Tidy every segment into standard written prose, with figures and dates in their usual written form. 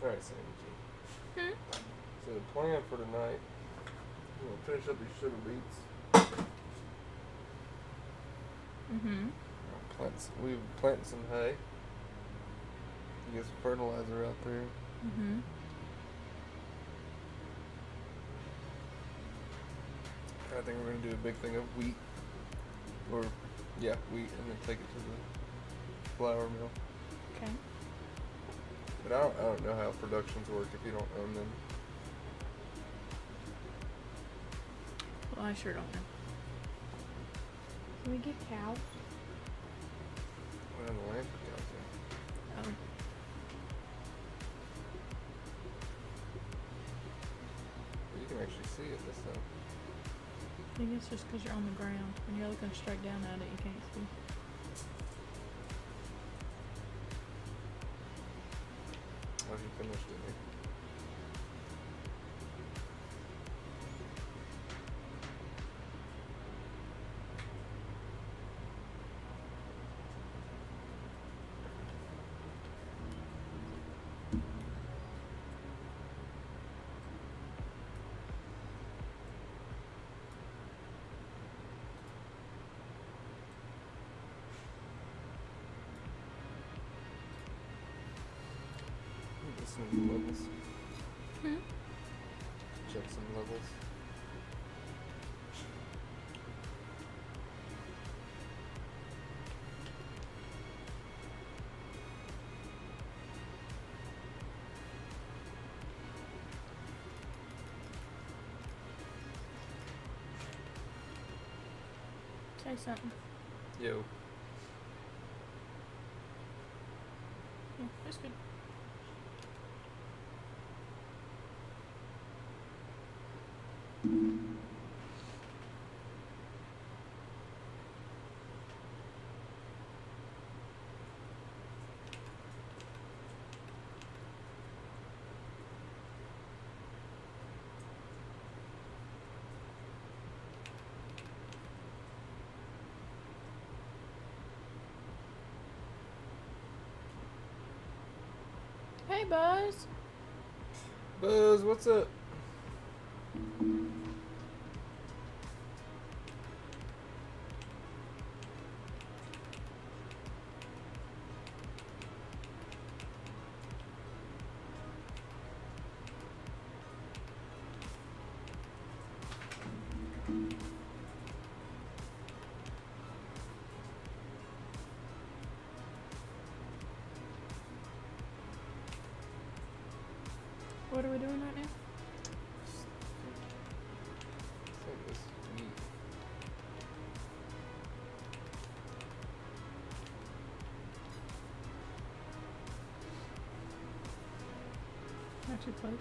Alright, Sandy G. So the plan for tonight, we're going to finish up these sugar beets. We've planted some hay. Get some fertilizer out there. I think we're going to do a big thing of wheat. Wheat, and then take it to the flour mill. Okay. But I don't know how productions work if you don't own them. Well, I sure don't know. Can we get cows? We have the land for cows there. Oh. You can actually see it this time. I think it's just because you're on the ground. When you're looking straight down at it, you can't see. Oh, he finished, didn't he? Some levels. Check some levels. Say something. Yo. Yeah, that's good. Hey, Buzz. Buzz, what's up? What are we doing right now? Take this wheat. Not too close.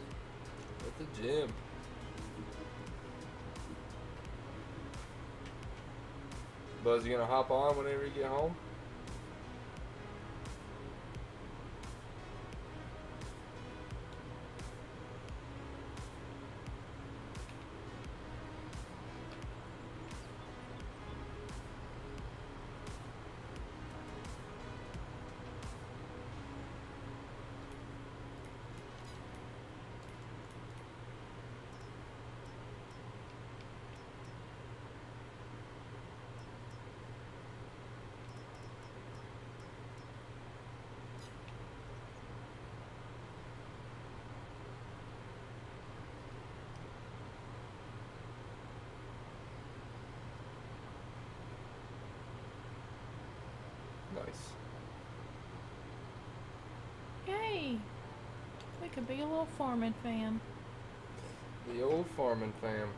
At the gym. Buzz, you gonna hop on whenever you get home? Nice. Yay! We could be a little farming fam. The old farming fam.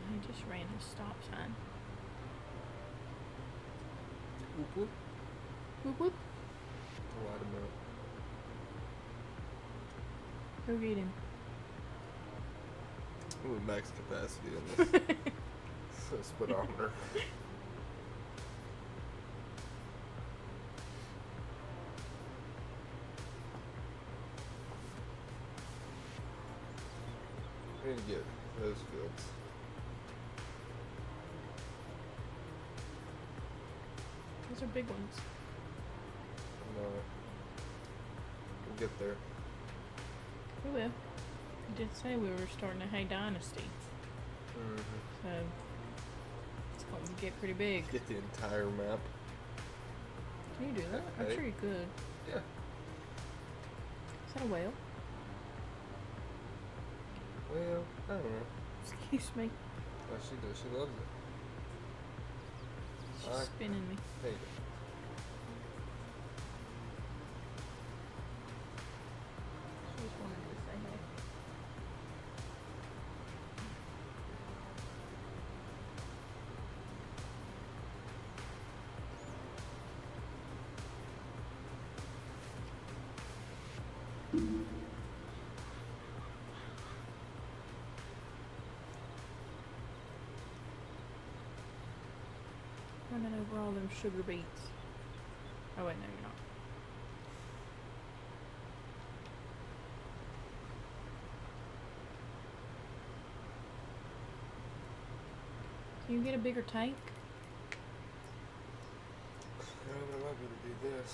He just ran his stop sign. Whoop whoop. Whoop whoop. Light him up. Go get him. Ooh, max capacity on this speedometer. need to get those fields. Those are big ones. No. We'll get there. We will. You did say we were starting a hay dynasty. Mm-hmm. So it's going to get pretty big. Get the entire map. Can you do that? I'm Okay. sure you could. Yeah. Is that a whale? Well, I don't know. Excuse me. Oh, she does. She loves it. She's I spinning me. hate it. She just wanted to say hey. Running over all them sugar beets. Oh wait, no, you're not. Can you get a bigger tank? No, but I might be able to do this.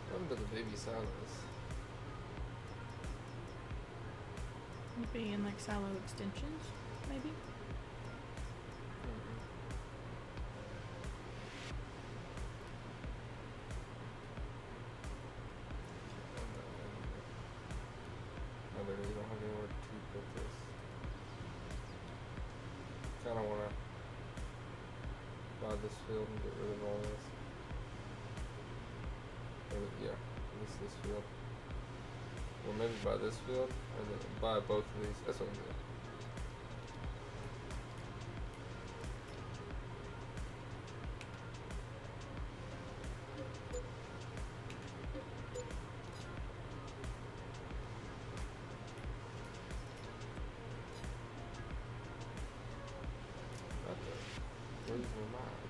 What happened to the baby silos? Would be in like silo extensions, maybe? I literally don't have anywhere to put this. Kinda wanna buy this field and get rid of all this. Or, yeah, this field. Or maybe buy this field, or then buy both of these. That's what I'm doing. What the? Where's my mind?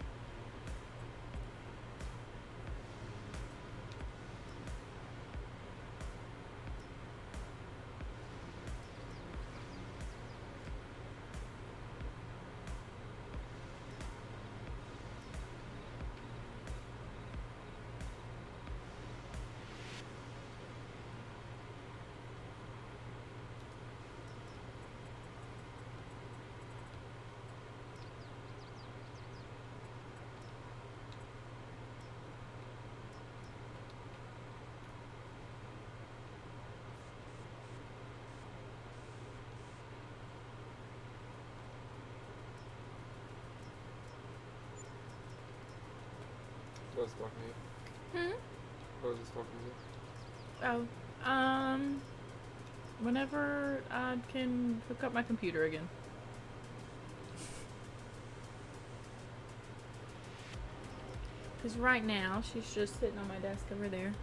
Who was talking to you? Hmm? Who was talking to you? Oh, whenever I can hook up my computer again. Because right now, she's just sitting on my desk over there.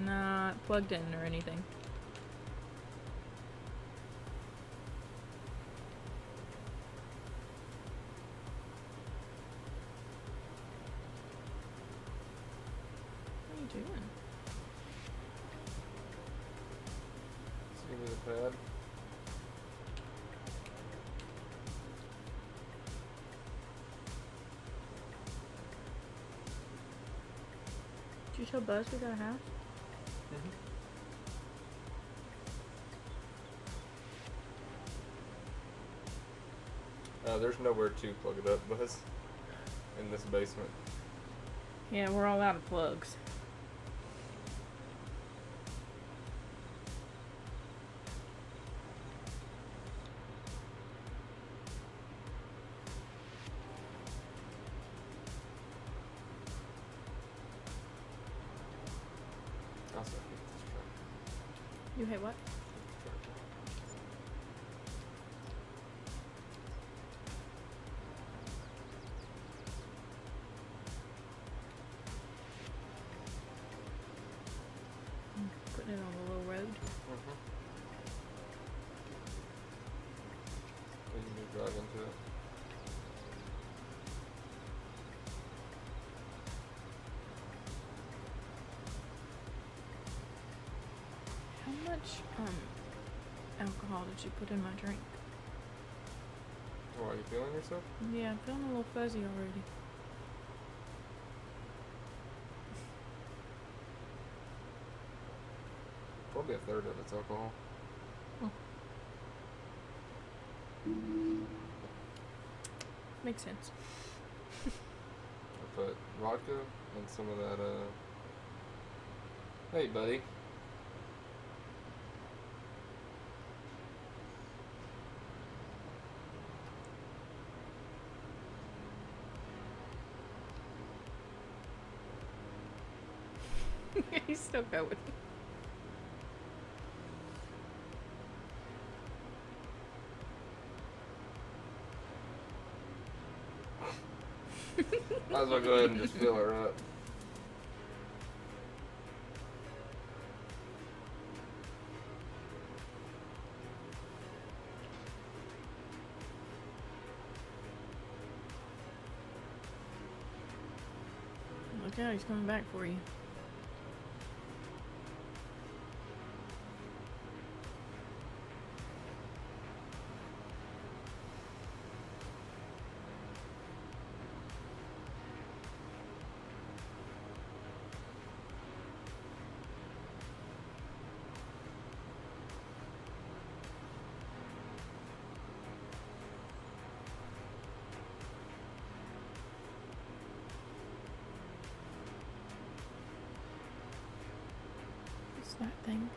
Not plugged in or anything. What are you doing? Just give me the pad. Did you tell Buzz we got a house? There's nowhere to plug it up, Buzz. In this basement. Yeah, we're all out of plugs. Also, I hate this truck. You hate what? much alcohol did you put in my drink? Oh, are you feeling yourself? Yeah, I'm feeling a little fuzzy already. Probably a third of it's alcohol. Makes sense. I put vodka and some of that, Hey, buddy. He's still going. Might as well go ahead and just fill her up. Look out, he's coming back for you. What's that thing?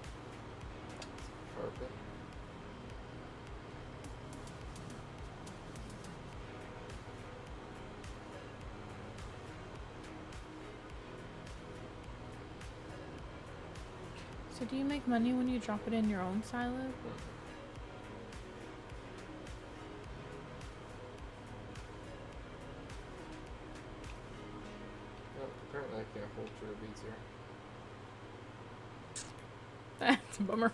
Carpet. So do you make money when you drop it in your own silo? Well, apparently I can't hold sugar beets here. That's a bummer.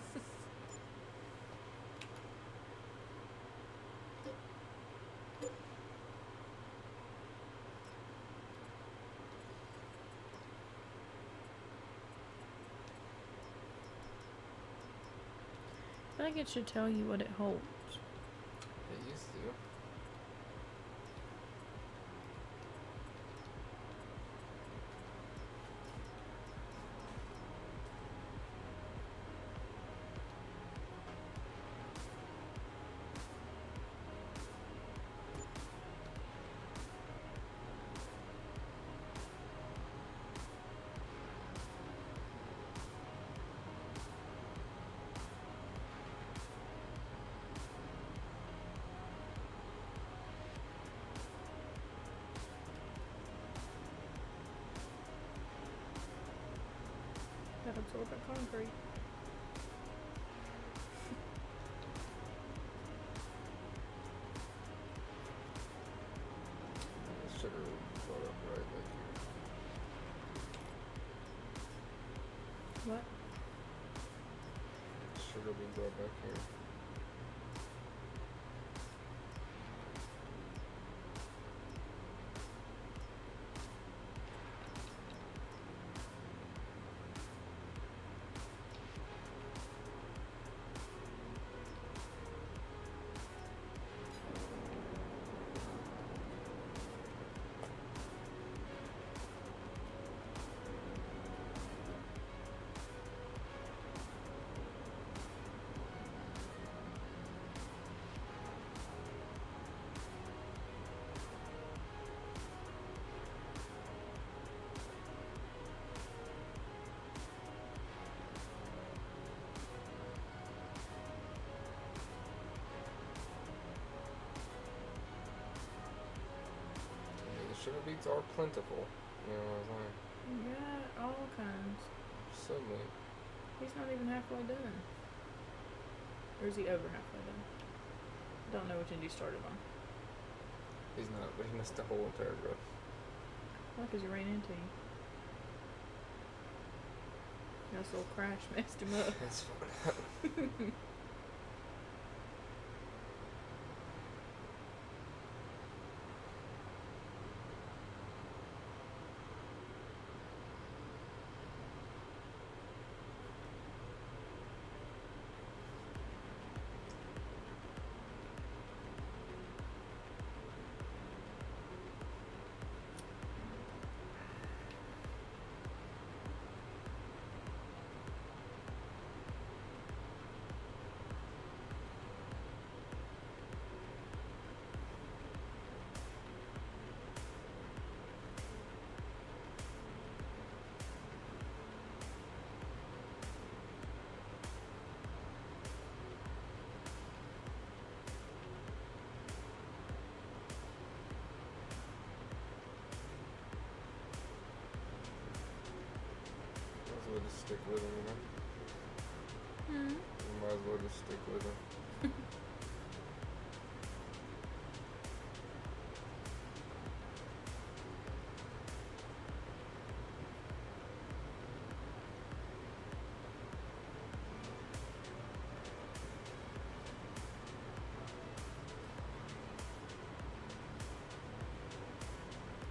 I feel like it should tell you what it holds. It used to. That absorb that concrete. The sugar brought up right back here. What? Sugar being brought back here. Sugar beets are plentiful. You know, I was like, Yeah, all kinds. so many. He's not even halfway done. Or is he over halfway done? Don't know which end he started on. He's not, but he missed the whole entire row. Why? Because you ran into him. This little crash messed him up. That's what happened. stick with them, you know? Hmm. You might as well just stick with them.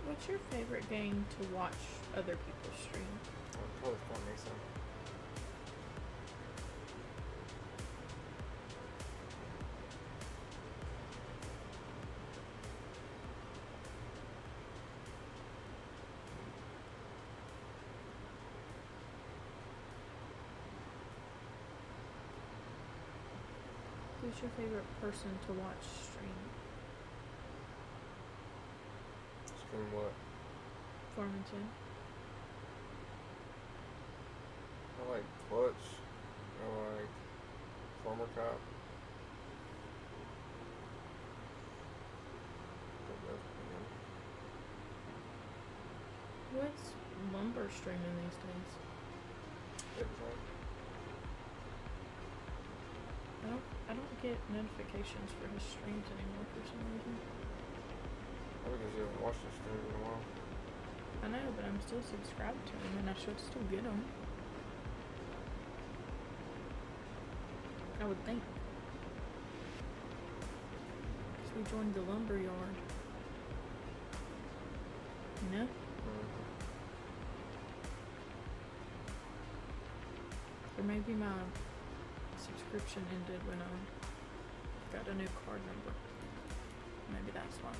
What's your favorite game to watch other people stream? Probably Fortnite, so. Who's your favorite person to watch stream? Stream what? Formington. I like Clutch. I like Farmer Cop. What's Lumber streaming these days? Everything. I don't get notifications for his streams anymore for some reason. Probably because you haven't watched the stream in a while. I know, but I'm still subscribed to him and I should still get them. I would think. Because we joined the lumber yard. You know? Or maybe my subscription ended when I got a new card number. Maybe that's why.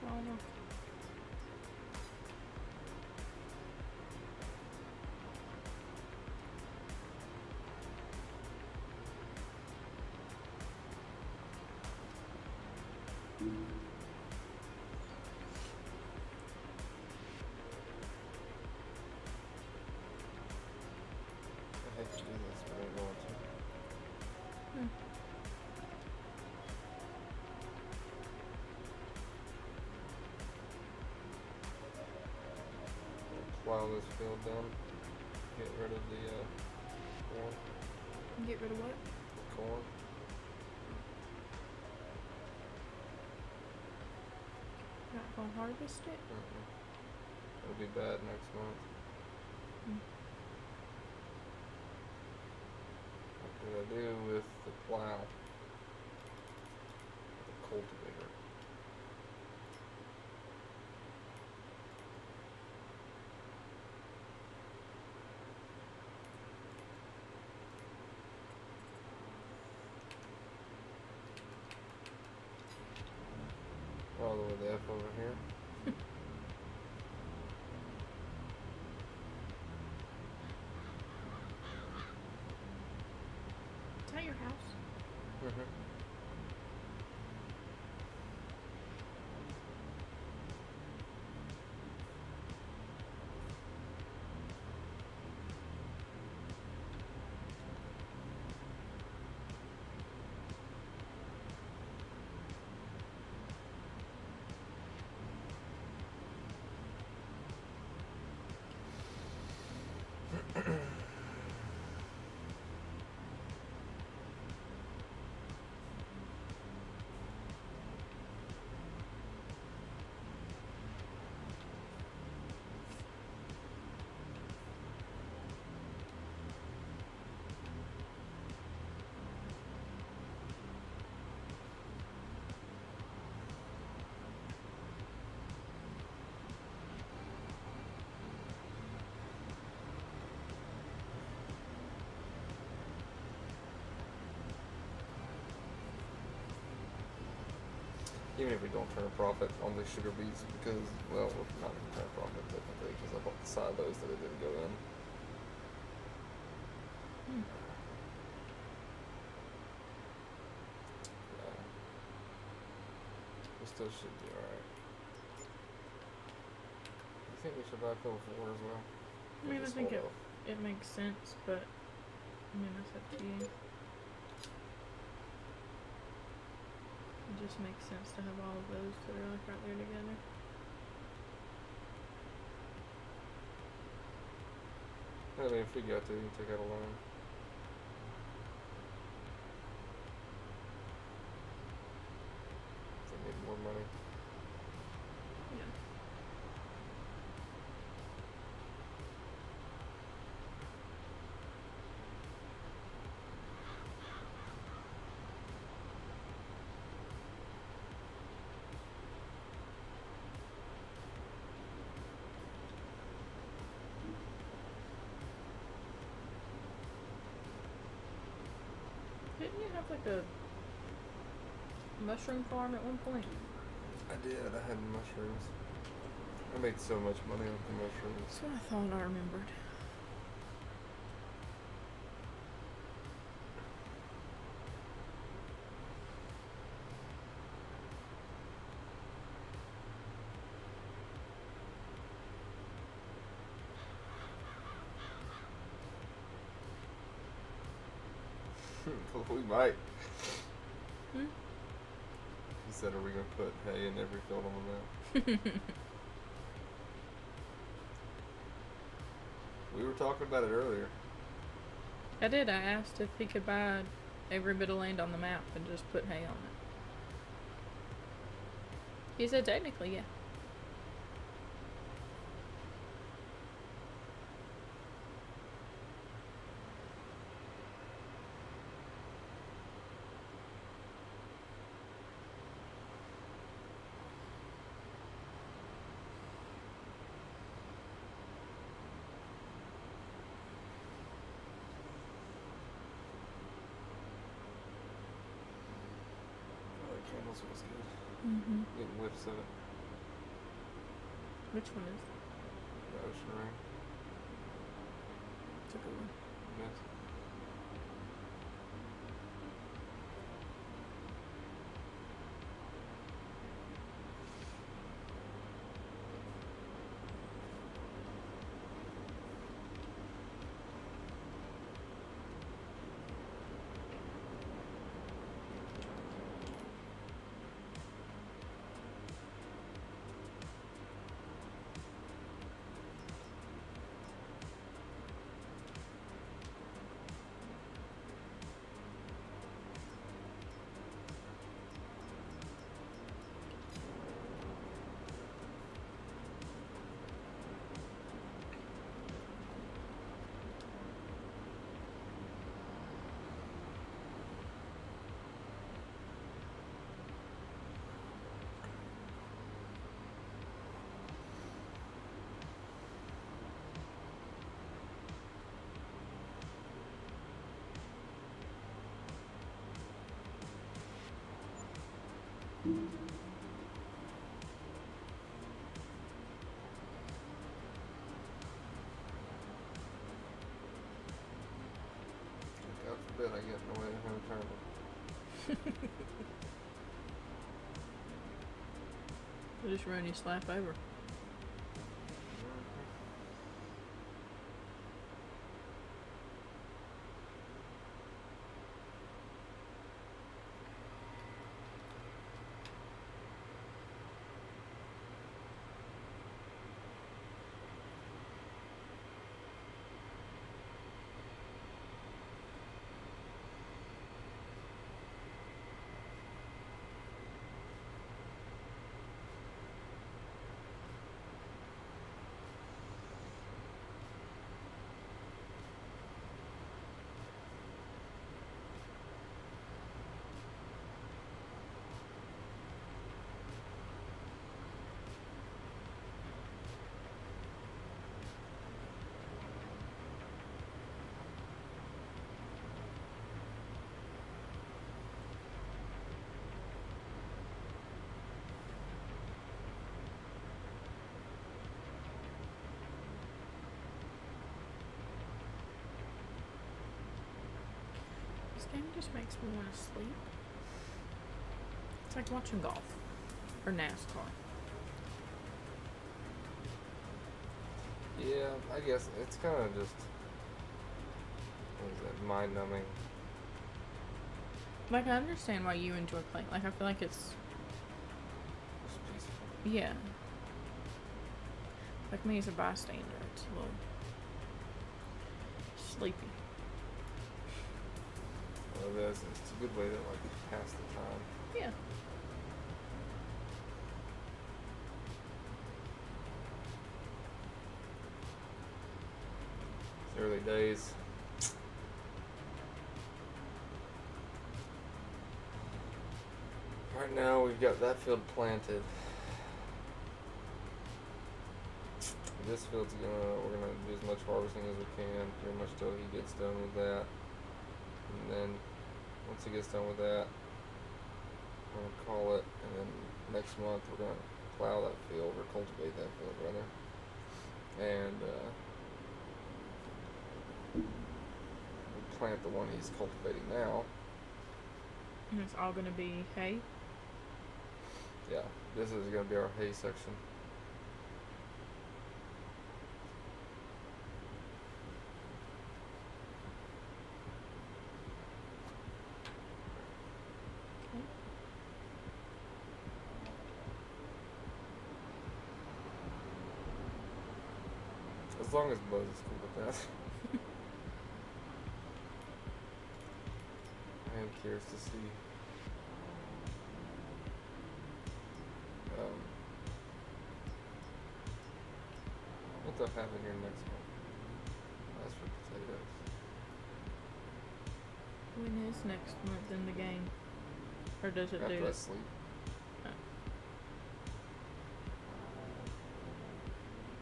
I don't know. I hate to do this, but I'm going to. Plow this field down. Get rid of the corn. Get rid of what? The corn. Not gonna harvest it? It'll be bad next month. What did I do with the plow? The cultivator. All the way to F over here. Is that your house? Even if we don't turn a profit on the sugar beets, because, well, we're not going to turn a profit technically, because I bought the silos that it didn't go in. We still should be alright. You think we should buy fill 4 as well? I mean, I Just think hold off. it makes sense, but I mean, that's up to you. It just makes sense to have all of those that are like right there together. I mean, if we got to, you can take out a loan. If they need more money. Yeah. Didn't you have like a mushroom farm at one point? I did. I had mushrooms. I made so much money off the mushrooms. That's what I thought I remembered. We might. Hmm? He said, are we going to put hay in every field on the map? We were talking about it earlier. I did. I asked if he could buy every bit of land on the map and just put hay on it. He said technically, yeah. Oh, the candles was good. Mm-hmm. Getting whiffs of it. Which one is The ocean ring. it's a good one? Yes. God forbid I get in the way of him turning. We'll just run you slap over. This game just makes me want to sleep. It's like watching golf or NASCAR. Yeah, I guess it's kind of just, what is that, mind numbing. Like, I understand why you enjoy playing. Like, I feel like it's, Just peaceful. yeah. Like me as a bystander, it's a little. sleepy. Well, it's a good way to like pass the time. Yeah. It's early days. Right now we've got that field planted. This field's we're gonna do as much harvesting as we can, pretty much till he gets done with that. And then once he gets done with that, we're gonna call it, and then next month we're gonna plow that field, or cultivate that field rather. And we'll plant the one he's cultivating now. And it's all gonna be hay. Yeah, this is gonna be our hay section. Okay. As long as Buzz is cool with that. I am curious to see what they'll have in here next month. That's for potatoes. When is next month in the game? Or does it After do I it? sleep. Oh.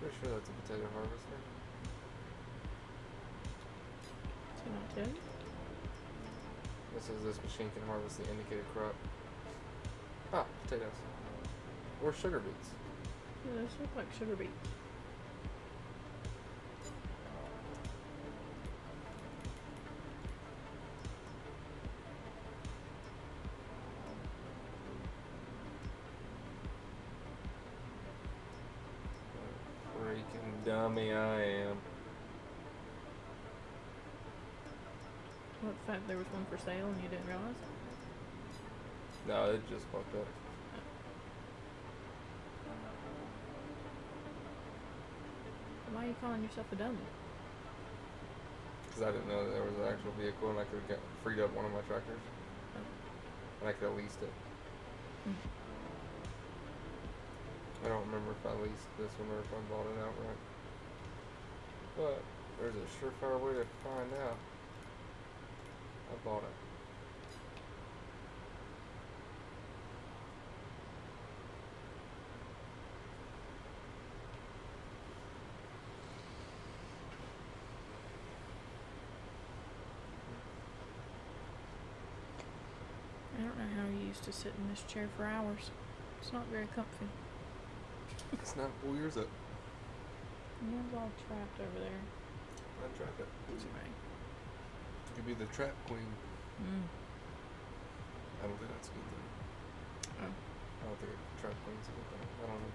Pretty sure that's a potato harvester. Is it not good? It says this machine can harvest the indicated crop. Ah, potatoes. Or sugar beets. Yeah, those look like sugar beets. Freaking dummy I am. What, the fact there was one for sale and you didn't realize? No, it just popped up. Why are you calling yourself a dummy? Because I didn't know that there was an actual vehicle and I could have freed up one of my tractors. Oh. And I could have leased it. Hmm. I don't remember if I leased this one or if I bought it outright. But there's a surefire way to find out. I bought it. I don't know how you used to sit in this chair for hours. It's not very comfy. It's not 4 years up. Yours all trapped over there. I trapped it. That's right. You could be the trap queen. Mm. I don't think that's a good thing. Oh. I don't think a trap queen's a good thing. I don't know.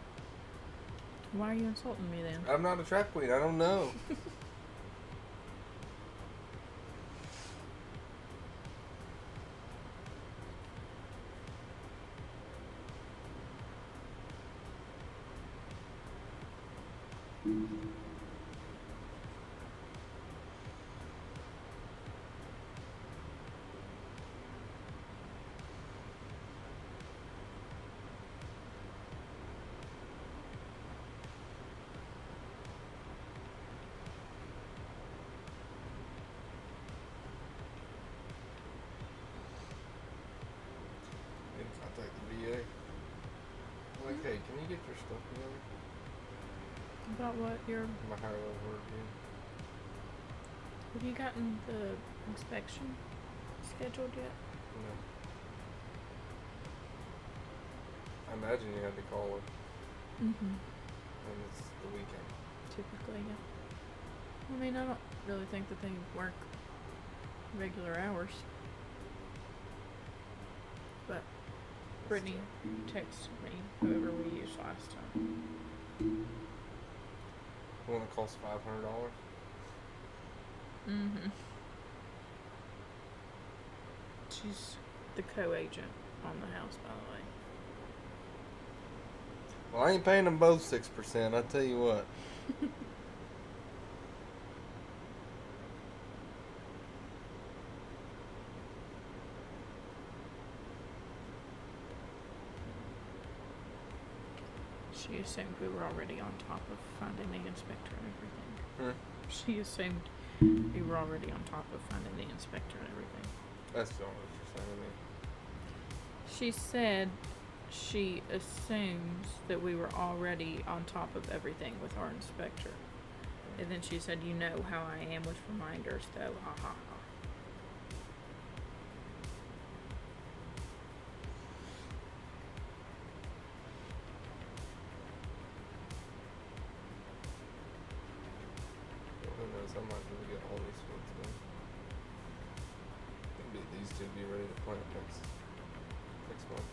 Why are you insulting me then? I'm not a trap queen. I don't know. Need to contact the VA. Like, hey, can you get your stuff together? About what? My higher level review. Have you gotten the inspection scheduled yet? No. I imagine you had to call her, Mm-hmm. and it's the weekend. Typically, yeah. I mean, I don't really think that they work regular hours. But Brittany texted me, whoever we used last time. The one that costs $500. Mm-hmm. She's the co-agent on the house, by the way. Well, I ain't paying them both 6%. I tell you what. She assumed we were already on top of finding the inspector and everything. She assumed we were already on top of finding the inspector and everything. That's not what you're saying to me. She said she assumes that we were already on top of everything with our inspector. And then she said, you know how I am with reminders, though. Ha ha ha. Well, who knows? I might really get all these fields done. Maybe these two be ready to plant next month.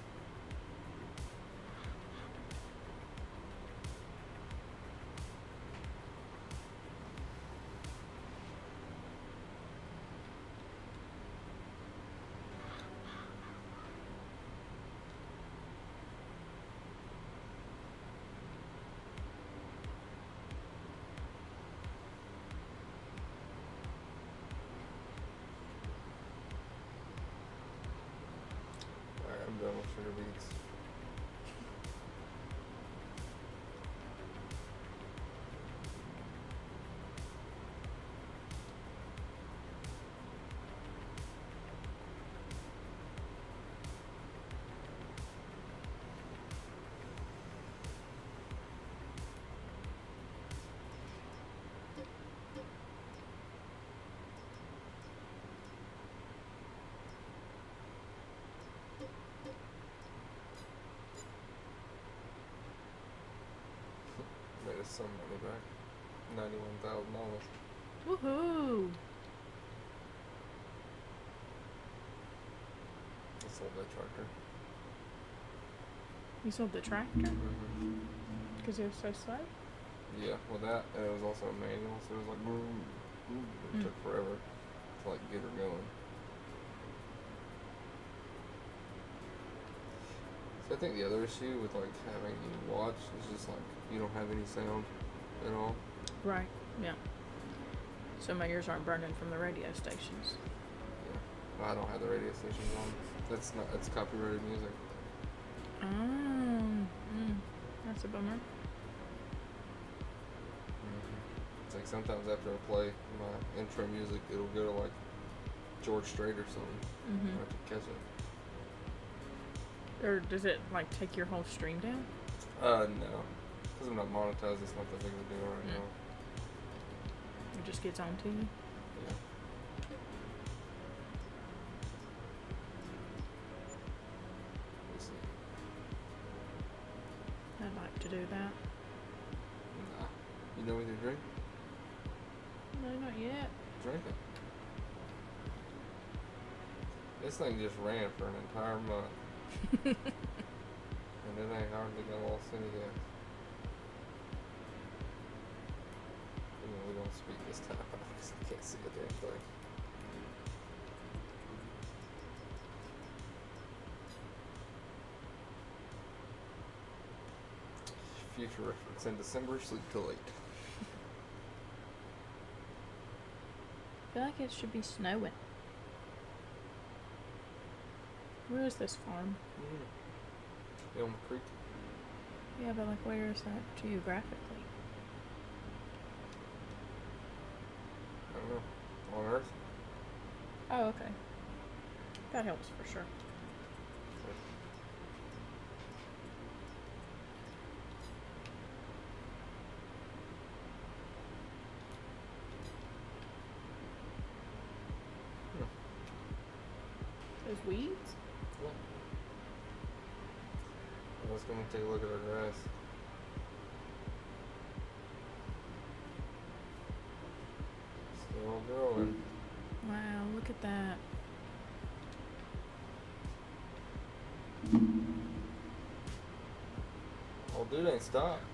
Alright, I'm done with sugar beets. Made us some money back. $91,000. Woohoo! I sold that tractor. You sold the tractor? Because it was so slow? Yeah, well that, and it was also a manual, so it was like, it took forever to like get her going. So I think the other issue with like having a watch is just like you don't have any sound at all. Right, yeah. So my ears aren't burning from the radio stations. Yeah, well, I don't have the radio stations on. That's copyrighted music. That's a bummer. It's like sometimes after I play my intro music, it'll go to like George Strait or something. I have to catch it. Or does it like take your whole stream down? No, because I'm not monetized. It's not that big of a deal right now. It just gets on to you? Yeah. We'll see. I'd like to do that. Nah. You know what you drink? No, not yet. Drink it. This thing just ran for an entire month. And it ain't hardly got lost any gas. We don't speak this time because I can't see a damn thing. Future reference: in December, sleep till 8. I feel like it should be snowing. Where is this farm? Elm Creek. Yeah, but like where is that geographically? I don't know. On Earth. Oh, okay. That helps for sure. Those weeds? Yeah. Let's go take a look at our grass. Still growing. Wow, look at that. Oh, dude ain't stopped.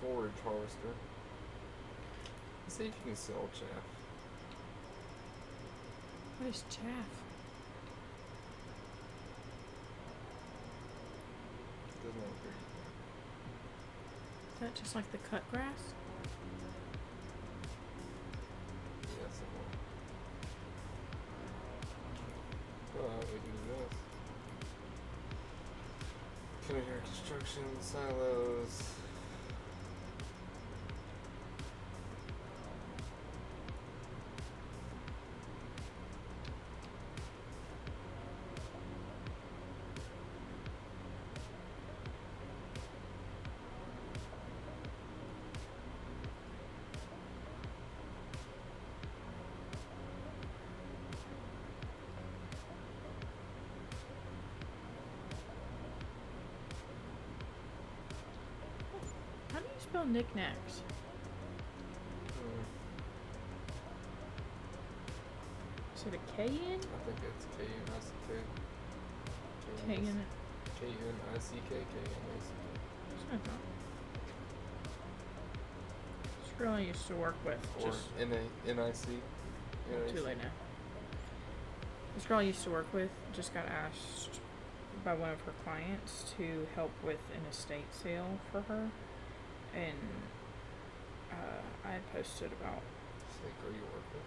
forage harvester. Let's see if you can sell chaff. What is chaff? Doesn't appear. Is that just like the cut grass? Yes, it will. Well, we can do this. Come in here, construction, silos. How do you spell knickknacks? Is it a K in? I think it's K-N-I-C-K. K in it. K-N-I-C-K, K-N-I-C-K. That's what I thought. This girl I used to work with. Or Just N-A-N-I-C. too late now. This girl I used to work with just got asked by one of her clients to help with an estate sale for her, and I had posted about You say girl you work with?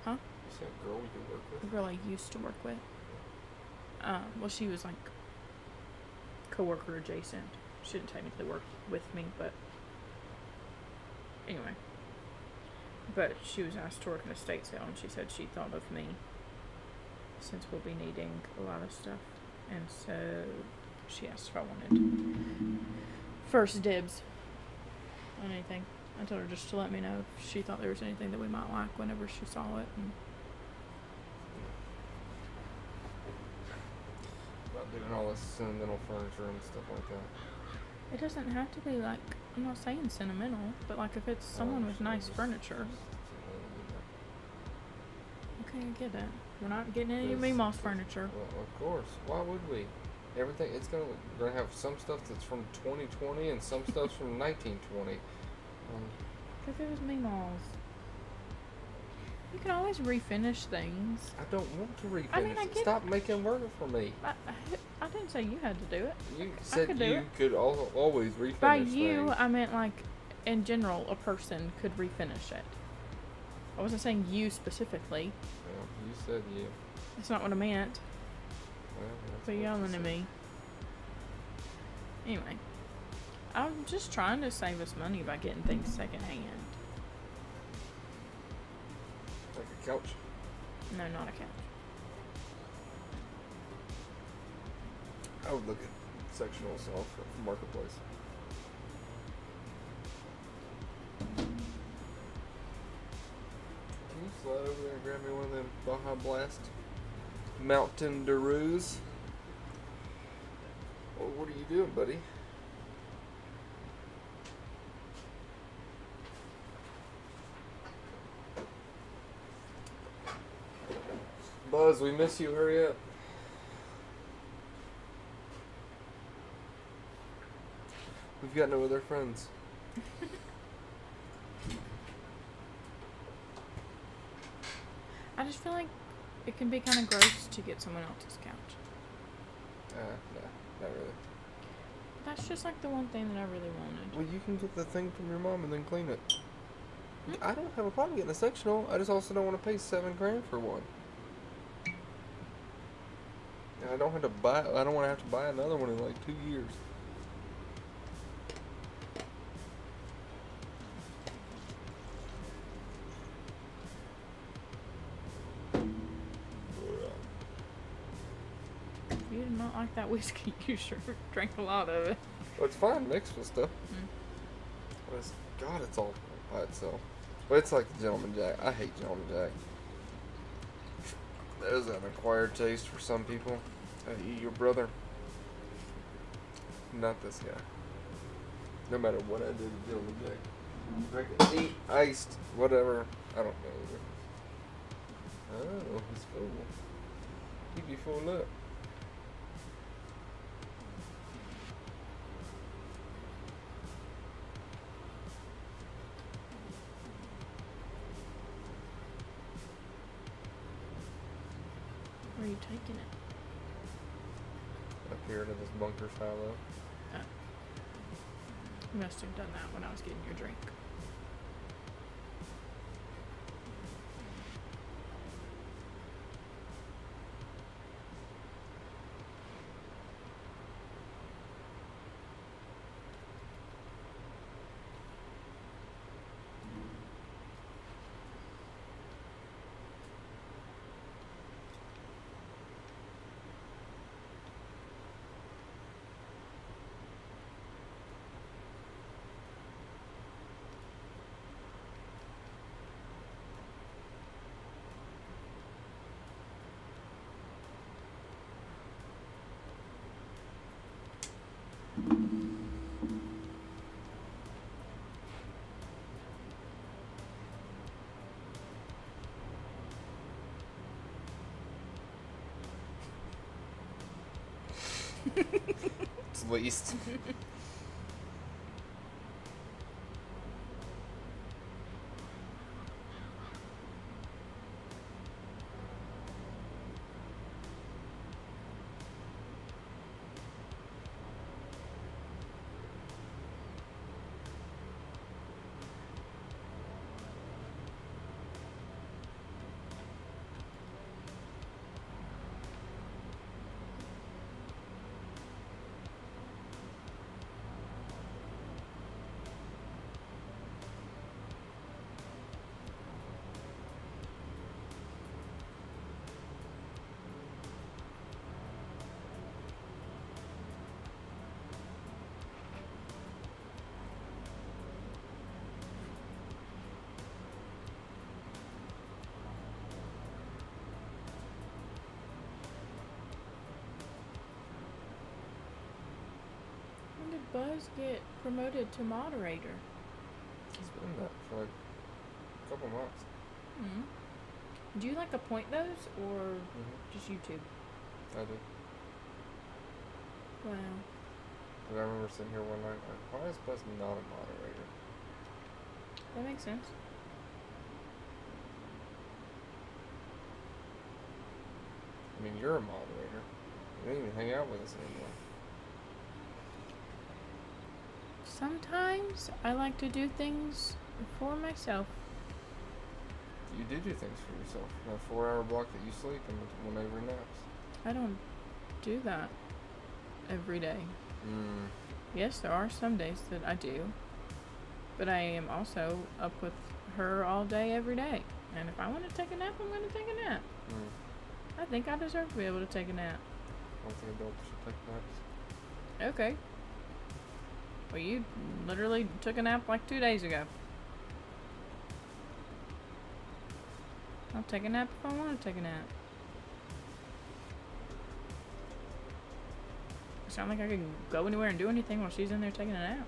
Huh? You say a girl you work the with? girl I used to work with. Well, she was like coworker adjacent. She didn't technically work with me, but anyway. But she was asked to work an estate sale, and she said she thought of me since we'll be needing a lot of stuff, and so she asked if I wanted first dibs on anything. I told her just to let me know if she thought there was anything that we might like whenever she saw it. And About doing all this sentimental furniture and stuff like that. it doesn't have to be like, I'm not saying sentimental, but like if it's someone with nice furniture. Okay, I get it. We're not getting any Meemaws furniture. Well, of course. Why would we? Everything, we're gonna have some stuff that's from 2020 and some stuff's from 1920. If it was Meemaws, you can always refinish things. I don't want to refinish I mean, I it. get- Stop making work for me. I didn't say you had to do it. You said could do you it. could always refinish By you, things. I meant like, in general, a person could refinish it. I wasn't saying you specifically. Well, you said you. That's not what I meant. Well, that's Quit what you yelling at said. me. Anyway, I'm just trying to save us money by getting things secondhand. Like a couch. No, not a couch. I would look at sectional stuff for marketplace. Can you slide over there and grab me one of them Baja Blast Mountain Dews? Well, what are you doing, buddy? Buzz, we miss you. Hurry up. We've got no other friends. I just feel like it can be kind of gross to get someone else's couch. No, not really. That's just like the one thing that I really wanted. Well, you can get the thing from your mom and then clean it. Hmm? I don't have a problem getting a sectional. I just also don't want to pay $7,000 for one. And I don't want to have to buy another one in like 2 years. You did not like that whiskey. You sure drank a lot of it. Well, it's fine mixed with stuff. But it's all by itself. But it's like the Gentleman Jack. I hate Gentleman Jack. There's an acquired taste for some people. Your brother. Not this guy. No matter what I do to Gentleman Jack. Drink it neat, iced, whatever. I don't know. Oh, he's full. He'd be full up. Where are you taking it? Up here to this bunker silo. Oh. You must have done that when I was getting your drink. It's least. When did Buzz get promoted to moderator? He's been that for like a couple months. Hmm. Do you like appoint those or just YouTube? I do. Wow. But I remember sitting here one night like, why is Buzz not a moderator? That makes sense. I mean, you're a moderator. You don't even hang out with us anymore. Sometimes I like to do things for myself. You do things for yourself. That 4-hour block that you sleep and whenever naps. I don't do that every day. Mm. Yes, there are some days that I do. But I am also up with her all day, every day. And if I want to take a nap, I'm going to take a nap. Mm. I think I deserve to be able to take a nap. I don't think adults should take naps. Okay. Well, you literally took a nap like 2 days ago. I'll take a nap if I want to take a nap. It's not like I can go anywhere and do anything while she's in there taking a nap.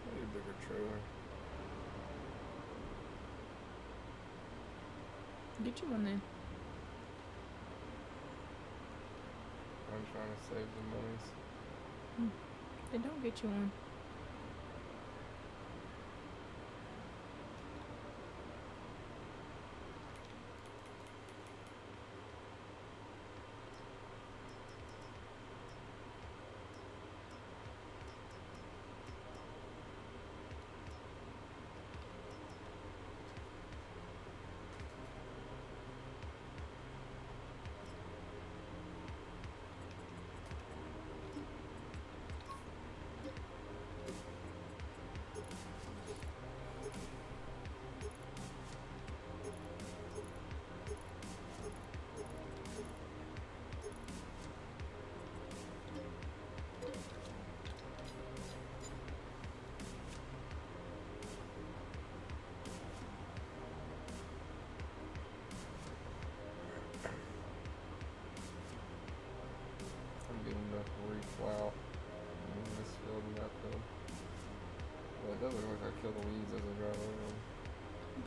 I need a bigger trailer. Get you one then. I'm trying to save the monies. Then don't get you one.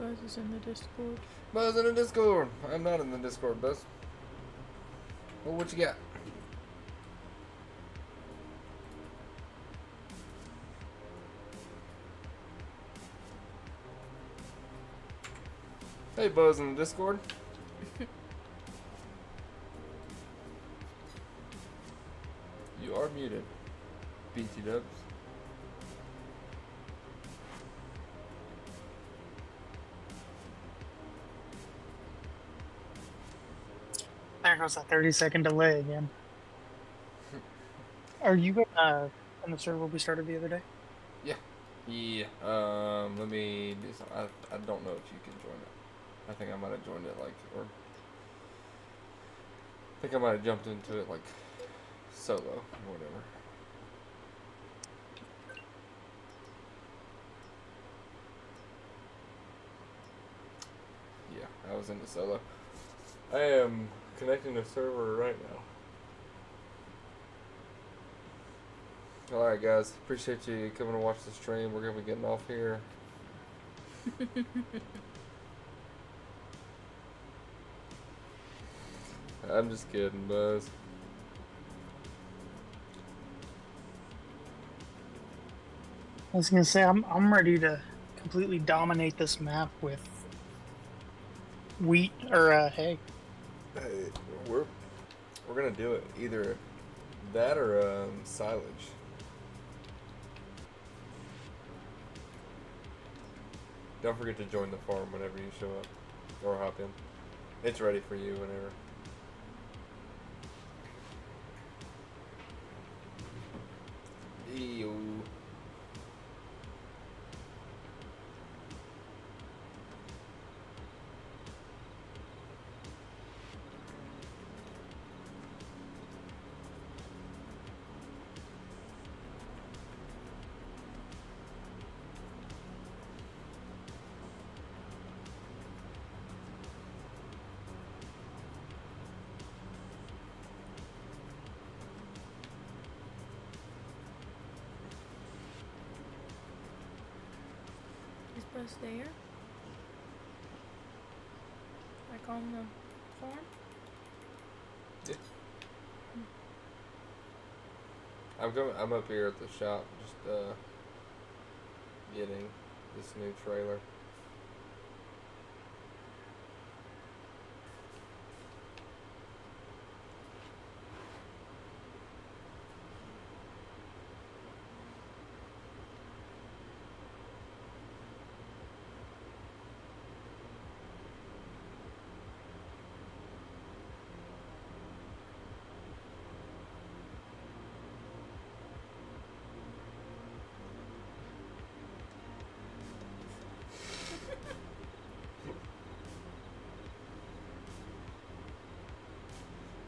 Buzz is in the Discord. Buzz in the Discord. I'm not in the Discord, Buzz. Well, what you got? Hey, Buzz in the Discord. You are muted. BT dubs. There goes a 30-second delay again. Are you in the server we started the other day? Yeah. Yeah. Let me do some. I don't know if you can join it. I think I might have joined it or I think I might have jumped into it solo or whatever. Yeah, I was in the solo. I am connecting the server right now. Alright guys, appreciate you coming to watch the stream. We're going to be getting off here. I'm just kidding, Buzz. I was gonna say I'm ready to completely dominate this map with wheat or hay. Hey, we're gonna do it. Either that or silage. Don't forget to join the farm whenever you show up, or hop in. It's ready for you whenever. Ew. Is Buzz there? Like on the farm? Yeah. I'm up here at the shop, just getting this new trailer.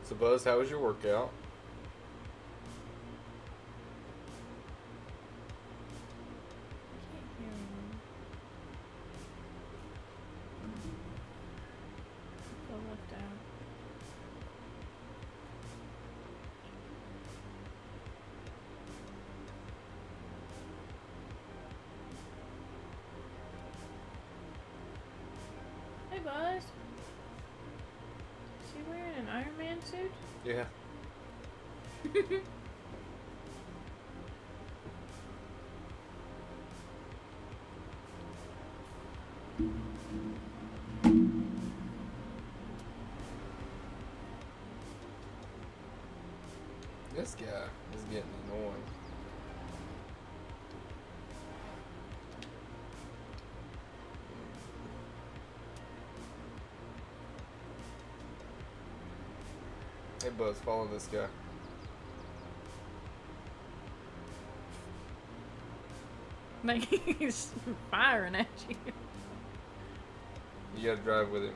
So Buzz, how was your workout? Can't hear him. Feel left out. Hey Buzz. Is he wearing an Iron Man suit? Yeah. This guy is getting annoying. Hey Buzz, follow this guy. Like he's firing at you. You gotta drive with him.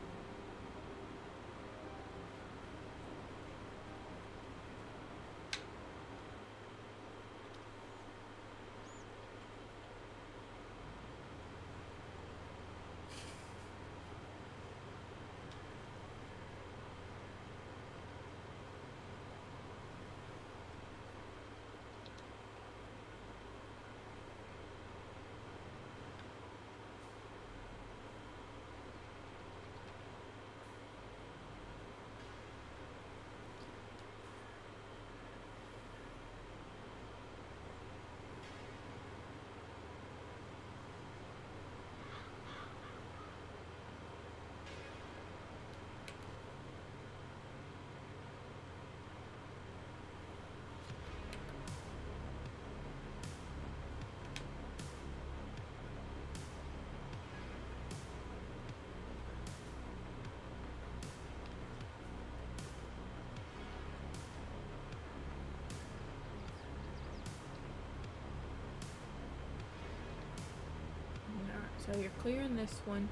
So you're clearing this one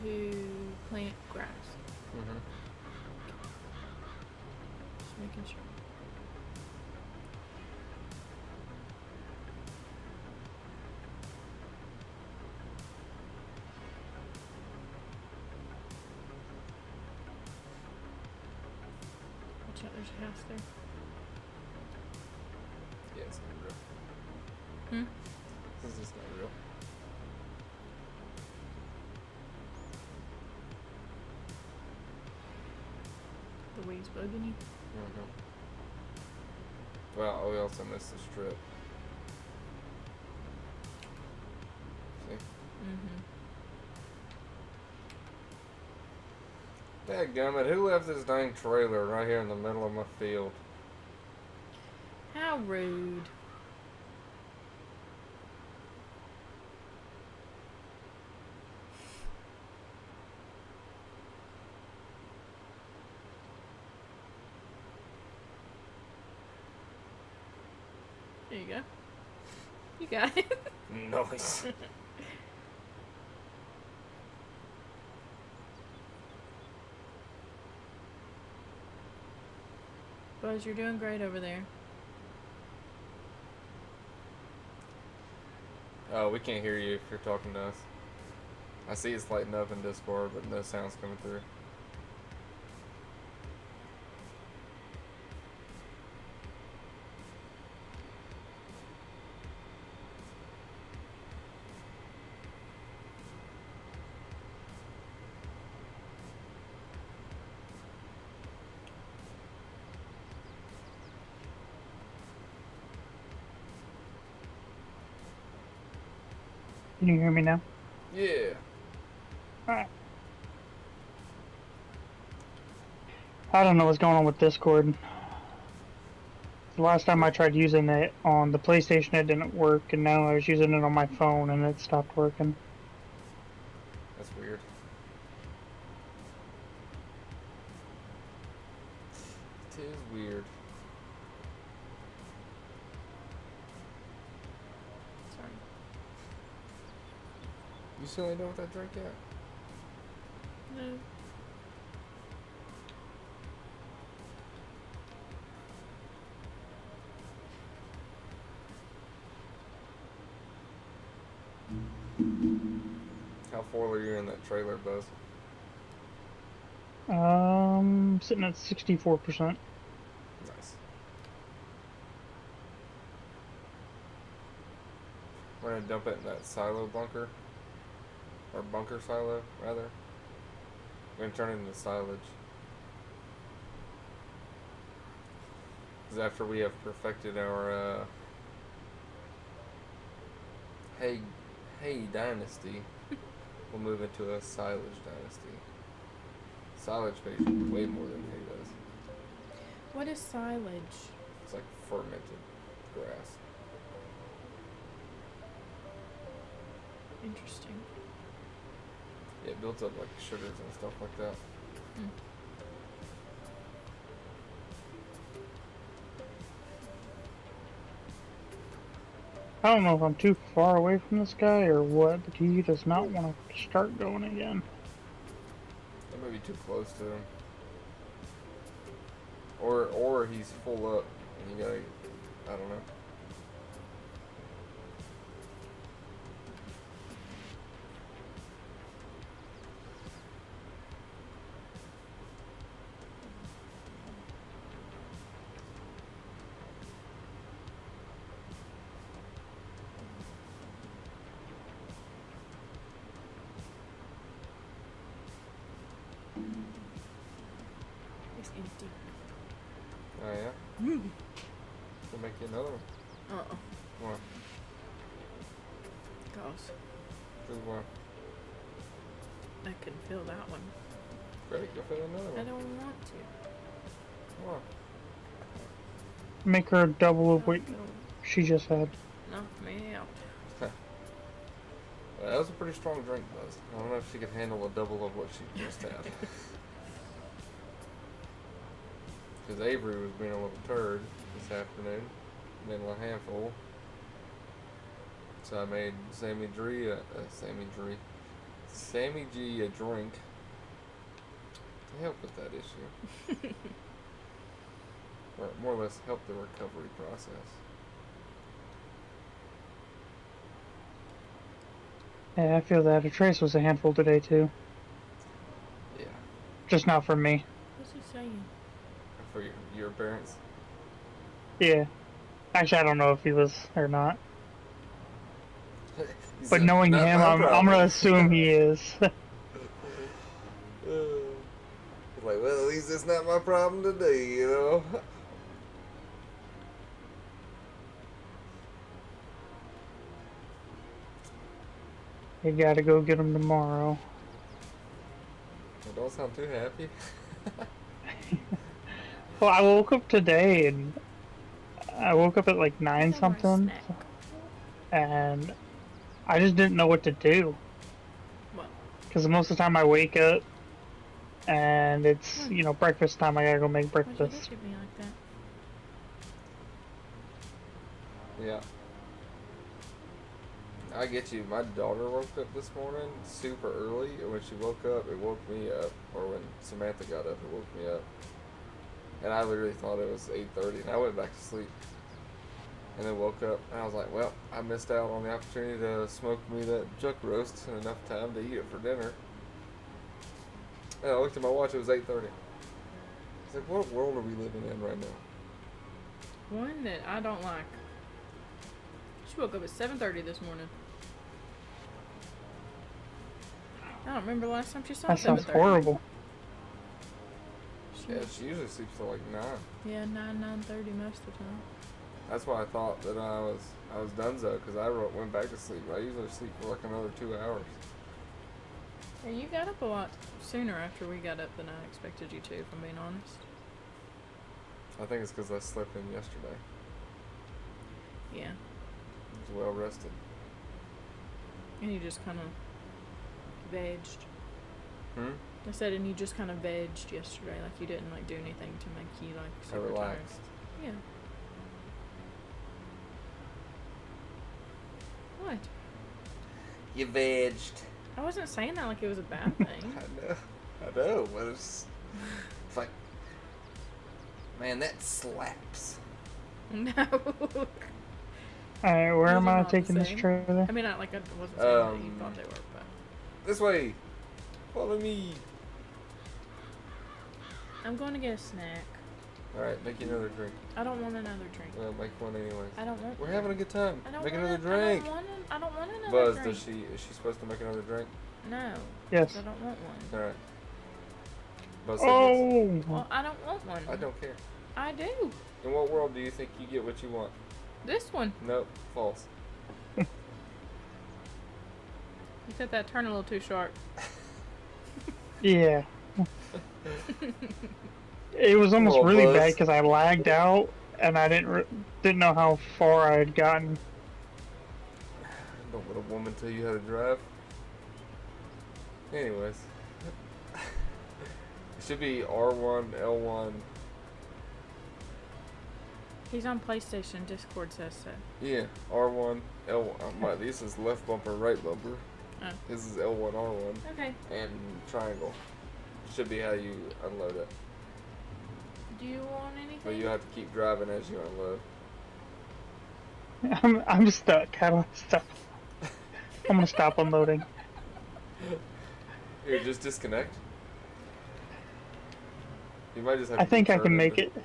to plant grass. Mm-hmm. Just making sure. Watch out, there's a house there. Yeah, it's not real. Hmm? This is not real. The weeds bugging you? Mm-hmm. Well, we also missed the strip. See? Mm-hmm. Dadgummit, who left this dang trailer right here in the middle of my field? How rude. There you go. You got it. Nice. Buzz, you're doing great over there. Oh, we can't hear you if you're talking to us. I see it's lighting up in Discord, but no sound's coming through. Can you hear me now? Yeah. Alright. I don't know what's going on with Discord. The last time I tried using it on the PlayStation, it didn't work, and now I was using it on my phone, and it stopped working. That's weird. It is weird. Sorry. You still ain't done with that drink yet? No. How full are you in that trailer, Buzz? Sitting at 64%. Nice. We're gonna dump it in that silo bunker. Or bunker silo, rather. We're gonna turn it into silage. Because after we have perfected our, hay dynasty, we'll move into a silage dynasty. Silage pays way more than hay does. What is silage? It's like fermented grass. Interesting. Yeah, it builds up like sugars and stuff like that. Mm. I don't know if I'm too far away from this guy or what, but he does not want to start going again. That may be too close to him. Or he's full up and you gotta, I don't know. It's empty. Oh yeah? We'll make you another one. Uh-oh. One. Gosh. Just one. I can fill that one. Great, go fill another I one. don't want to. Come on. Make her a double of what It'll she just had. knock me out. Well, that was a pretty strong drink, Buzz. I don't know if she could handle a double of what she just had. Because Avery was being a little turd this afternoon. Made a little handful. So I made Sammy G a drink to help with that issue. Or more or less help the recovery process. Yeah, I feel that. A trace was a handful today too. Yeah. Just not for me. What's he saying? For your parents. Yeah. Actually, I don't know if he was or not. He But said, knowing "Not him, my I'm problem." gonna assume he is. Like, well, at least it's not my problem today, you know? You gotta go get him tomorrow. Well, don't sound too happy. Well, I woke up today and I woke up at like 9 I want a something, snack. and I just didn't know what to do. What? Because most of the time I wake up and it's, you know, breakfast time. I gotta go make Why'd you breakfast. look at me like that? Yeah. I get you. My daughter woke up this morning super early, and when she woke up, it woke me up. Or when Samantha got up, it woke me up. And I literally thought it was 8:30, and I went back to sleep. And then woke up, and I was like, well, I missed out on the opportunity to smoke me that chuck roast in enough time to eat it for dinner. And I looked at my watch, it was 8:30. I was like, what world are we living in right now? One that I don't like. She woke up at 7:30 this morning. I don't remember the last time she saw That sounds 7:30. horrible. Yeah, she usually sleeps till like 9. Yeah, 9:30 most of the time. That's why I thought that I was donezo, because I went back to sleep. I usually sleep for like another 2 hours. Yeah, you got up a lot sooner after we got up than I expected you to, if I'm being honest. I think it's because I slept in yesterday. Yeah. I was well rested. And you just kind of vegged. Hmm? I said, and you just kind of vegged yesterday. Like, you didn't, like, do anything to make you, like, I super tired. relaxed. Yeah. What? You vegged. I wasn't saying that like it was a bad thing. I know, but it's like, man, that slaps. No. Alright, where Those am are I not the taking this same. trailer? I mean, I wasn't saying that you thought they were, but This way. Follow me. I'm going to get a snack. Alright, make you another drink. I don't want another drink. Well, make one anyways. I don't want We're one. having a good time. I don't Make want another drink. I don't want another Buzz, drink. is she supposed to make another drink? No. Yes. I don't want one. Alright. Buzz said yes. Oh! Well, I don't want one. I don't care. I do. In what world do you think you get what you want? This one. Nope, false. You said that turn a little too sharp. Yeah. It was almost Little really buzz. bad because I lagged out and I didn't know how far I had gotten. Don't let a woman tell you how to drive. Anyways. It should be R1, L1. He's on PlayStation. Discord says so. Yeah, R1, L1. This is left bumper, right bumper. Oh. This is L1, R1. Okay. And triangle. Should be how you unload it. Do you want anything? But you have to keep driving as you unload. I'm stuck. How do I stop? I'm gonna stop unloading. Here, just disconnect. You might just have I to think I turn can make into- it.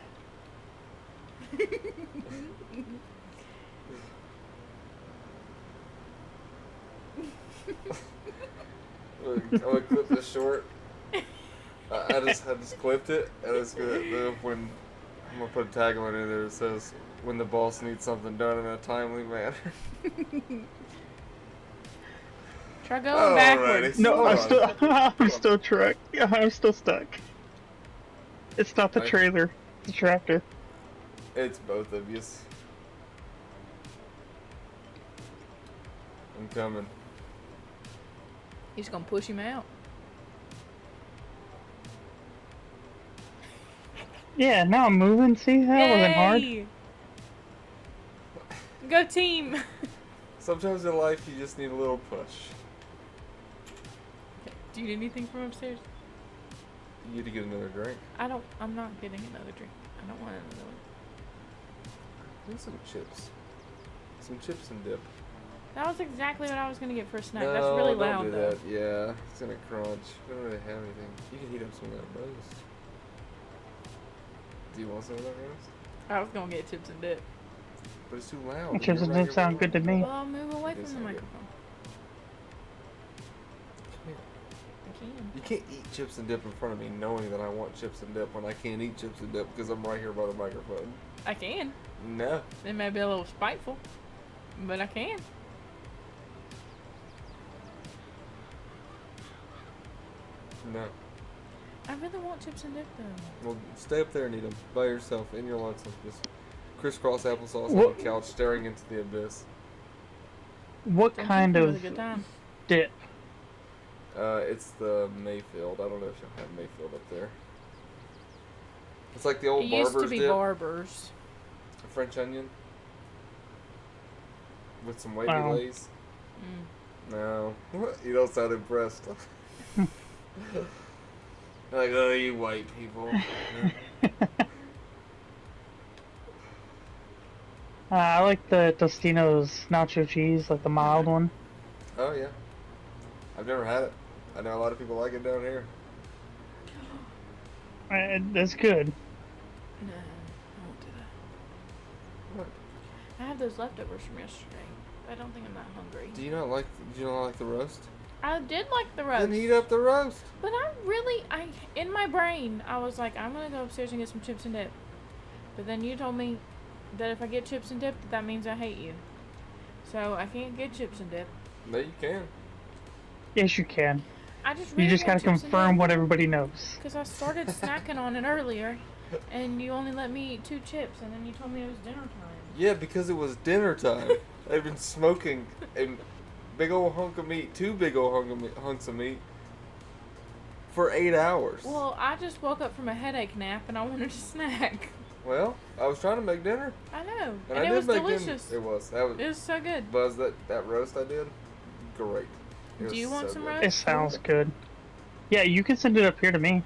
I'm gonna clip this short. I just clipped it, and it's gonna when I'm gonna put a tagline in there that says when the boss needs something done in a timely manner. Try going backwards. Alrighty. No, Hold on. I'm still truck. Yeah, I'm still stuck. It's not the Like- trailer, it's the tractor. It's both of you. I'm coming. He's gonna push him out. Yeah, now I'm moving. See, that wasn't hard. Yay! Go team! Sometimes in life you just need a little push. Do you need anything from upstairs? You need to get another drink. I'm not getting another drink. I don't want another one. Need some chips. Some chips and dip. That was exactly what I was gonna get for a snack. No, That's really don't loud do though. that. Yeah, it's gonna crunch. We don't really have anything. You can heat up some of that roast. Do you want some of that roast? I was gonna get chips and dip. But it's too loud. Chips and dip sound good to me. Well, I'll move away It from does the sound good. microphone. Come here. I can. You can't eat chips and dip in front of me knowing that I want chips and dip when I can't eat chips and dip because I'm right here by the microphone. I can. No. It may be a little spiteful, but I can. No. I really want chips and dip though. Well, stay up there and eat them by yourself in your lonesome. Just crisscross applesauce on What- the couch staring into the abyss. What Don't kind think it of was a good time. dip? It's the Mayfield. I don't know if you'll have Mayfield up there. It's like the old It used Barber's to be dip. Barbers. A French onion. With some wavy Wow. lays. Mm. No. You don't sound impressed. Like, oh, you white people. I like the Tostino's nacho cheese, like the mild one. Oh, yeah. I've never had it. I know a lot of people like it down here. That's good. No, I won't do that. What? I have those leftovers from yesterday. I don't think I'm that hungry. Do you not like the roast? I did like the roast. Then heat up the roast. But in my brain, I was like, I'm gonna go upstairs and get some chips and dip. But then you told me that if I get chips and dip, that means I hate you. So I can't get chips and dip. No, you can. Yes, you can. I just really You just gotta want chips and confirm dip. what everybody knows. Because I started snacking on it earlier, and you only let me eat 2 chips, and then you told me it was dinner time. Yeah, because it was dinner time. I've been smoking a big old hunk of meat, 2 big old hunks of meat, for 8 hours. Well, I just woke up from a headache nap, and I wanted a snack. Well, I was trying to make dinner, I know, and and I it did was make delicious. dinner. It was. That was. It was so good. Buzz, that roast I did, great. It Do was you want so some good. roast? It sounds good. Yeah, you can send it up here to me.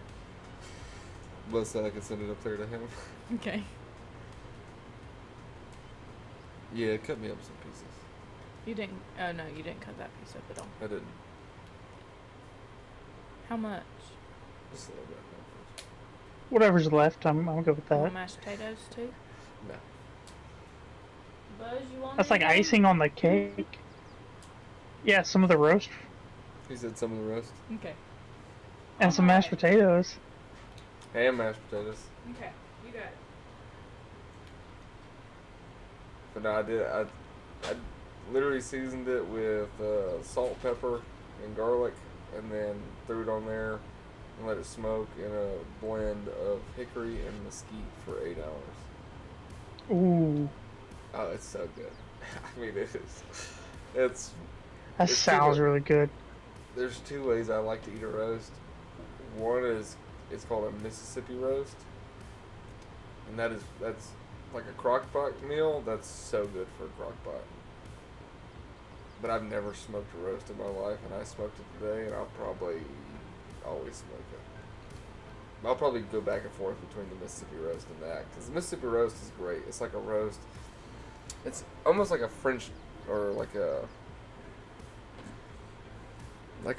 Buzz said I could send it up there to him. Okay. Yeah, cut me up some pieces. You didn't. Oh no, you didn't cut that piece up at all. I didn't. How much? Just a little bit. Whatever's left, I'm good with You want that. mashed potatoes too? No. Buzz, you want? That's like anything? icing on the cake. Yeah, some of the roast He said some of the roast. Okay. and some mashed potatoes. And mashed potatoes. Okay. You got it. But no, I literally seasoned it with salt, pepper, and garlic, and then threw it on there and let it smoke in a blend of hickory and mesquite for 8 hours. Ooh, Oh, it's so good. I mean, it is. It's. that It's sounds good. really good. There's 2 ways I like to eat a roast. One is it's called a Mississippi roast, and that's like a crock pot meal. That's so good for a crock pot. But I've never smoked a roast in my life, and I smoked it today, and I'll probably always smoke it. I'll probably go back and forth between the Mississippi roast and that, because the Mississippi roast is great. It's like a roast. It's almost like a French or like a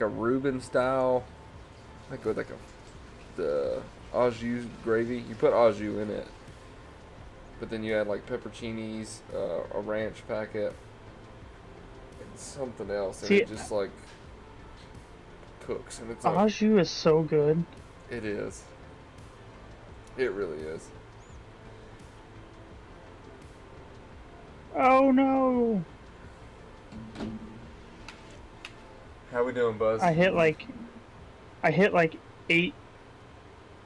Reuben style, like with like the au jus gravy. You put au jus in it, but then you add like pepperoncinis, a ranch packet, and something else, and See, it just like cooks, and it's Au like, jus is so good. it is. It really is. Oh no! How we doing, Buzz? I hit like 8.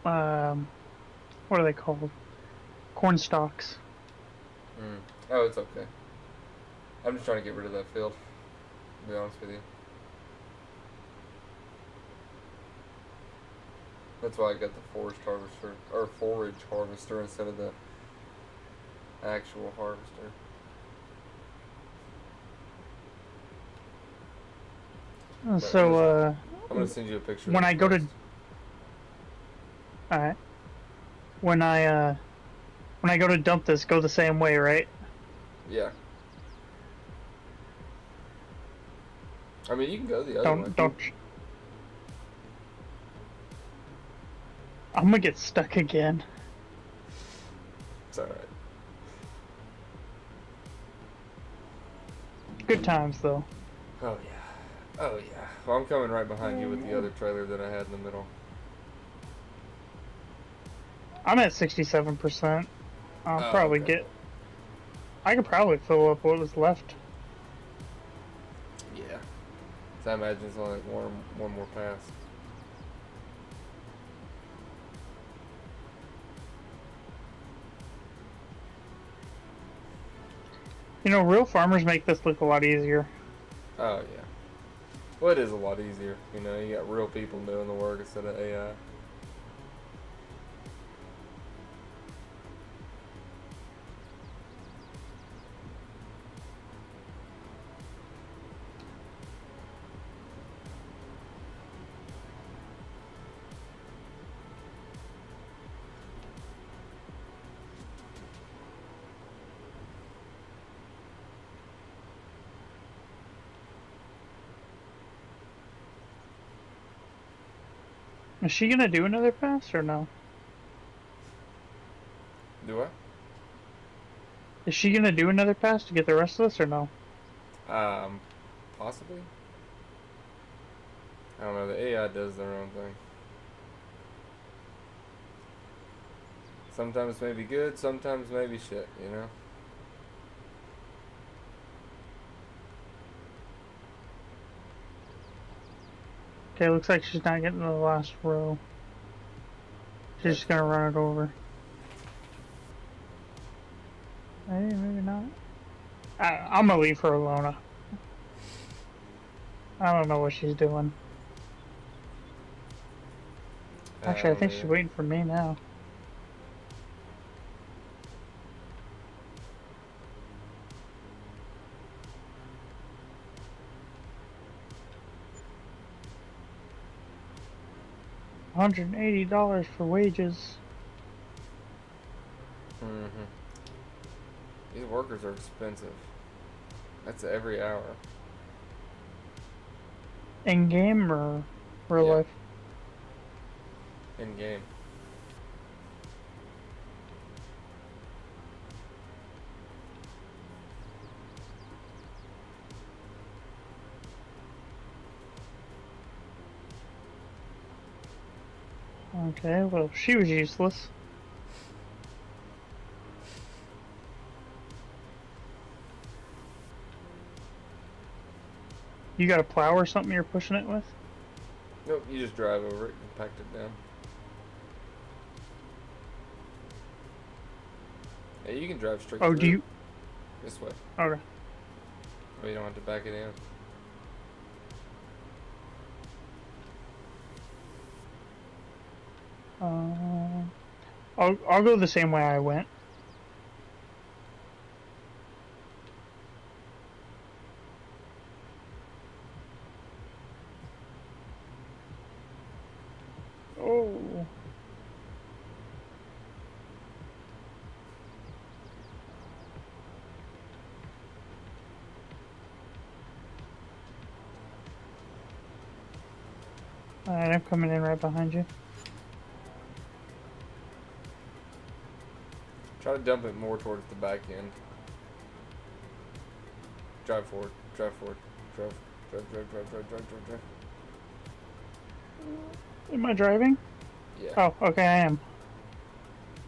What are they called? Corn stalks. Oh, it's okay. I'm just trying to get rid of that field, to be honest with you. That's why I got the forage harvester instead of the actual harvester. But So, I'm gonna send you a picture. when of I the go to, post. alright, when I go to dump this, go the same way, right? Yeah. I mean, you can go the other way. Don't. I'm gonna get stuck again. It's alright. Good times though. Oh yeah. Oh yeah. Well, I'm coming right behind you with the other trailer that I had in the middle. I'm at 67%. I'll Oh, probably okay. get. I could probably fill up what was left. Yeah. So I imagine it's only like one more pass. You know, real farmers make this look a lot easier. Oh yeah. Well, it is a lot easier. You know, you got real people doing the work instead of AI. Is she gonna do another pass or no? Do Is she gonna do another pass to get the rest of us or no? I? Possibly. I don't know. The AI does their own thing. Sometimes maybe good, sometimes maybe shit. You know. Okay, looks like she's not getting the last row. She's just gonna run it over. Hey, maybe not. I'm gonna leave her alone. I don't know what she's doing. Actually, I think she's waiting for me now. $180 for wages. Mm-hmm. These workers are expensive. That's every hour. In game or real Yeah. life? In game. Okay, well, she was useless. You got a plow or something you're pushing it with? Nope, you just drive over it and pack it down. Yeah, you can drive straight Oh, through. do you? This way. Okay. Oh, you don't have to back it in. I'll go the same way I went. Oh. Alright, I'm coming in right behind you. Try to dump it more towards the back end. Drive forward. Drive forward. Drive. Drive. Am I driving? Yeah. Oh, okay, I am.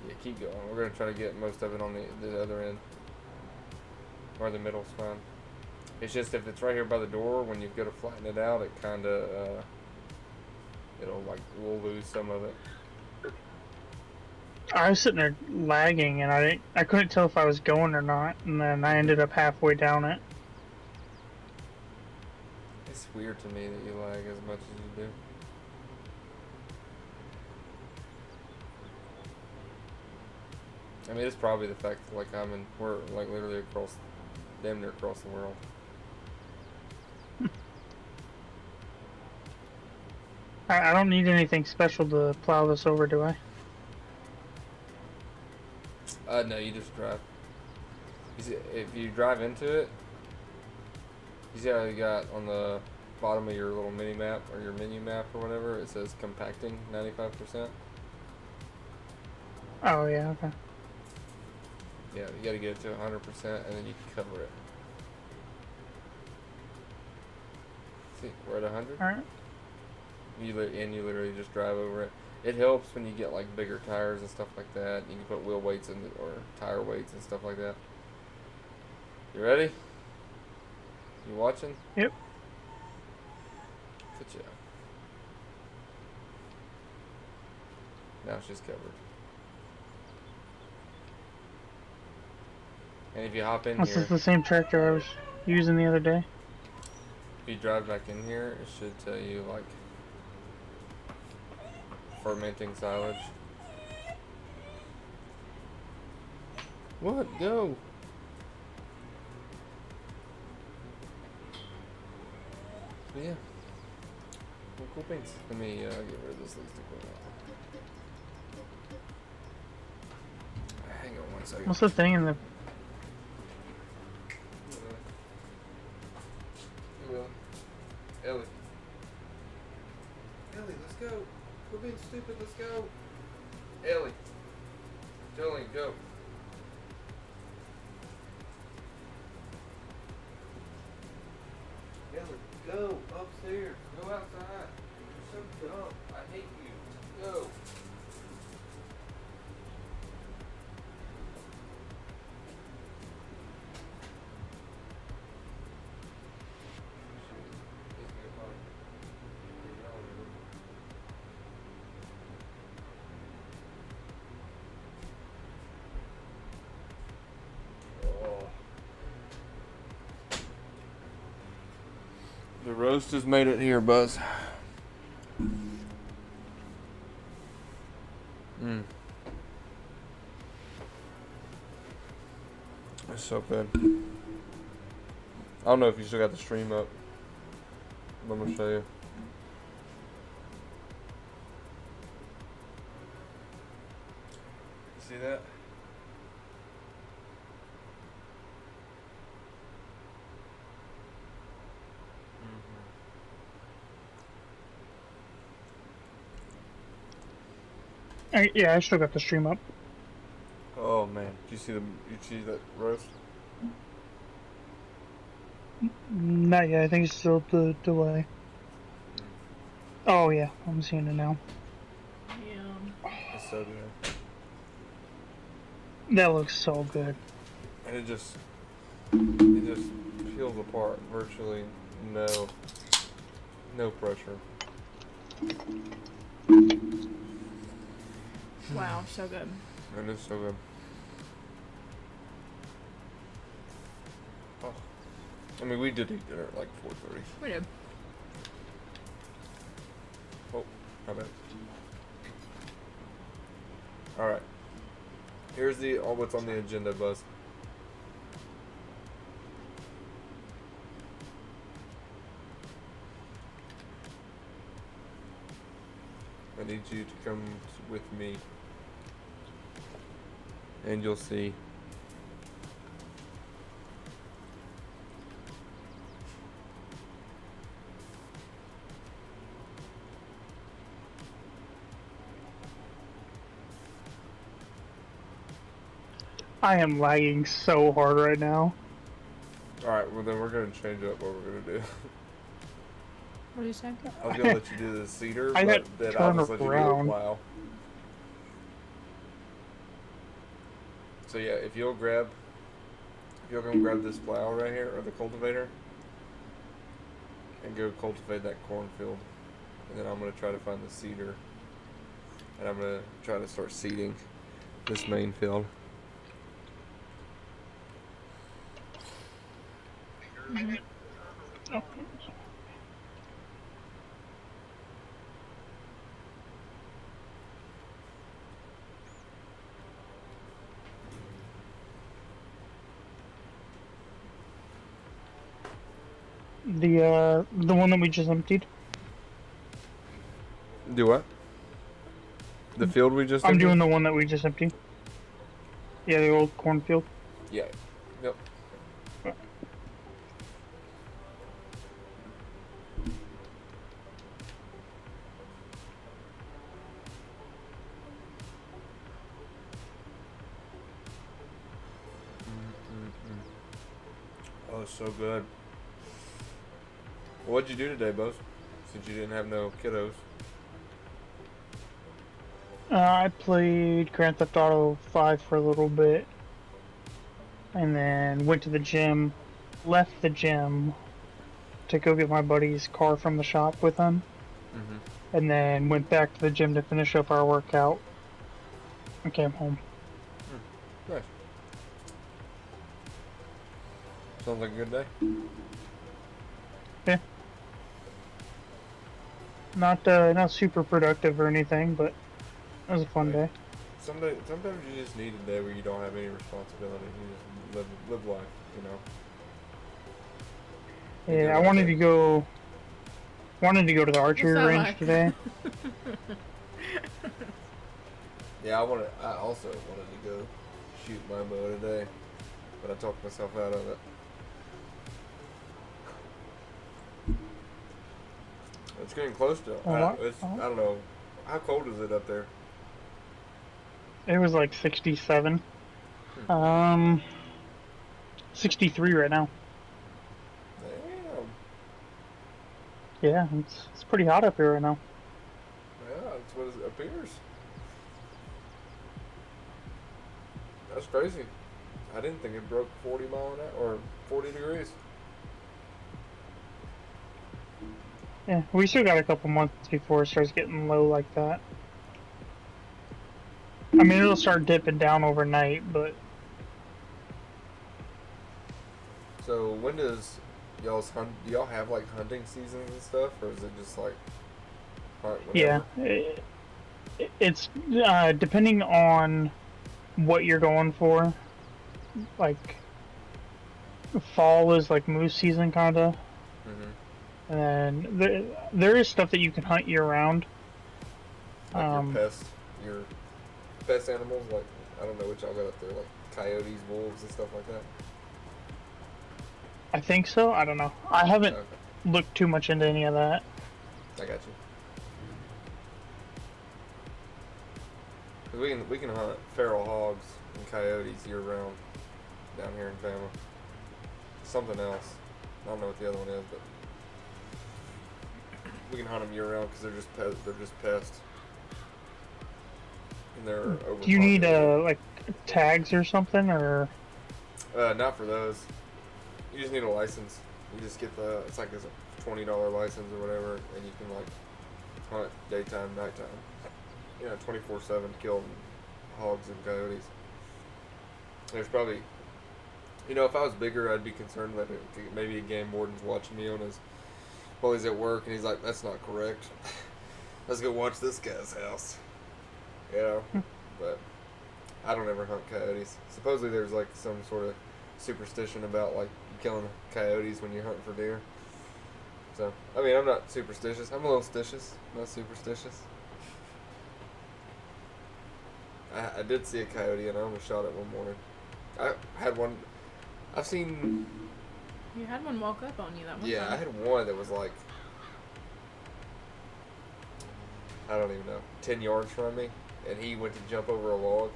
Yeah, keep going. We're gonna try to get most of it on the other end. Or the middle's fine. It's just if it's right here by the door, when you go to flatten it out, it kinda, it'll like, we'll lose some of it. I was sitting there lagging, and I couldn't tell if I was going or not, and then I ended up halfway down it. It's weird to me that you lag as much as you do. I mean, it's probably the fact that, like, we're, like, literally damn near across the world. I don't need anything special to plow this over, do I? No, you just drive. You see, if you drive into it, you see how you got on the bottom of your little mini map or your menu map or whatever, it says compacting 95%. Oh, yeah, okay. Yeah, you gotta get it to 100% and then you can cover it. See, we're at 100. Alright. You literally just drive over it. It helps when you get like bigger tires and stuff like that. You can put wheel weights in or tire weights and stuff like that. You ready? You watching? Yep. Good job. Now it's just covered. And if you hop in This here, is the same tractor I was using the other day. if you drive back in here, it should tell you like fermenting silage. What? Go! But yeah. Well, cool beans. Let me get rid of this leaf to clean up. Hang on one second. What's the thing in the... Ellie. Ellie, let's go. We're being stupid. Let's go. Ellie. Jolene, go. Ellie, go upstairs. Go outside. You're so dumb. I hate you. Go. The roast has made it here, Buzz. It's so good. I don't know if you still got the stream up. I'm gonna show you. See that? Yeah, I still got the stream up. Oh man, do you see that roast? Not yet, I think it's still the delay. Oh yeah, I'm seeing it now. Yeah. It's so good. That looks so good. And it just peels apart. Virtually no pressure. Wow, so good. It is so good. Oh. I mean, we did eat dinner at like 4:30. We did. Oh, my bad. Alright. Here's what's on the agenda, Buzz. I need you to come with me. And you'll see. I am lagging so hard right now. Alright, well then we're going to change up what we're going to do. What do you say? I was going to let you do the cedar, I but got then I'll just let you do the around. plow. So yeah, if you'll come grab this plow right here, or the cultivator, and go cultivate that cornfield. And then I'm going to try to find the cedar. And I'm going to try to start seeding this main field. Oh. The one that we just emptied. Do what? The field we just I'm emptied? doing the one that we just emptied. Yeah, the old cornfield. Yeah. Yep. Oh, it's so good. What'd you do today, Bose? Since you didn't have no kiddos. I played Grand Theft Auto 5 for a little bit, and then went to the gym, left the gym to go get my buddy's car from the shop with him, Mm-hmm. and then went back to the gym to finish up our workout and came home. Nice. Sounds like a good day. Yeah. Not super productive or anything, but it was a fun day. Sometimes you just need a day where you don't have any responsibility. You just live life, you know. Yeah, I wanted to go to the archery What's that range like? today. Yeah, I also wanted to go shoot my bow today, but I talked myself out of it. It's getting close to. I don't know. How cold is it up there? It was like 67. 63 right now. Damn. Yeah, it's pretty hot up here right now. Yeah, that's what it appears. That's crazy. I didn't think it broke 40 mile an hour or 40 degrees. Yeah, we still got a couple months before it starts getting low like that. I mean, it'll start dipping down overnight, but So when does y'all's hunt? Do y'all have like hunting seasons and stuff, or is it just like hunt whenever? yeah, it's depending on what you're going for. Like, fall is like moose season, kinda. Mm-hmm. And there is stuff that you can hunt year round. Like your pest animals. Like I don't know what y'all got up there, like coyotes, wolves, and stuff like that. I think so. I don't know. I haven't Okay, looked too much into any of that. I got you. 'Cause we can hunt feral hogs and coyotes year round down here in Bama. Something else. I don't know what the other one is, but we can hunt them year round because they're just pests. And they're over. Do you need like tags or something, or? Not for those. You just need a license. You just get it's like a $20 license or whatever, and you can like hunt daytime, nighttime. 24/7 kill hogs and coyotes. There's probably, if I was bigger, I'd be concerned that maybe a game warden's watching me while he's at work, and he's like, "That's not correct. Let's go watch this guy's house." But I don't ever hunt coyotes. Supposedly there's like some sort of superstition about like killing coyotes when you're hunting for deer. So, I mean, I'm not superstitious. I'm a little stitious, not superstitious. I did see a coyote and I almost shot it one morning. I had one. I've seen. You had one walk up on you that one Yeah, time. I had one that was like, I don't even know, 10 yards from me, and he went to jump over a log,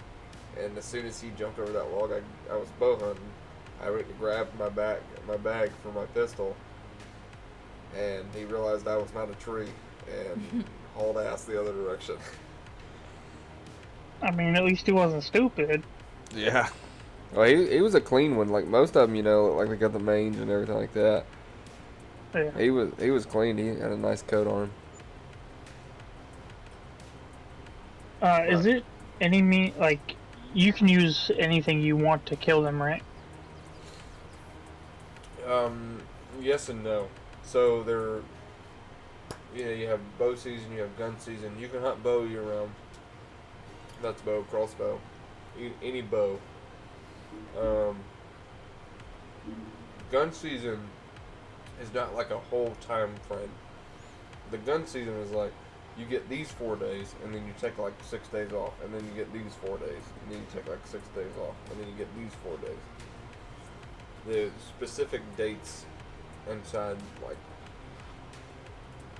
and as soon as he jumped over that log, I was bow hunting. I went to grab my bag for my pistol, and he realized I was not a tree, and hauled ass the other direction. I mean, at least he wasn't stupid. Yeah. Well, he was a clean one. Like most of them, look like they got the mange and everything like that. Yeah. He was clean. He had a nice coat on him. Is it like you can use anything you want to kill them, right? Yes and no. So you have bow season, you have gun season. You can hunt bow year round. That's bow, crossbow, any bow. Gun season is not like a whole time frame. The gun season is like you get these 4 days, and then you take like 6 days off, and then you get these 4 days, and then you take like 6 days off, and then you get these 4 days. The specific dates inside, like,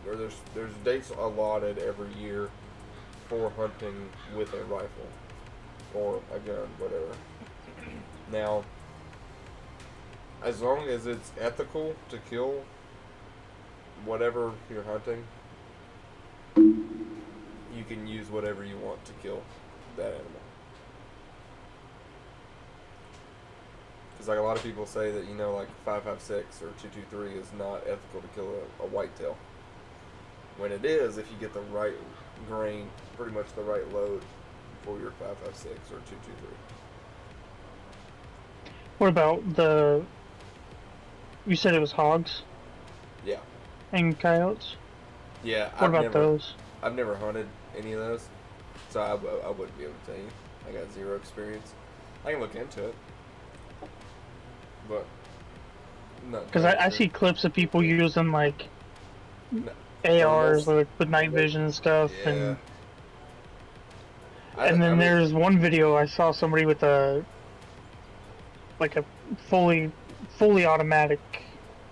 where there's dates allotted every year for hunting with a rifle or a gun, whatever. Now, as long as it's ethical to kill whatever you're hunting, you can use whatever you want to kill that animal. Because like a lot of people say that, you know, like 5.56 or 2.23 is not ethical to kill a whitetail. When it is, if you get the right grain, pretty much the right load for your 5.56 or 2.23. What about the? You said it was hogs Yeah. and coyotes. Yeah. What about those? I've never hunted any of those, so I wouldn't be able to tell you. I got zero experience. I can look into it, but no. Because I see clips of people using like ARs with night vision and stuff, Yeah. and then there's one video I saw somebody with a fully automatic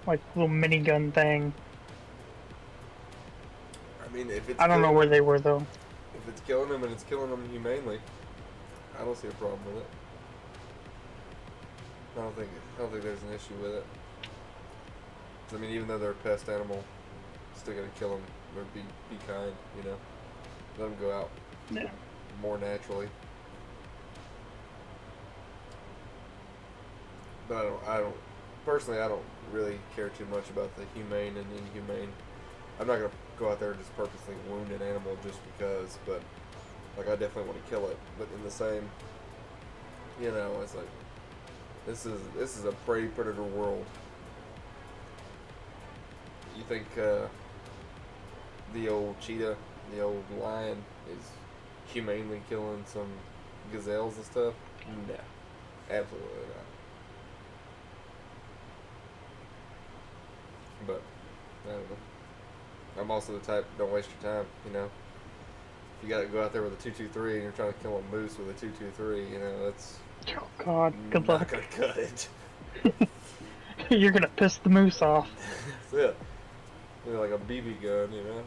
like little minigun thing. I mean, if it's I don't know where they were though. If it's killing them and it's killing them humanely, I don't see a problem with it. I don't think there's an issue with it. I mean, even though they're a pest animal, still gotta kill them or be kind, you know. Let them go out more naturally. But I don't personally, I don't really care too much about the humane and inhumane. I'm not gonna go out there and just purposely wound an animal just because, but like I definitely want to kill it. But in the same, you know, it's like this is a prey predator world. You think the old cheetah, the old lion, is humanely killing some gazelles and stuff? No, absolutely not. But I don't know. I'm also the type, don't waste your time, you know. If you gotta go out there with a 2.23 and you're trying to kill a moose with a 2.23, you know, that's Oh God, good luck. not gonna cut it. You're gonna piss the moose off. That's it. Maybe like a BB gun, you know.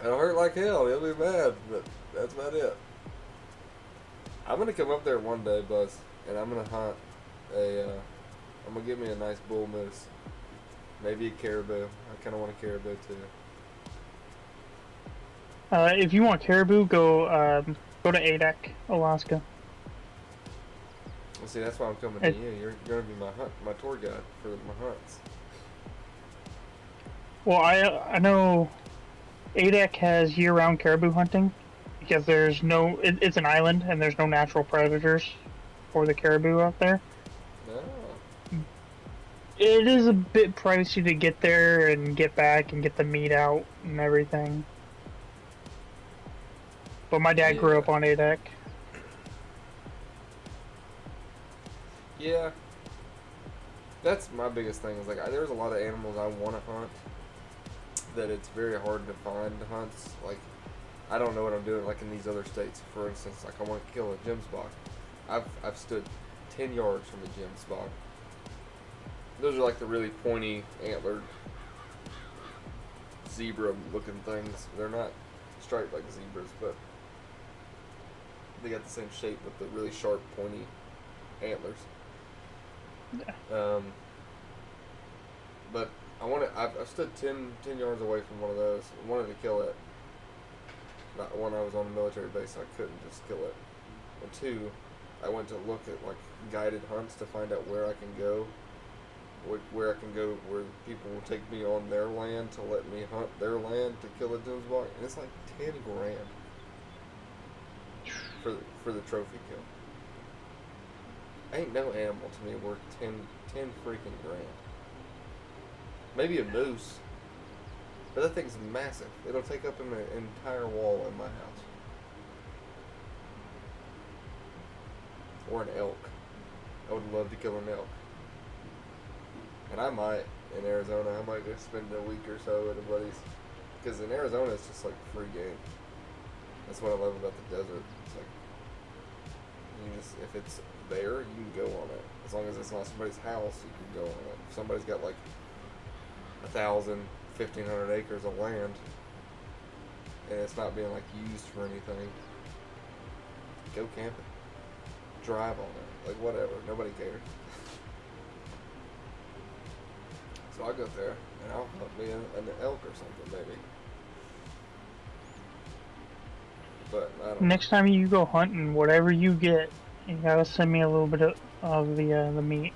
It'll hurt like hell, he'll be mad, but that's about it. I'm gonna come up there one day, Buzz, and I'm gonna hunt I'm gonna get me a nice bull moose. Maybe a caribou. I kind of want a caribou too. If you want caribou, go to Adak, Alaska. Well, see, that's why I'm coming to you. You're gonna be my tour guide for my hunts. Well, I know Adak has year-round caribou hunting because there's no. It's an island and there's no natural predators for the caribou out there. No. It is a bit pricey to get there and get back and get the meat out and everything. But my dad grew up on Adak. Yeah. That's my biggest thing. Is like there's a lot of animals I want to hunt that it's very hard to find hunts. Like I don't know what I'm doing. Like in these other states, for instance, like I want to kill a gem spot. I've stood 10 yards from a gem spot. Those are like the really pointy, antlered, zebra-looking things. They're not striped like zebras, but they got the same shape with the really sharp, pointy antlers. Yeah. But I've stood 10 yards away from one of those. I wanted to kill it. Not when I was on a military base, I couldn't just kill it. And two, I went to look at like guided hunts to find out where I can go. Where I can go, where people will take me on their land to let me hunt their land to kill a gem spot, and it's like $10,000 for the trophy kill. Ain't no animal to me worth 10 freaking grand. Maybe a moose, but that thing's massive. It'll take up an entire wall in my house. Or an elk. I would love to kill an elk. And I might, in Arizona, I might go spend a week or so at a buddy's Because in Arizona, it's just like free game. That's what I love about the desert. It's like you just if it's there, you can go on it. As long as it's not somebody's house, you can go on it. If somebody's got like 1,000, 1,500 acres of land, and it's not being like used for anything, go camping, drive on it, like whatever. Nobody cares. So I'll go there and I'll hunt me an elk or something maybe. But I don't. Next time you go hunting, whatever you get, you gotta send me a little bit of the meat.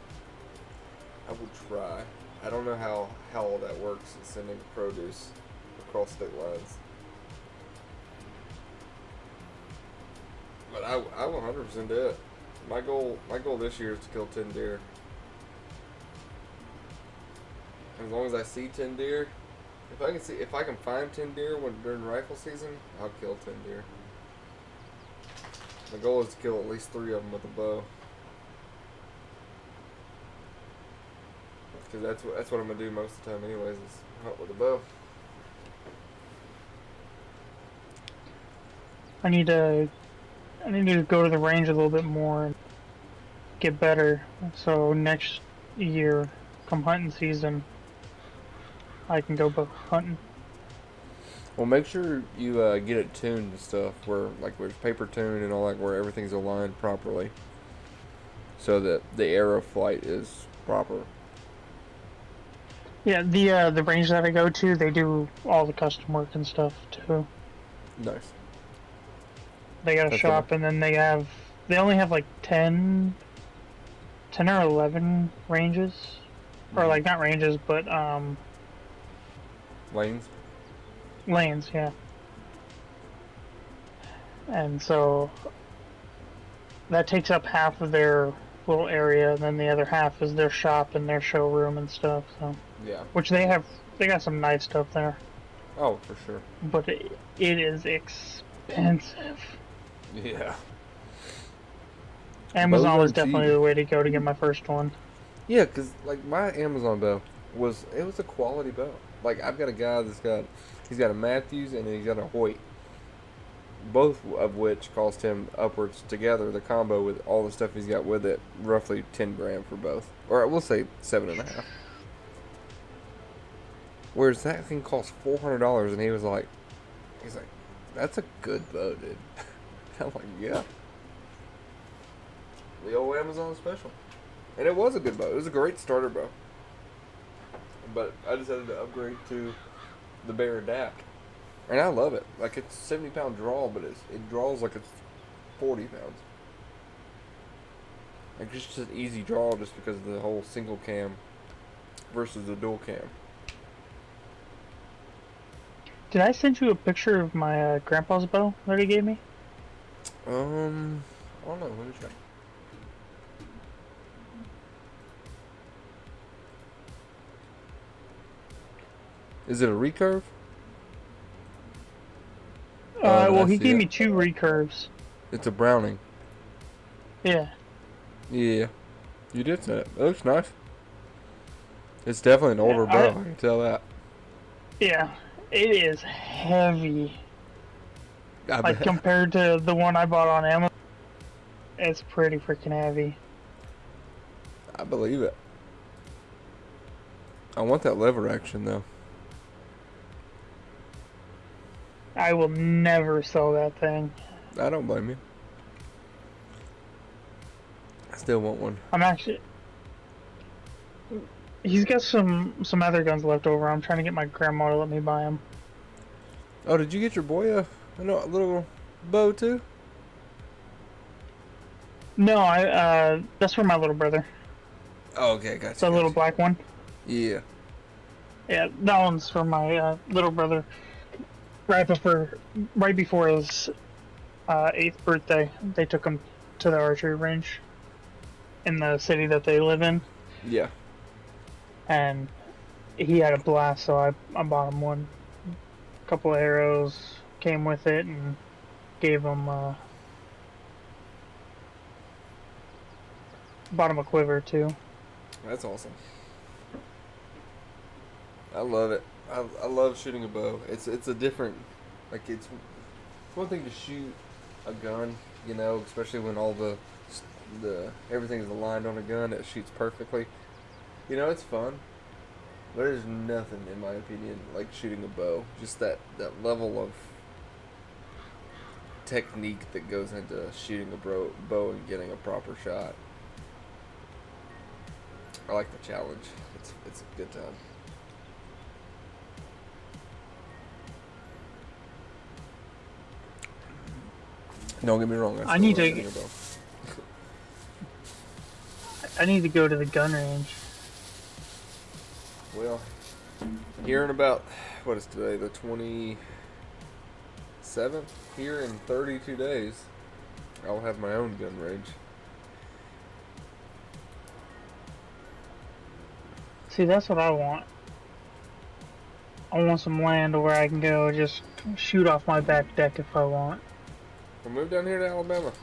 I will try. I don't know how all that works in sending produce across state lines. But I will 100% do it. My goal this year is to kill 10 deer. As long as I see 10 deer, if I can find 10 deer during rifle season, I'll kill 10 deer. My goal is to kill at least 3 of them with a bow. Because that's what I'm gonna do most of the time, anyways, is hunt with a bow. I need to go to the range a little bit more and get better. So next year, come hunting season, I can go bow hunting. Well, make sure you get it tuned and stuff, where it's paper tuned and all that, where everything's aligned properly, so that the arrow flight is proper. Yeah, the range that I go to, they do all the custom work and stuff too. Nice. They got a That's shop, and then they only have like 10 or 11 ranges, or like not ranges, but Lanes. lanes, yeah. And so that takes up half of their little area, and then the other half is their shop and their showroom and stuff. So Yeah. which they got some nice stuff there, Oh, for sure. but it is expensive. Yeah. Amazon Bows was aren't definitely cheap. the way to go to get my first one. Yeah, because, like, my Amazon bow was a quality bow. Like, I've got a guy he's got a Matthews and he's got a Hoyt. Both of which cost him upwards together, the combo with all the stuff he's got with it, roughly 10 grand for both. Or I will say 7.5. Whereas that thing cost $400 and he's like, that's a good bow, dude. I'm like, yeah. The old Amazon special. And it was a good bow. It was a great starter bow. But I decided to upgrade to the Bear Adapt. And I love it. Like, it's 70-pound draw, but it draws like it's 40 pounds. Like, it's just an easy draw just because of the whole single cam versus the dual cam. Did I send you a picture of my grandpa's bow that he gave me? I don't know. Let me check. Is it a recurve? Well, I he see gave it. me 2 recurves. It's a Browning. Yeah. Yeah. You did say it. It looks nice. It's definitely an older bow, I can tell that. Yeah. It is heavy. I Like, bet. compared to the one I bought on Amazon, it's pretty freaking heavy. I believe it. I want that lever action, though. I will never sell that thing. I don't blame you. I still want one. I'm actually... He's got some other guns left over. I'm trying to get my grandma to let me buy them. Oh, did you get your boy a little bow, too? No, that's for my little brother. Oh, okay, gotcha. The little black one. Yeah. Yeah, that one's for my little brother. Right before his 8th birthday, they took him to the archery range in the city that they live in, Yeah. and he had a blast. So I bought him one. A couple of arrows came with it, and gave him bought him a quiver too. That's awesome. I love it. I love shooting a bow. It's a different, like it's one thing to shoot a gun, you know, especially when all the everything is aligned on a gun. It shoots perfectly. You know, it's fun. But there's nothing, in my opinion, like shooting a bow. Just that level of technique that goes into shooting a bow and getting a proper shot. I like the challenge. It's a good time. Don't get me wrong. I need still to- love shooting a bow. I need to go to the gun range. Well, here in about, what is today, the 27th? Here in 32 days, I'll have my own gun range. See, that's what I want. I want some land where I can go just shoot off my back deck if I want. We'll move down here to Alabama.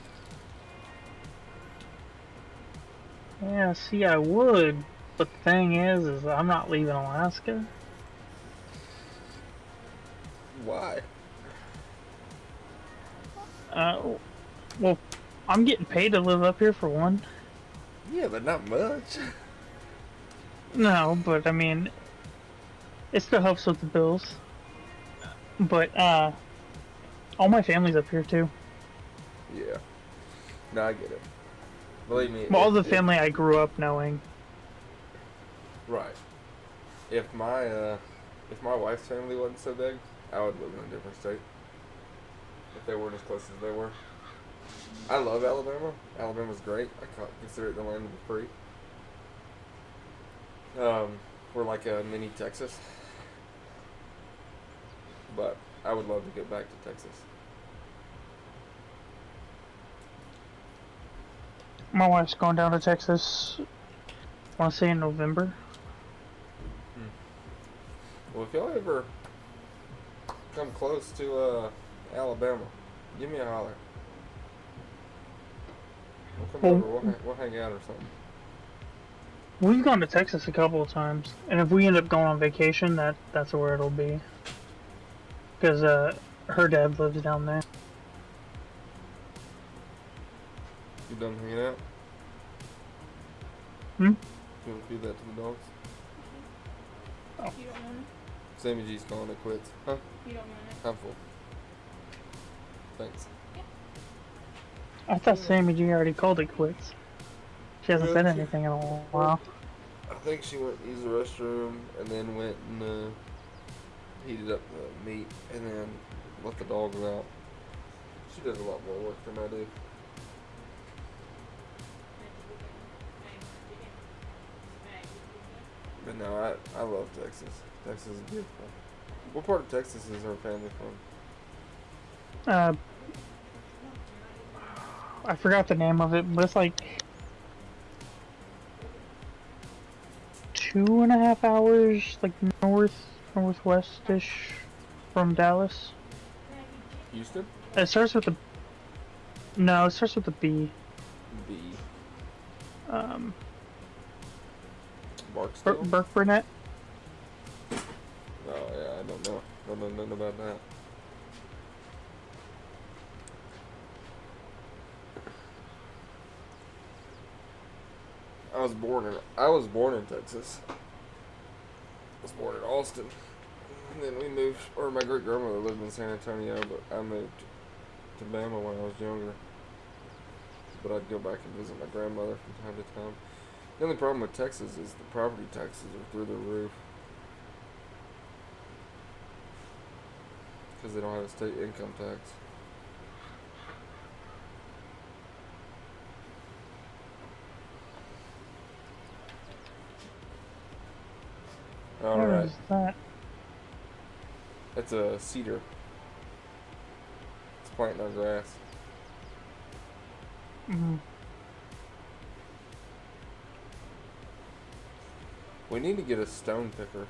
Yeah, see, I would, but the thing is I'm not leaving Alaska. Why? Well, I'm getting paid to live up here for one. Yeah, but not much. No, but I mean, it still helps with the bills. But, all my family's up here too. Yeah. No, I get it. Believe me. Well, all the family I grew up knowing. Right. If my wife's family wasn't so big, I would live in a different state. If they weren't as close as they were. I love Alabama. Alabama's great. I consider it the land of the free. We're like a mini Texas. But I would love to get back to Texas. My wife's going down to Texas, I want to say in November. Well, if y'all ever come close to Alabama, give me a holler. We'll come over. We'll hang out or something. We've gone to Texas a couple of times, and if we end up going on vacation, that's where it'll be. Because her dad lives down there. You done hanging out? Hmm? You want to feed that to the dogs? You don't want Sammy G's calling it quits. Huh? it? You don't want it? I'm full. Thanks. I thought Sammy G already called it quits. She hasn't said Really? anything in a while. I think she went to use the restroom and then went and heated up the meat and then let the dogs out. She does a lot more work than I do. But no, I love Texas. Texas is beautiful. What part of Texas is her family from? I forgot the name of it, but it's like 2.5 hours, like northwest-ish from Dallas. Houston? It starts with a no. It starts with a B. B. Burke Barksdale? Burnett. Oh yeah, I don't know. Don't know nothing about that. I was born in Texas. I was born in Austin. And then we moved, or my great grandmother lived in San Antonio, but I moved to Bama when I was younger. But I'd go back and visit my grandmother from time to time. The only problem with Texas is the property taxes are through the roof. Because they don't have a state income tax. Where Alright. is that? It's a cedar. It's planting on grass. Mm-hmm. We need to get a stone picker.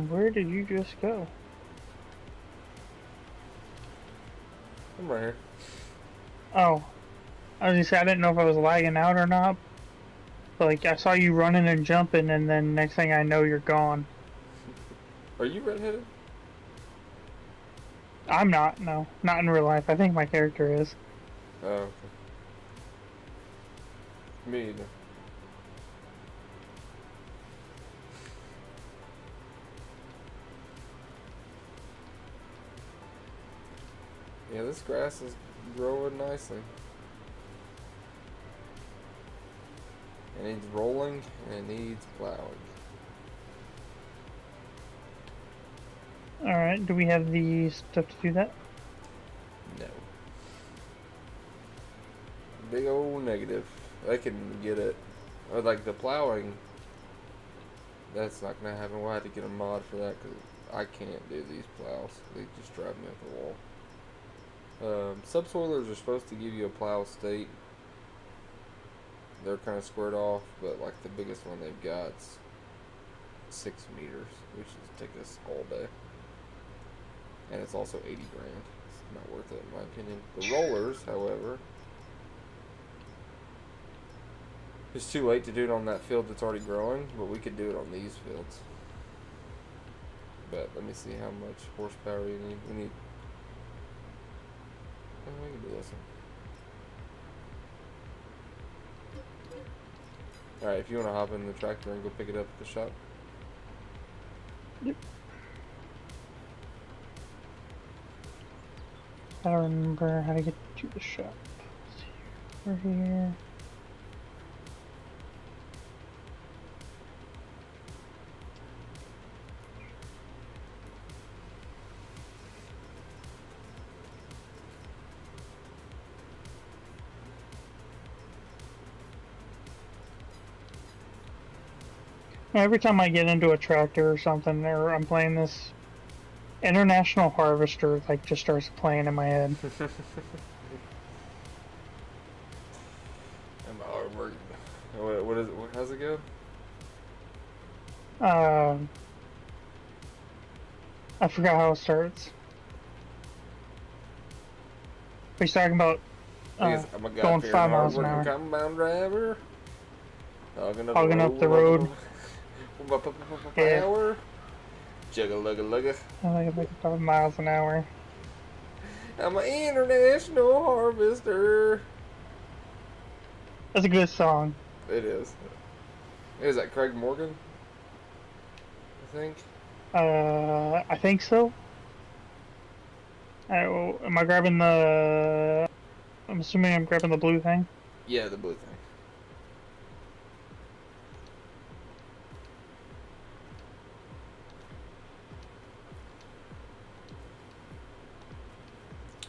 Where did you just go? I'm right here. Oh, I was gonna say I didn't know if I was lagging out or not. But, like, I saw you running and jumping, and then next thing I know, you're gone. Are you redheaded? I'm not. No, not in real life. I think my character is. Oh, okay. Me either. Yeah, this grass is growing nicely. It needs rolling and it needs plowing. Alright, do we have the stuff to do that? No. Big old negative. I can get it. Or like the plowing, that's not gonna happen. We'll have to get a mod for that because I can't do these plows. They just drive me up the wall. Subsoilers are supposed to give you a plow state. They're kind of squared off, but like the biggest one they've got's 6 meters, which is take us all day. And it's also 80 grand. It's not worth it in my opinion. The rollers, however, it's too late to do it on that field that's already growing, but we could do it on these fields. But let me see how much horsepower we need. We need. Oh, we can do this one. Alright, if you want to hop in the tractor and go pick it up at the shop. Yep. I don't remember how to get to the shop. Let's see. We're here. Every time I get into a tractor or something, or I'm playing this, International Harvester like just starts playing in my head. I'm hard work. What is it? How's it go? I forgot how it starts. But he's talking about I'm a going 5 miles an hour. Compound driver. Hogging up the road. Yeah. Power. Jugga-lugga-lugga. I think it's like 5 miles an hour. I'm an international harvester. That's a good song. It is. Is that Craig Morgan? I think. I think so. Am I grabbing the... I'm assuming I'm grabbing the blue thing? Yeah, the blue thing.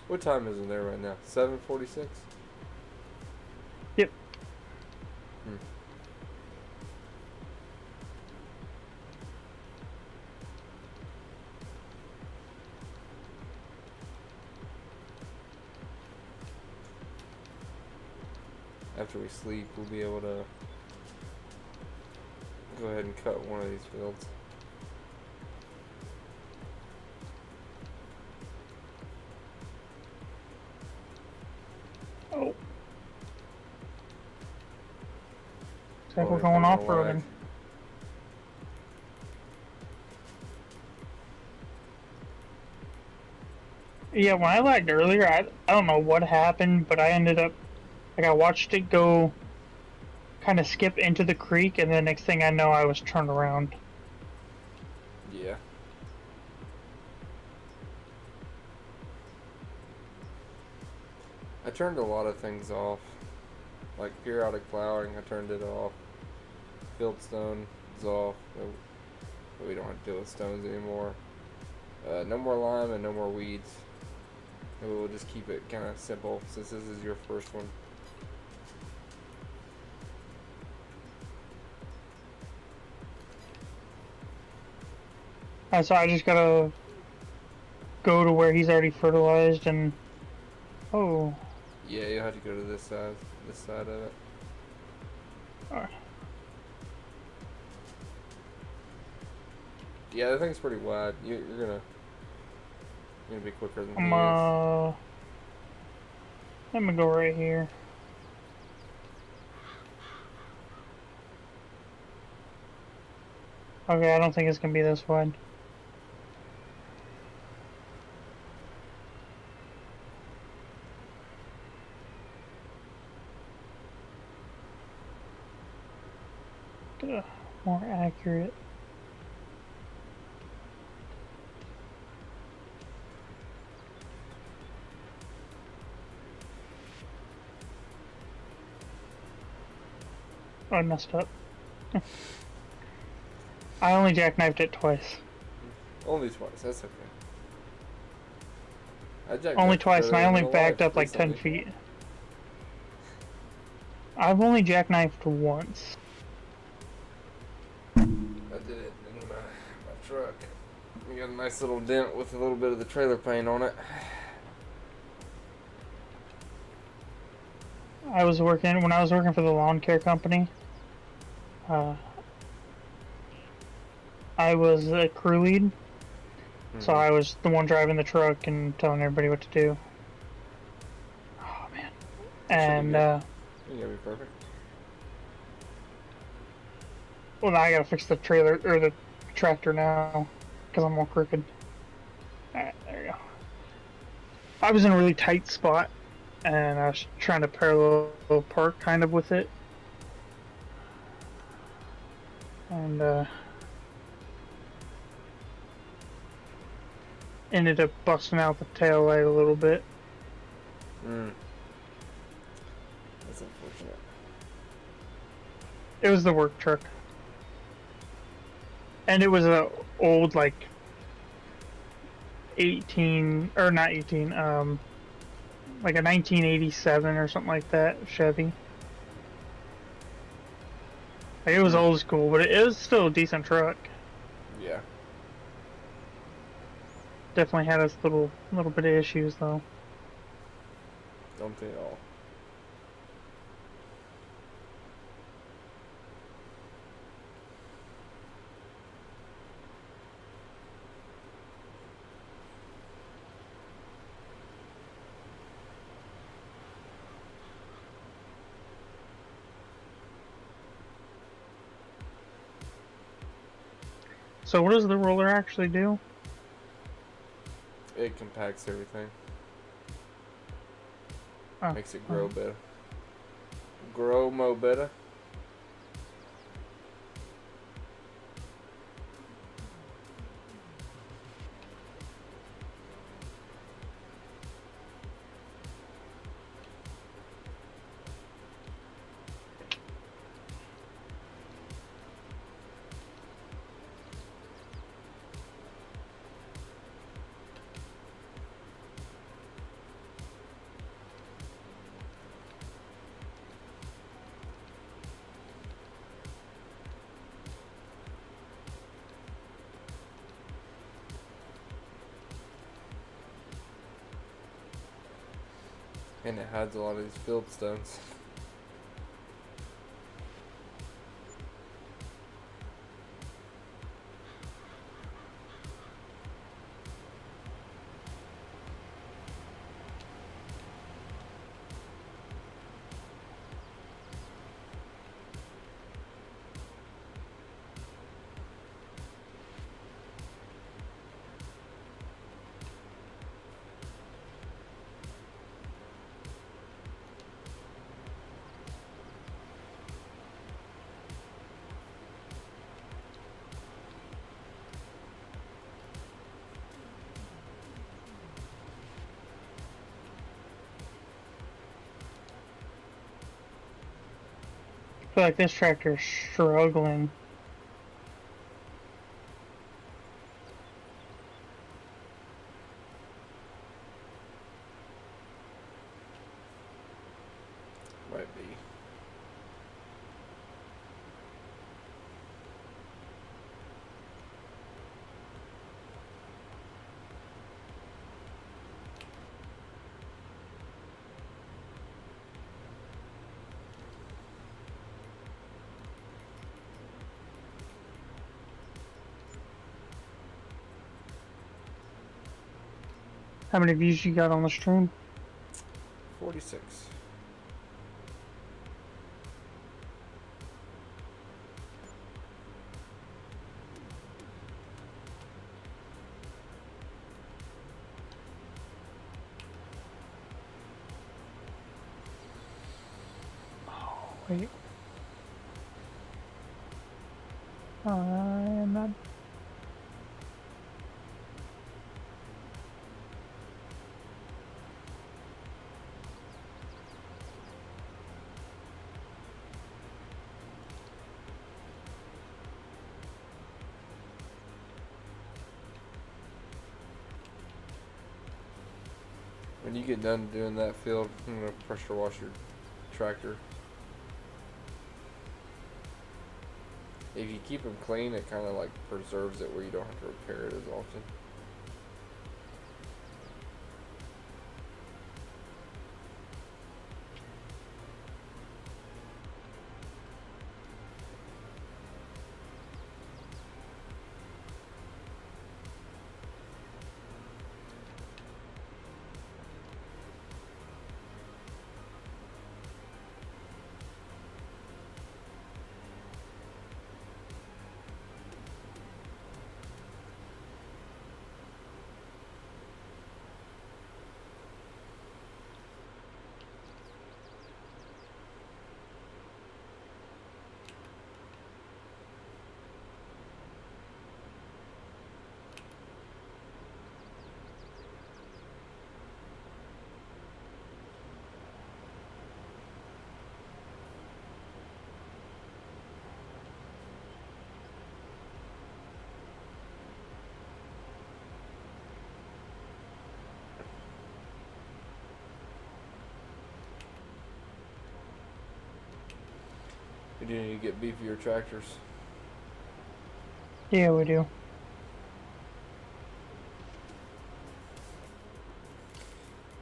What time is it there right now? 7:46? Yep. After we sleep, we'll be able to go ahead and cut one of these fields. Oh. Looks like we're going off-roading. Yeah, when I lagged earlier, I don't know what happened, but I ended up, like, I watched it go kind of skip into the creek, and the next thing I know, I was turned around. Yeah. I turned a lot of things off. Like periodic plowing, I turned it off. Fieldstone is off. We don't have to deal with stones anymore. No more lime and no more weeds. And we'll just keep it kind of simple since this is your first one. So I just gotta go to where he's already fertilized and... Oh. Yeah, you have to go to this side of it. Alright. Yeah, that thing's pretty wide. You're gonna be quicker than he is. I'm gonna go right here. Okay, I don't think it's gonna be this wide. More accurate. Oh, I messed up. I only jackknifed it twice. Only twice. That's okay. I jackknifed Only twice, and I further only in my backed life up like 10 recently. feet. I've only jackknifed once. I did it in my truck. We got a nice little dent with a little bit of the trailer paint on it. When I was working for the lawn care company. I was a crew lead, so I was the one driving the truck and telling everybody what to do. Oh man! And You gotta be perfect. well, now I gotta fix the trailer or the tractor now because I'm all crooked. Alright, there you go. I was in a really tight spot, and I was trying to parallel park kind of with it, and ended up busting out the tail light a little bit. That's unfortunate. It was the work truck, and it was a old like 18 or not 18, like a 1987 or something like that Chevy. Like, it was old school, but it was still a decent truck. Yeah. Definitely had its little bit of issues though. Don't they all? So what does the roller actually do? It compacts everything. Oh, Makes it grow better. Grow mo better. And it hides a lot of these field stones. I feel like this tractor's struggling. Might be. How many views you got on the stream? 46. Wait. I am not. When you get done doing that field, I'm gonna pressure wash your tractor. If you keep them clean, it kind of like preserves it where you don't have to repair it as often. We do need to get beefier tractors. Yeah, we do.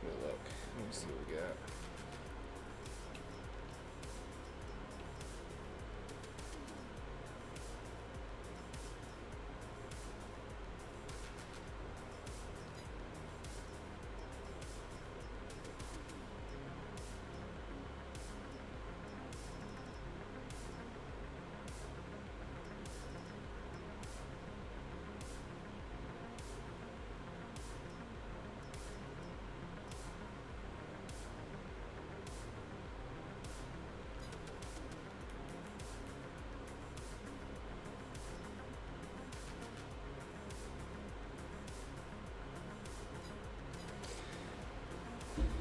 Let me look. Let me see what we got.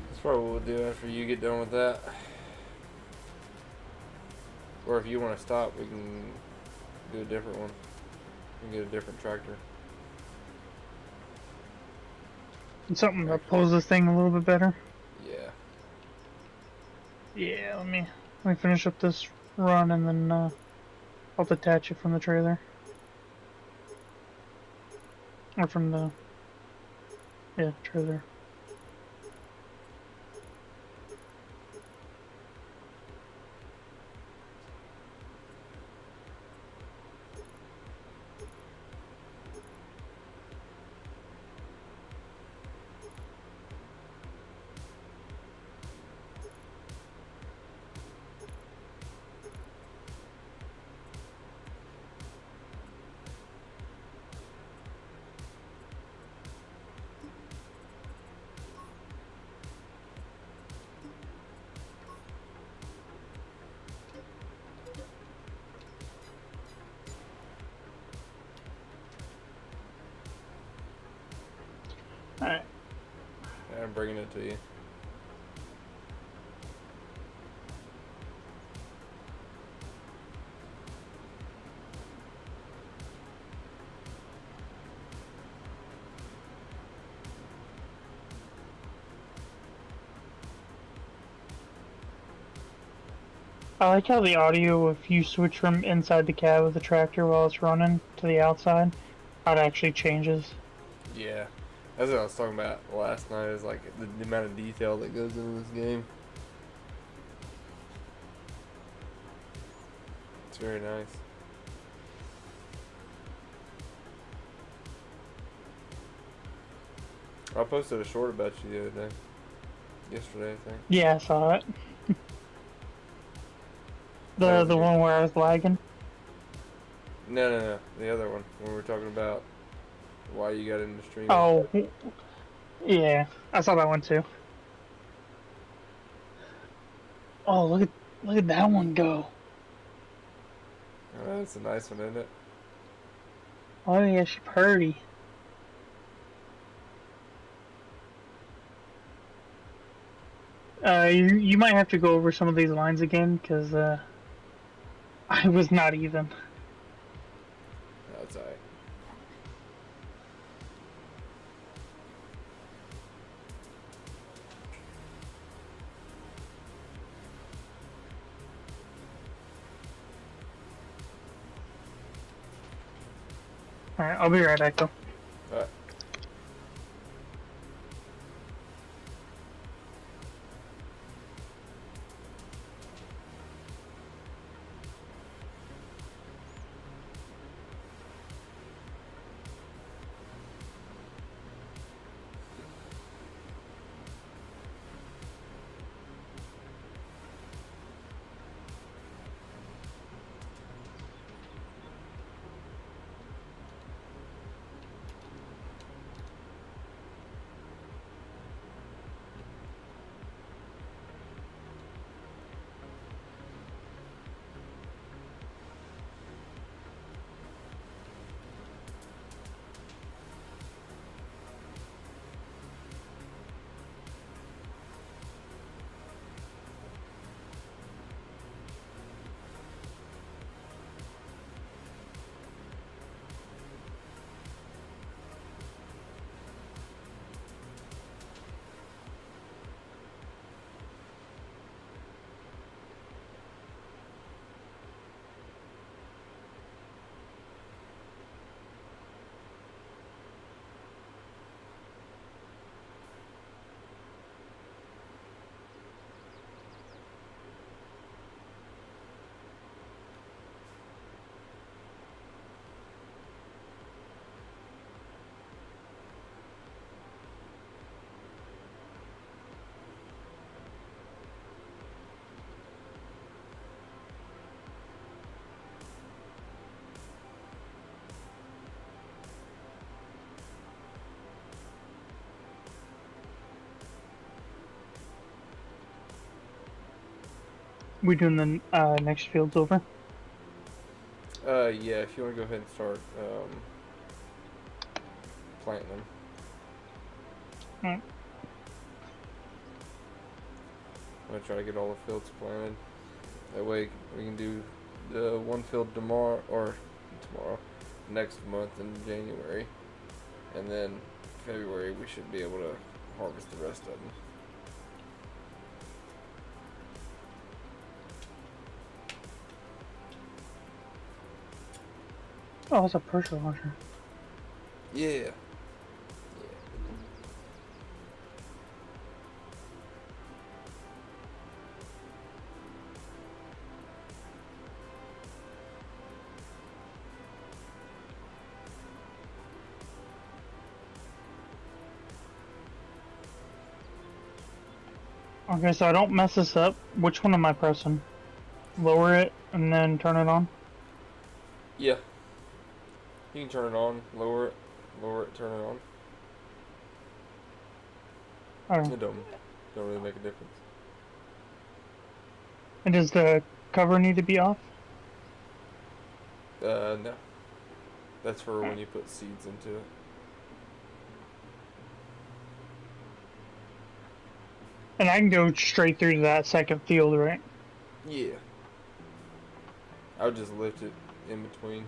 That's probably what we'll do after you get done with that. Or if you want to stop, we can do a different one. We can get a different tractor. Something that pulls this thing a little bit better. Yeah. Yeah, let me finish up this run and then I'll detach it from the trailer. Or from the trailer. Alright. I'm bringing it to you. I like how the audio, if you switch from inside the cab of the tractor while it's running to the outside, how it actually changes. Yeah. That's what I was talking about last night, is like the amount of detail that goes into this game. It's very nice. I posted a short about you the other day. Yesterday, I think. Yeah, I saw it. The one where I was lagging. No. The other one. When we were talking about why you got into streaming. Oh, yeah, I saw that one too. Oh, look at Look at that one go. That's a nice one, isn't it? Oh yeah, she purdy. You might have to go over some of these lines again, because I was not even. That's alright. Alright, I'll be right back though. Alright. We doing the next fields over? Yeah, if you want to go ahead and start planting them. Alright. I'm going to try to get all the fields planted. That way we can do the one field tomorrow, next month in January. And then February we should be able to harvest the rest of them. Oh, it's a pressure washer. Yeah. Okay, so I don't mess this up. Which one am I pressing? Lower it and then turn it on? Yeah. You can turn it on, lower it, turn it on. Alright. It don't really make a difference. And does the cover need to be off? No. That's for when you put seeds into it. And I can go straight through to that second field, right? Yeah. I would just lift it in between.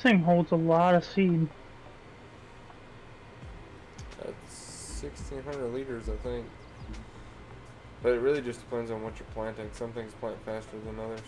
This thing holds a lot of seed. That's 1,600 liters, I think. But it really just depends on what you're planting. Some things plant faster than others.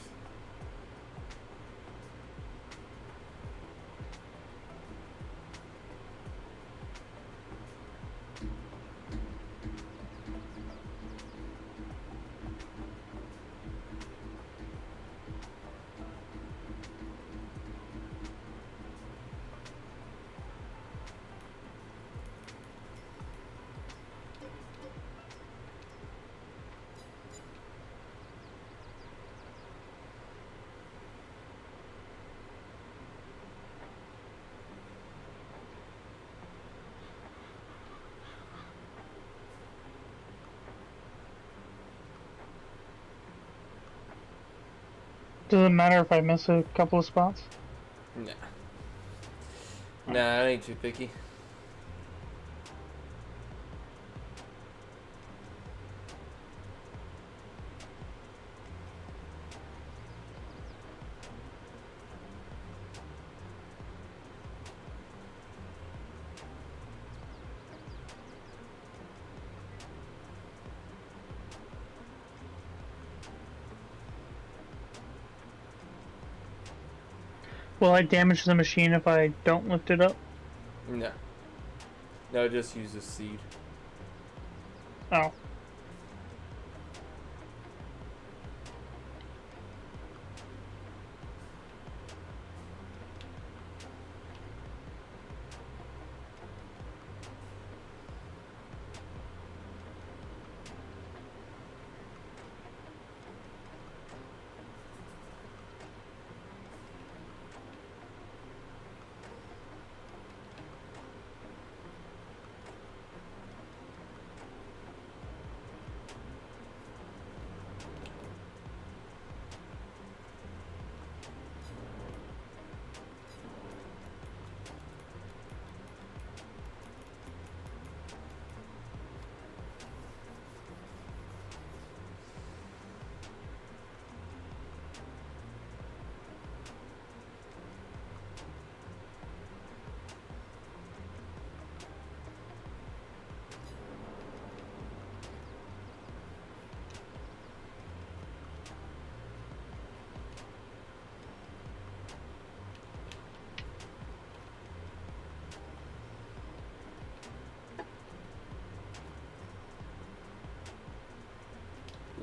Does it matter if I miss a couple of spots? Nah. Nah, I ain't too picky. Will I damage the machine if I don't lift it up? No. No, just use a seed. Oh.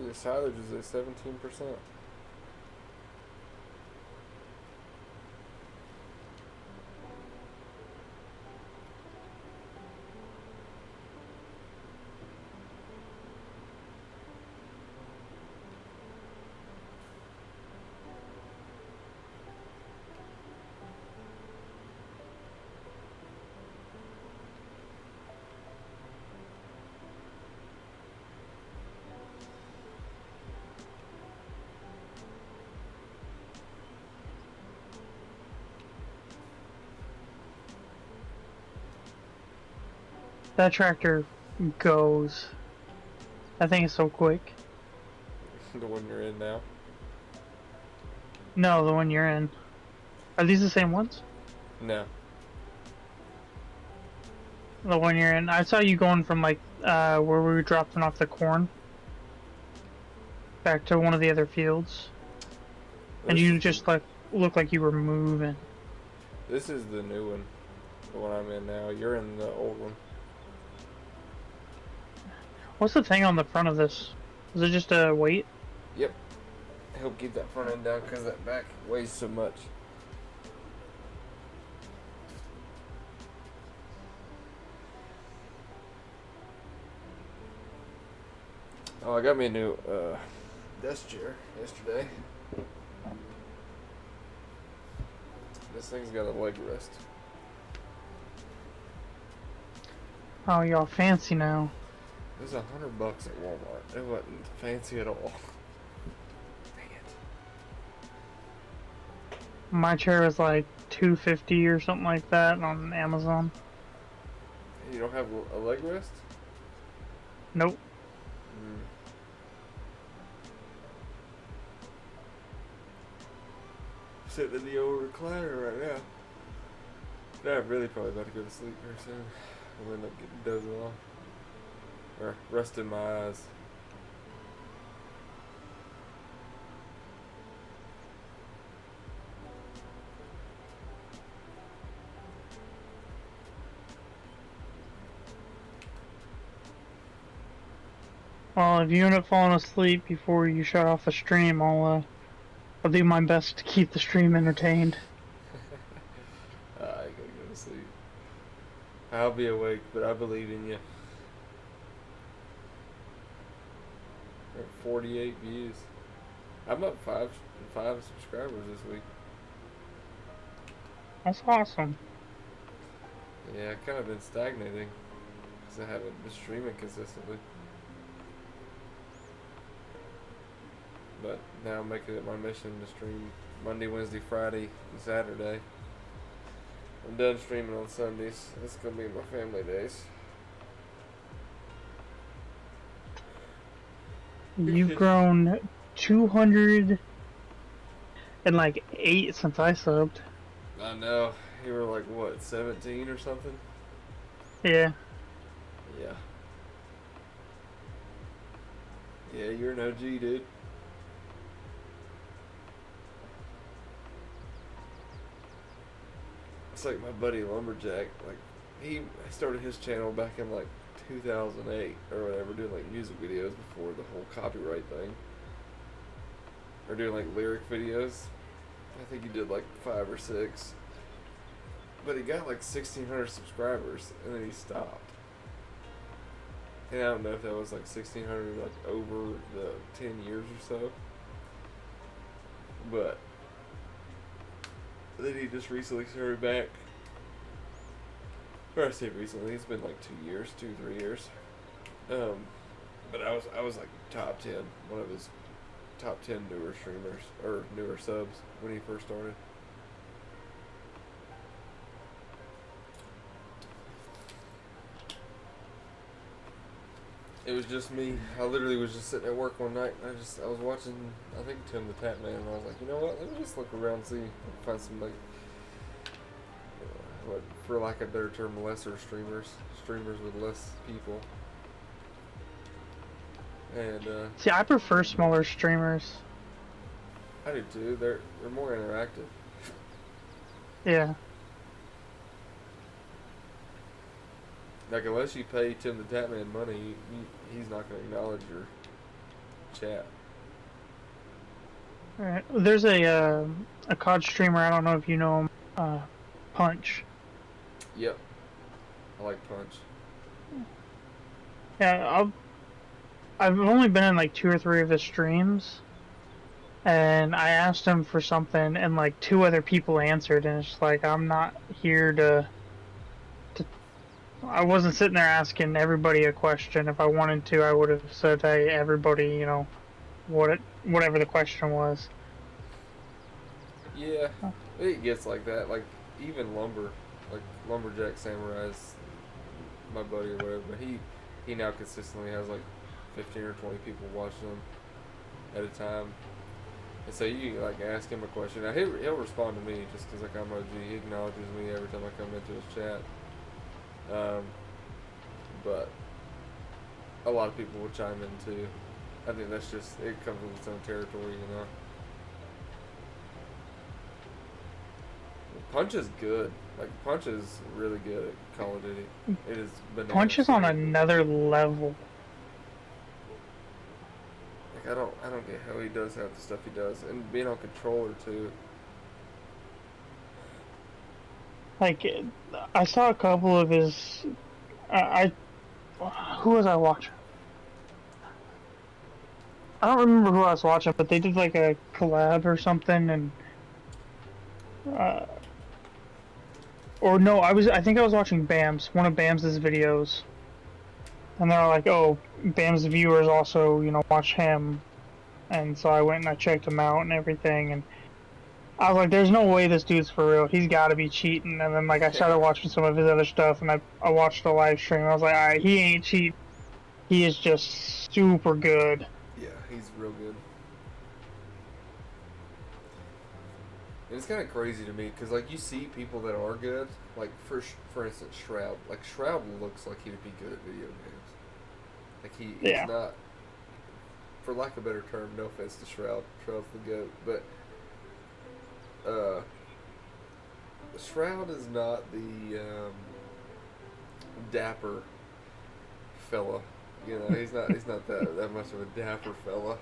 The silage is at 17%. That tractor goes. I think it's so quick. The one you're in now. No, the one you're in. Are these the same ones? No. The one you're in. I saw you going from like where we were dropping off the corn back to one of the other fields, and This you is just like looked like you were moving. This is the new one. The one I'm in now. You're in the old one. What's the thing on the front of this? Is it just a weight? Yep. Help keep that front end down because that back weighs so much. Oh, I got me a new desk chair yesterday. This thing's got a leg rest. Oh, y'all fancy now. It was $100 at Walmart. It wasn't fancy at all. Dang it. My chair was like $250 or something like that on Amazon. You don't have a leg rest? Nope. Sitting in the old recliner right now. Yeah, I'm really probably about to go to sleep here soon. I'll end up getting dozing off. Or resting my eyes. Well, if you end up falling asleep before you shut off the stream, I'll do my best to keep the stream entertained. I gotta go to sleep. I'll be awake, but I believe in you. 48 views. I'm up five subscribers this week. That's awesome. Yeah, I've kind of been stagnating because I haven't been streaming consistently. But now I'm making it my mission to stream Monday, Wednesday, Friday, and Saturday. I'm done streaming on Sundays. This is gonna be my family days. You've grown 208 since I subbed. I know. You were like, what, 17 or something? Yeah. Yeah. Yeah, you're an OG, dude. It's like my buddy Lumberjack. Like, he started his channel back in like 2008 or whatever, doing like music videos before the whole copyright thing. Or doing like lyric videos. I think he did like 5 or 6. But he got like 1,600 subscribers and then he stopped. And I don't know if that was like 1,600 like over the 10 years or so. But then he just recently started back. Or I say recently, it's been like 2, 3 years. But I was like top 10, one of his top 10 newer streamers or newer subs when he first started. It was just me. I literally was just sitting at work one night and I was watching, I think, Tim the Tap Man, and I was like, you know what, let me just look around and see if I can find some, like, what, for lack of a better term, lesser streamers with less people. And See, I prefer smaller streamers. I do too. They're more interactive. Yeah. Like, unless you pay Tim the Tap Man money, he's not going to acknowledge your chat. Alright. There's a COD streamer, I don't know if you know him, Punch. Yep. I like Punch. Yeah, I've only been in like 2 or 3 of his streams, and I asked him for something, and like 2 other people answered, and it's like, I'm not here to I wasn't sitting there asking everybody a question. If I wanted to, I would have said, hey, everybody, you know, whatever the question was. Yeah, it gets like that. Like, even Lumberjack Samurai's my buddy or whatever, but he now consistently has like 15 or 20 people watching him at a time. And so you like ask him a question. Now he'll respond to me just because like I'm OG. He acknowledges me every time I come into his chat. But a lot of people will chime in too. I think that's just, it comes with its own territory, you know. Punch is good. Like, Punch is really good at Call of Duty. It is bananas. Punch is on another level. Like, I don't get how he does half the stuff he does, and being on controller too. Like, I saw a couple of his. Who was I watching? I don't remember who I was watching, but they did like a collab or something, and or no, I think I was watching Bams, one of Bam's videos, and they're like, oh, Bam's viewers also, you know, watch him, and so I went and I checked him out and everything, and I was like, there's no way this dude's for real. He's got to be cheating. And then, like, I started watching some of his other stuff, and I watched the live stream. I was like, all right, he ain't cheating. He is just super good. Yeah, he's real good. And it's kind of crazy to me because like you see people that are good, like for instance Shroud. Like Shroud looks like he would be good at video games. Like he's not, for lack of a better term, no offense to Shroud. Shroud's the goat, but Shroud is not the dapper fella. You know, he's not that much of a dapper fella.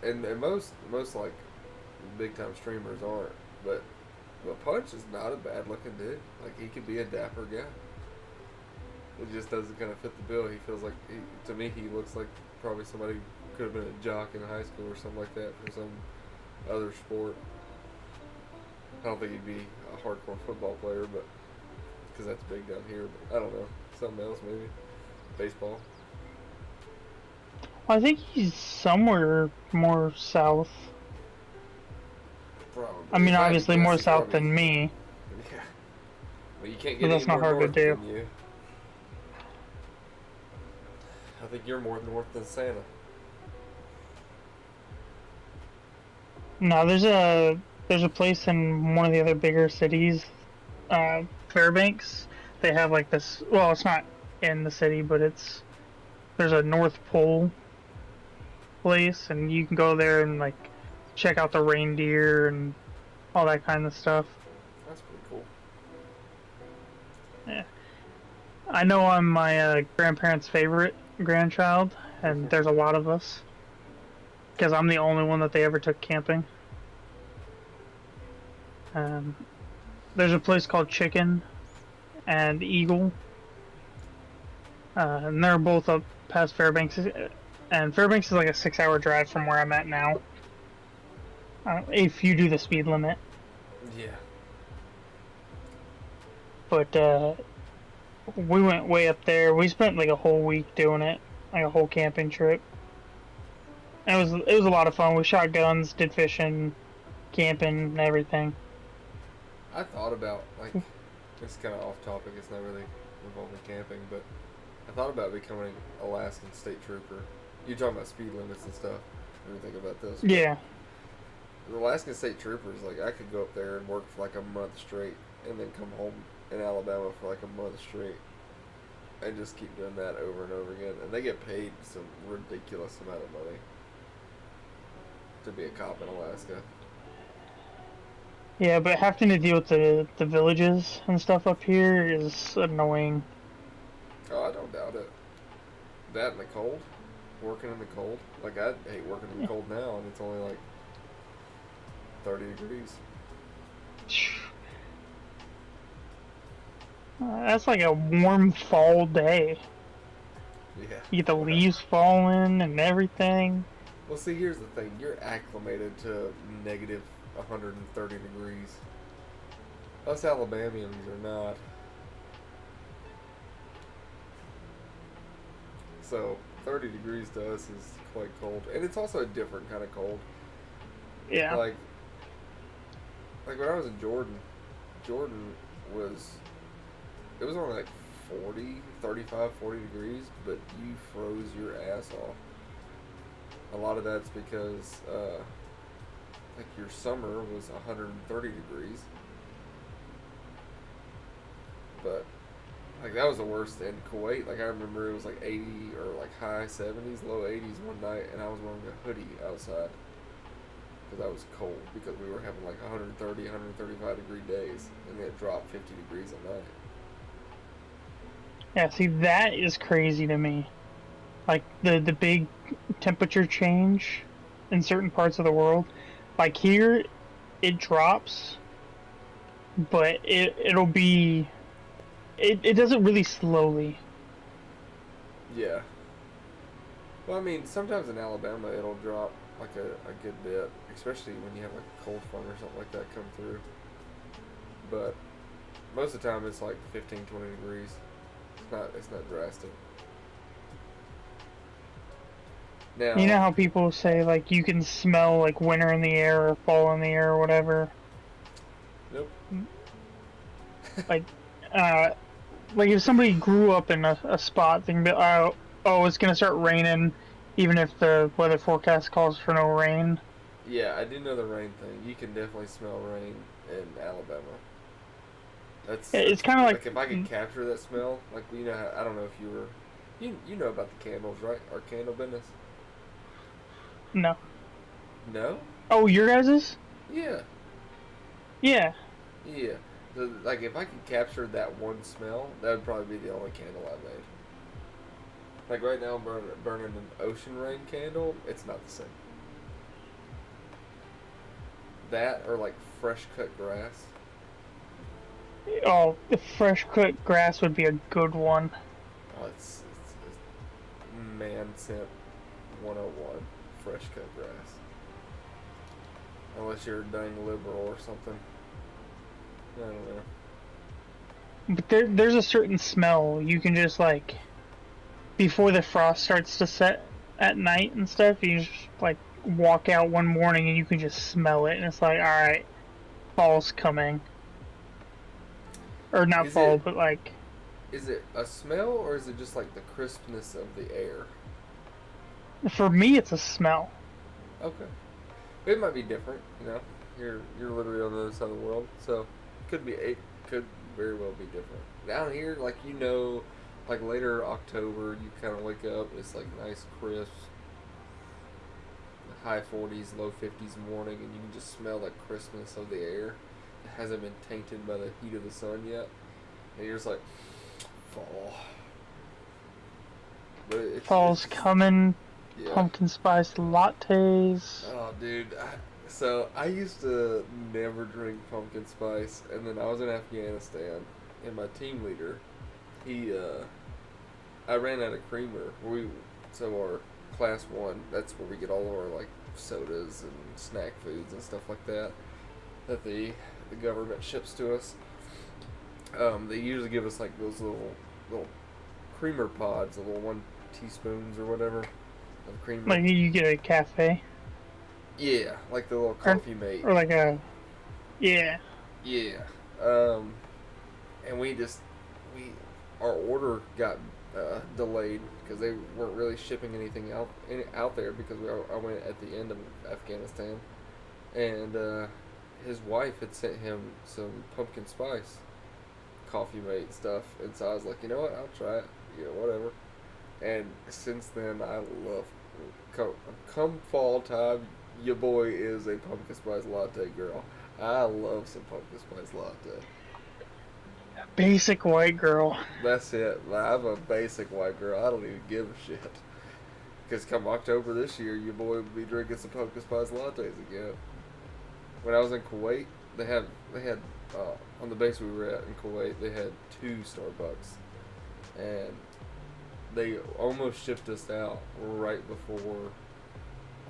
And most like big time streamers aren't, but Punch is not a bad looking dude. Like he could be a dapper guy. It just doesn't kind of fit the bill. He feels like to me he looks like probably somebody who could have been a jock in high school or something like that for some other sport. I don't think he'd be a hardcore football player, but because that's big down here. But I don't know, something else maybe, baseball. I think he's somewhere more south. Probably. I mean, obviously more south than me. Yeah. Well, you can't But get that's any not more hard to north do. than you. I think you're more north than Santa. No, there's a place in one of the other bigger cities, Fairbanks. They have like this. Well, it's not in the city, but there's a North Pole place, and you can go there and like check out the reindeer and all that kind of stuff. That's pretty cool. Yeah, I know I'm my grandparents' favorite grandchild, and there's a lot of us because I'm the only one that they ever took camping. There's a place called Chicken and Eagle, and they're both up past Fairbanks, and Fairbanks is like a 6-hour drive from where I'm at now, if you do the speed limit. Yeah. But we went way up there. We spent like a whole week doing it, like a whole camping trip. It was a lot of fun. We shot guns, did fishing, camping, and everything. I thought about, like, it's kind of off topic, it's not really involving camping, but I thought about becoming Alaskan state trooper. You're talking about speed limits and stuff. What do you think about this? Yeah. The Alaskan state troopers, like, I could go up there and work for like a month straight and then come home in Alabama for like a month straight and just keep doing that over and over again. And they get paid some ridiculous amount of money to be a cop in Alaska. Yeah, but having to deal with the villages and stuff up here is annoying. Oh, I don't doubt it. That in the cold, working in the cold. Like I hate working in the cold now, and it's only like 30 degrees. That's like a warm fall day. Yeah. You get the leaves falling and everything. Well, see, here's the thing. You're acclimated to negative 130 degrees. Us Alabamians are not. So 30 degrees to us is quite cold, and it's also a different kind of cold. Yeah. Like when I was in Jordan was, it was only like 35, 40 degrees, but you froze your ass off. A lot of that's because like your summer was 130 degrees, but like that was the worst in Kuwait. Like I remember it was like 80 or like high 70s, low 80s one night, and I was wearing a hoodie outside because I was cold, because we were having like 130, 135 degree days, and it dropped 50 degrees at night. Yeah, see, that is crazy to me. Like the big temperature change in certain parts of the world. Like here, it drops, but it'll be. It does it really slowly. Yeah. Well, I mean, sometimes in Alabama it'll drop like a good bit, especially when you have like a cold front or something like that come through. But most of the time it's like 15, 20 degrees. It's not drastic. Now, You know how people say like you can smell like winter in the air or fall in the air or whatever. Nope. Like if somebody grew up in a spot, they can be, oh, it's gonna start raining, even if the weather forecast calls for no rain. Yeah, I do know the rain thing. You can definitely smell rain in Alabama. It's kind of Like if I could capture that smell, like you know, I don't know if you were, you know about the candles, right? Our candle business. no. No. Oh, your guys's? Yeah. Yeah. Yeah. Like if I could capture that one smell, that would probably be the only candle I made. Like right now, I'm burning an ocean rain candle. It's not the same. That or like fresh cut grass. Oh, the fresh cut grass would be a good one. Oh, it's man scent 101. Fresh cut grass. Unless you're a dang liberal or something. I don't know. But there's a certain smell you can just like before the frost starts to set at night and stuff. You just like walk out one morning and you can just smell it, and it's like, all right, fall's coming. Or not Is fall, it but like is it a smell or is it just like the crispness of the air? for me, it's a smell. Okay. It might be different, you know. You're literally on the other side of the world, so it could very well be different. Down here, like you know, like later October, you kind of wake up, it's like nice crisp, high 40s, low 50s morning, and you can just smell the crispness of the air. It hasn't been tainted by the heat of the sun yet, and you're just like, fall. But Fall's coming. yeah. Pumpkin spice lattes. Oh, dude. So I used to never drink pumpkin spice, and then I was in Afghanistan, and my team leader, I ran out of creamer. So our class 1, that's where we get all of our like sodas and snack foods and stuff like that the government ships to us. They usually give us like those little creamer pods, the little 1 teaspoons or whatever of creamer. Like you get a cafe. Yeah, like the little coffee mate. Or like a, yeah. Yeah. And our order got delayed because they weren't really shipping anything out there because I went at the end of Afghanistan, and his wife had sent him some pumpkin spice coffee mate stuff, and so I was like, you know what, I'll try it, whatever. And since then, I love come fall time. Your boy is a pumpkin spice latte girl. I love some pumpkin spice latte. Basic white girl. That's it. I'm a basic white girl. I don't even give a shit. Because come October this year, your boy will be drinking some pumpkin spice lattes again. When I was in Kuwait, they had on the base we were at in Kuwait, they had 2 Starbucks, and they almost shipped us out right before.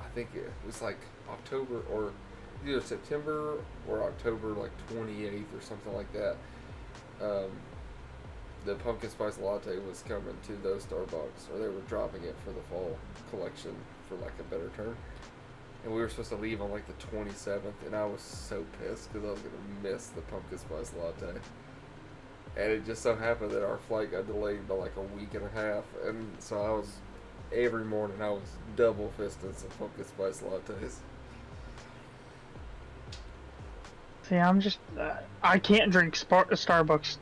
I think it was like October or either September or October, like 28th or something like that. The pumpkin spice latte was coming to those Starbucks, or they were dropping it for the fall collection, for like a better term. And we were supposed to leave on like the 27th, and I was so pissed because I was going to miss the pumpkin spice latte. And it just so happened that our flight got delayed by like a week and a half, and so every morning I was double fisting some pumpkin spice lattes. See, I'm just, I can't drink Starbucks,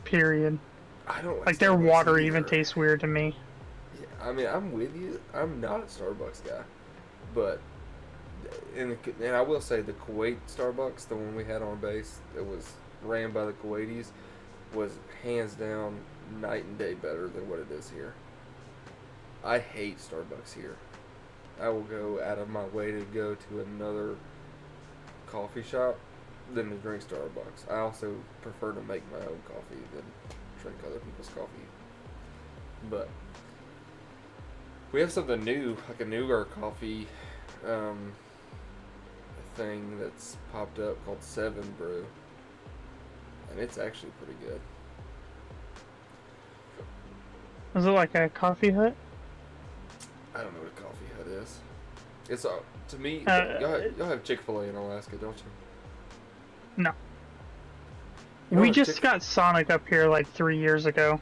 period. I don't like their Starbucks water either. even tastes weird to me. Yeah, I mean, I'm with you. I'm not a Starbucks guy, but and I will say the Kuwait Starbucks, the one we had on base, that was ran by the Kuwaitis, was hands down night and day better than what it is here. I hate Starbucks here. I will go out of my way to go to another coffee shop than to drink Starbucks. I also prefer to make my own coffee than drink other people's coffee. But we have something new, like a newer coffee thing that's popped up called 7 Brew, and it's actually pretty good. Is it like a coffee hut? I don't know what a coffee hut is. It's to me. Y'all have Chick-fil-A in Alaska, don't you? No. You don't We have just got Sonic up here like 3 years ago.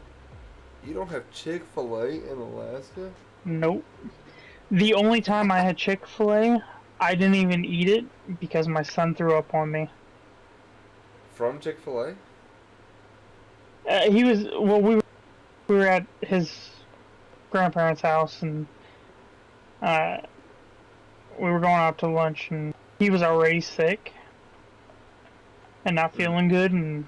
You don't have Chick-fil-A in Alaska? Nope. The only time I had Chick-fil-A I didn't even eat it because my son threw up on me. From Chick-fil-A? He was well. We were at his grandparents' house, and uh, we were going out to lunch, and he was already sick and not feeling good, and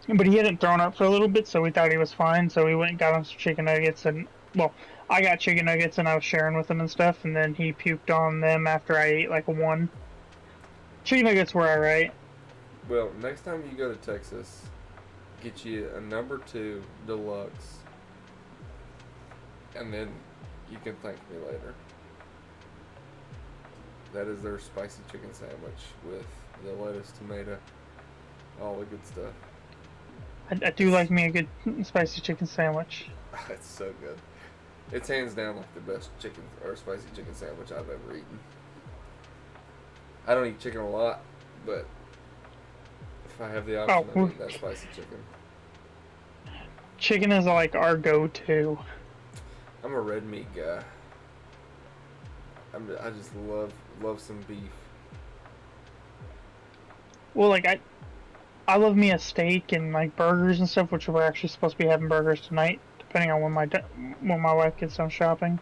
but he hadn't thrown up for a little bit, so we thought he was fine. So we went and got him some chicken nuggets, and well, I got chicken nuggets, and I was sharing with him and stuff, and then he puked on them after I ate like one. Chicken nuggets were alright. Well, next time you go to Texas, get you a number 2 deluxe, and then you can thank me later. That is their spicy chicken sandwich with the lettuce, tomato, all the good stuff. I do like me a good spicy chicken sandwich. It's so good. It's hands down like the best chicken or spicy chicken sandwich I've ever eaten. I don't eat chicken a lot, but if I have the option, I eat that spicy chicken. Chicken is like our go-to. I'm a red meat guy. I just love some beef. Well, like I love me a steak and like burgers and stuff, which we're actually supposed to be having burgers tonight, depending on when my wife gets done shopping.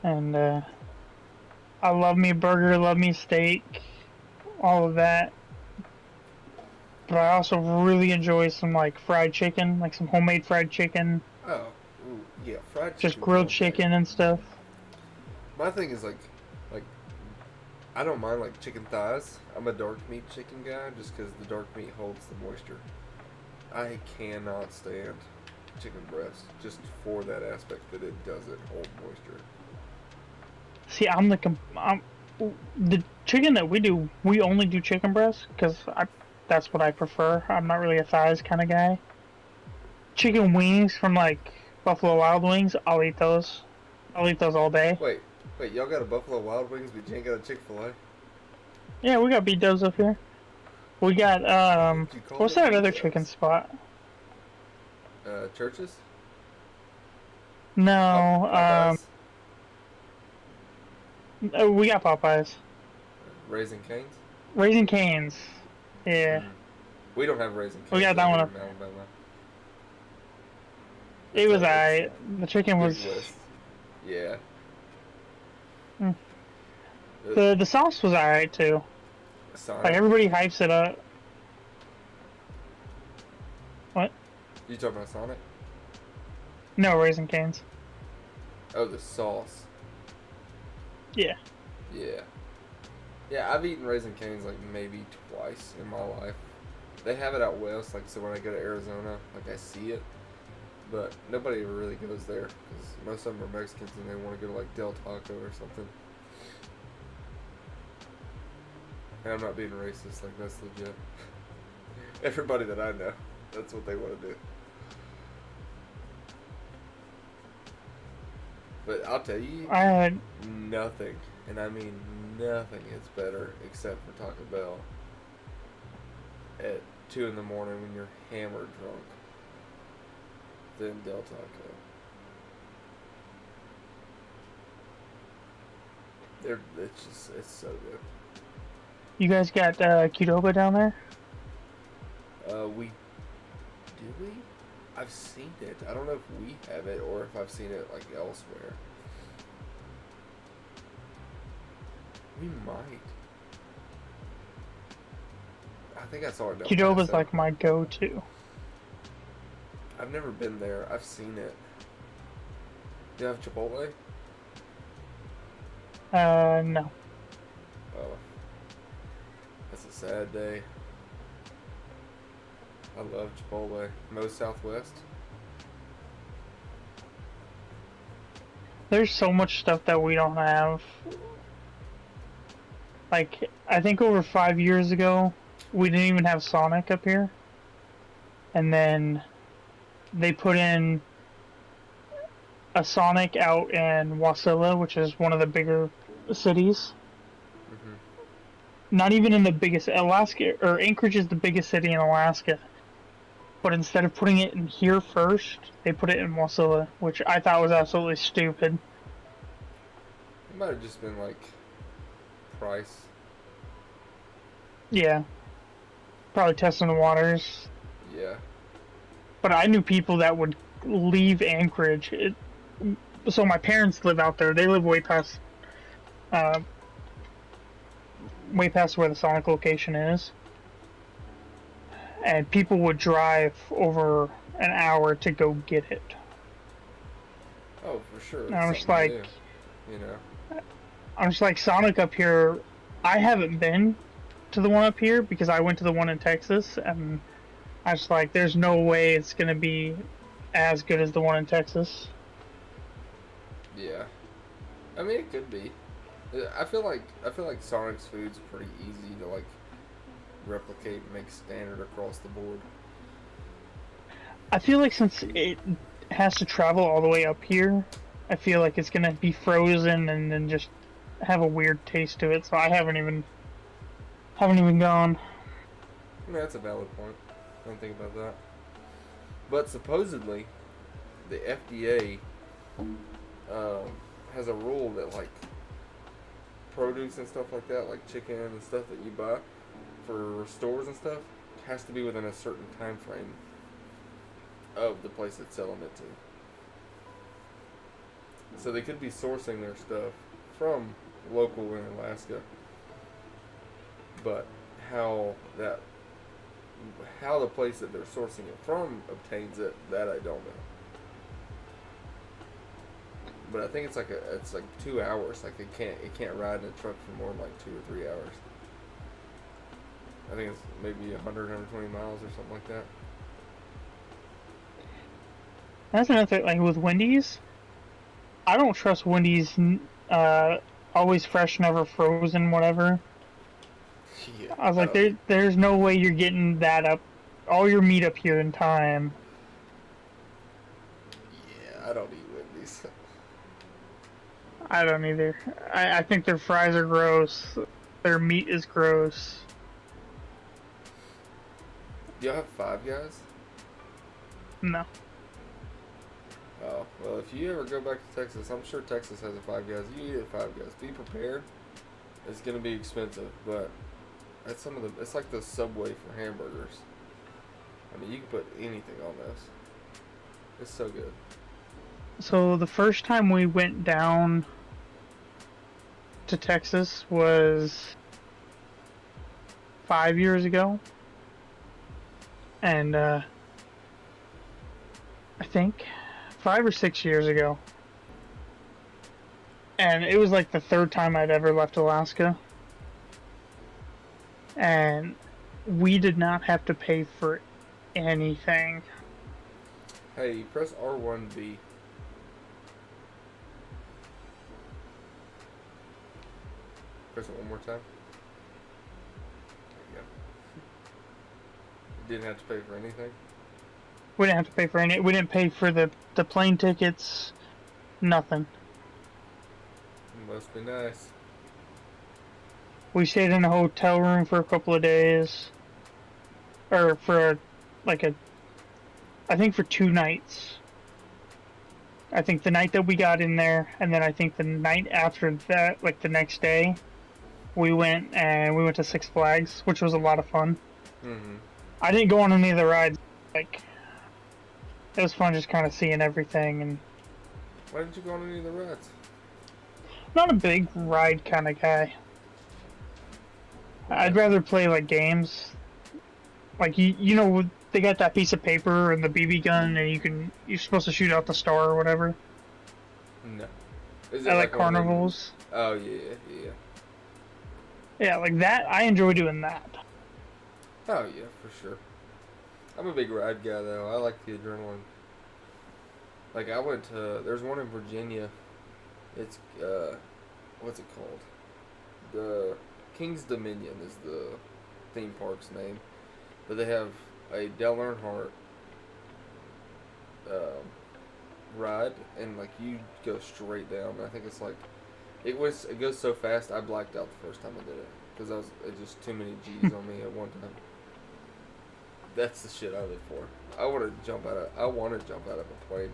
And I love me a burger, love me a steak, all of that. But I also really enjoy some like fried chicken, like some homemade fried chicken. Oh, ooh, yeah, fried chicken. Just grilled chicken and stuff. My thing is like I don't mind like chicken thighs. I'm a dark meat chicken guy just because the dark meat holds the moisture. I cannot stand chicken breast just for that aspect that it doesn't hold moisture. See, the chicken that we do. We only do chicken breast because that's what I prefer. I'm not really a thighs kind of guy. Chicken wings from like Buffalo Wild Wings, I'll eat those. I'll eat those all day. Wait, y'all got a Buffalo Wild Wings, but you ain't got a Chick-fil-A? Yeah, we got beat does up here. We got what's that other chicken spot? Churches? No, Popeyes? we got Popeyes. Raising Cane's? Raising Cane's. Yeah. We don't have Raising Cane's. We got that one in up. Alabama. It was alright. The chicken was. Yeah. The sauce was alright too. Sonic. Like everybody hypes it up. What? You talking about Sonic? No, Raising Cane's. Oh, the sauce. Yeah. Yeah. Yeah, I've eaten Raising Cane's like maybe twice in my life. They have it out west, like so when I go to Arizona, like I see it. But nobody ever really goes there because most of them are Mexicans and they want to go to like Del Taco or something. And I'm not being racist, like that's legit. Everybody that I know, that's what they want to do. But I'll tell you, I had nothing, and I mean nothing is better except for Taco Bell at 2 in the morning when you're hammered drunk than Del Taco. It's so good. You guys got Qdoba down there? Do we? I've seen it. I don't know if we have it or if I've seen it like elsewhere. We might. I think I saw it. Qdoba's like my go-to. I've never been there. I've seen it. Do you have Chipotle? No. Oh. That's a sad day. I love Chipotle. Moe's Southwest. There's so much stuff that we don't have. Like, I think over 5 years ago, we didn't even have Sonic up here. And then they put in a Sonic out in Wasilla, which is one of the bigger cities. Not even in the biggest Alaska, or Anchorage is the biggest city in Alaska. But instead of putting it in here first, they put it in Wasilla, which I thought was absolutely stupid. It might have just been like price. Yeah. Probably testing the waters. Yeah. But I knew people that would leave Anchorage. So my parents live out there. They live uh, way past where the Sonic location is. And people would drive over an hour to go get it. Oh, for sure. And It's I'm just something like, new, you know. I'm just like Sonic up here. I haven't been to the one up here because I went to the one in Texas, and I was like, there's no way it's gonna be as good as the one in Texas. Yeah. I mean, it could be. I feel like Sonic's food's pretty easy to like replicate and make standard across the board. I feel like since it has to travel all the way up here, I feel like it's gonna be frozen and then just have a weird taste to it. So I haven't even gone. I mean, that's a valid point. I don't think about that. But supposedly, the FDA has a rule that like produce and stuff like that, like chicken and stuff that you buy for stores and stuff, has to be within a certain time frame of the place that's selling it to. So they could be sourcing their stuff from local in Alaska, but how the place that they're sourcing it from obtains it, that I don't know. But I think it's like 2 hours. Like it can't ride in a truck for more than like 2 or 3 hours. I think it's maybe 120 miles or something like that. That's another thing, like with Wendy's, I don't trust Wendy's always fresh, never frozen, whatever. Yeah, I was like, there's no way you're getting that up, all your meat up here in time. Yeah, I don't eat Wendy's. I don't either. I think their fries are gross. Their meat is gross. Do y'all have Five Guys? No. Oh, well, if you ever go back to Texas, I'm sure Texas has a Five Guys. You eat at Five Guys. Be prepared. It's gonna be expensive, but it's it's like the Subway for hamburgers. I mean, you can put anything on this. It's so good. So the first time we went down to Texas was 5 years ago. And I think 5 or 6 years ago. And it was like the third time I'd ever left Alaska. And we did not have to pay for anything. Hey, press R1B. Press it one more time. There you go. You didn't have to pay for anything? We didn't have to pay for any. We didn't pay for the plane tickets. Nothing. Must be nice. We stayed in a hotel room for a couple of days, or for I think for 2 nights. I think the night that we got in there, and then I think the night after that, like the next day, we went to Six Flags, which was a lot of fun. Mm-hmm. I didn't go on any of the rides. Like, it was fun just kind of seeing everything. And Why didn't you go on any of the rides? not a big ride kind of guy. I'd rather play like games. Like you know they got that piece of paper and the BB gun, and you're supposed to shoot out the star or whatever. No. Is I like one of them- carnivals. Oh, yeah. Yeah, like that. I enjoy doing that. Oh, yeah, for sure. I'm a big ride guy, though. I like the adrenaline. Like, I went to... There's one in Virginia. It's, what's it called? The King's Dominion is the theme park's name. But they have a Dale Earnhardt ride, and, like, you go straight down. I think it's, like... It goes so fast, I blacked out the first time I did it. Because it just too many G's on me at one time. That's the shit I live for. I want to jump out of a plane.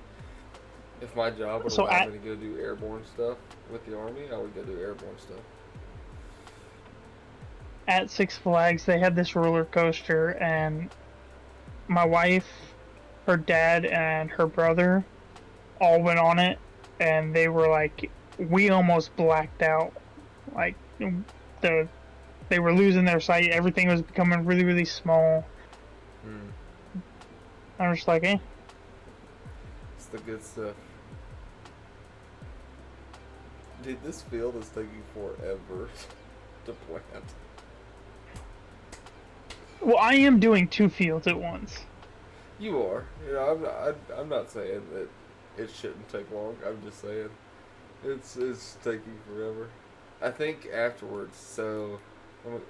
If my job would allow me to go do airborne stuff with the Army, I would go do airborne stuff. at Six Flags, they had this roller coaster, and my wife, her dad, and her brother all went on it, and they were like, we almost blacked out. Like, they were losing their sight. Everything was becoming really, really small. I was just like, eh. It's the good stuff. Dude, this field is taking forever to plant. Well, I am doing 2 fields at once. You are. You know, I'm not saying that it shouldn't take long. I'm just saying it's taking forever. I think afterwards. So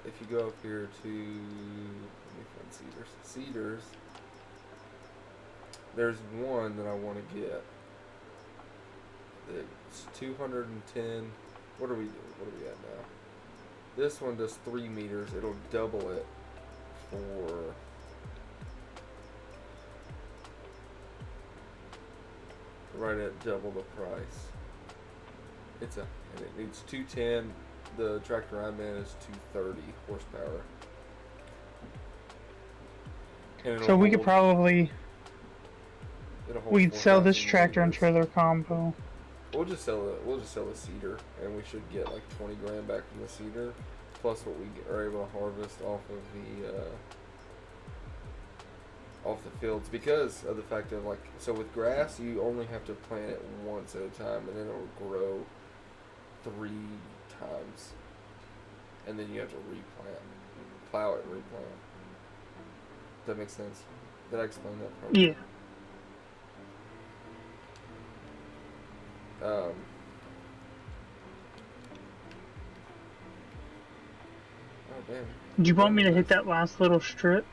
if you go up here to, let me find Cedars. There's one that I want to get. It's 210. What are we doing? What are we at now? This one does 3 meters. It'll double it for right at double the price. And it needs 210. The tractor I'm in is 230 horsepower. And So we could probably we'd sell this 4,000 tractor and liters. trailer combo. We'll just sell the cedar, and we should get like 20 grand back from the cedar, plus what we are able to harvest off of the fields, because of the fact of, like, so with grass you only have to plant it once at a time, and then it will grow 3 times, and then you have to plow it and replant. Does that make sense? Did I explain that properly? Yeah. Oh damn. Do you want me to hit that last little strip?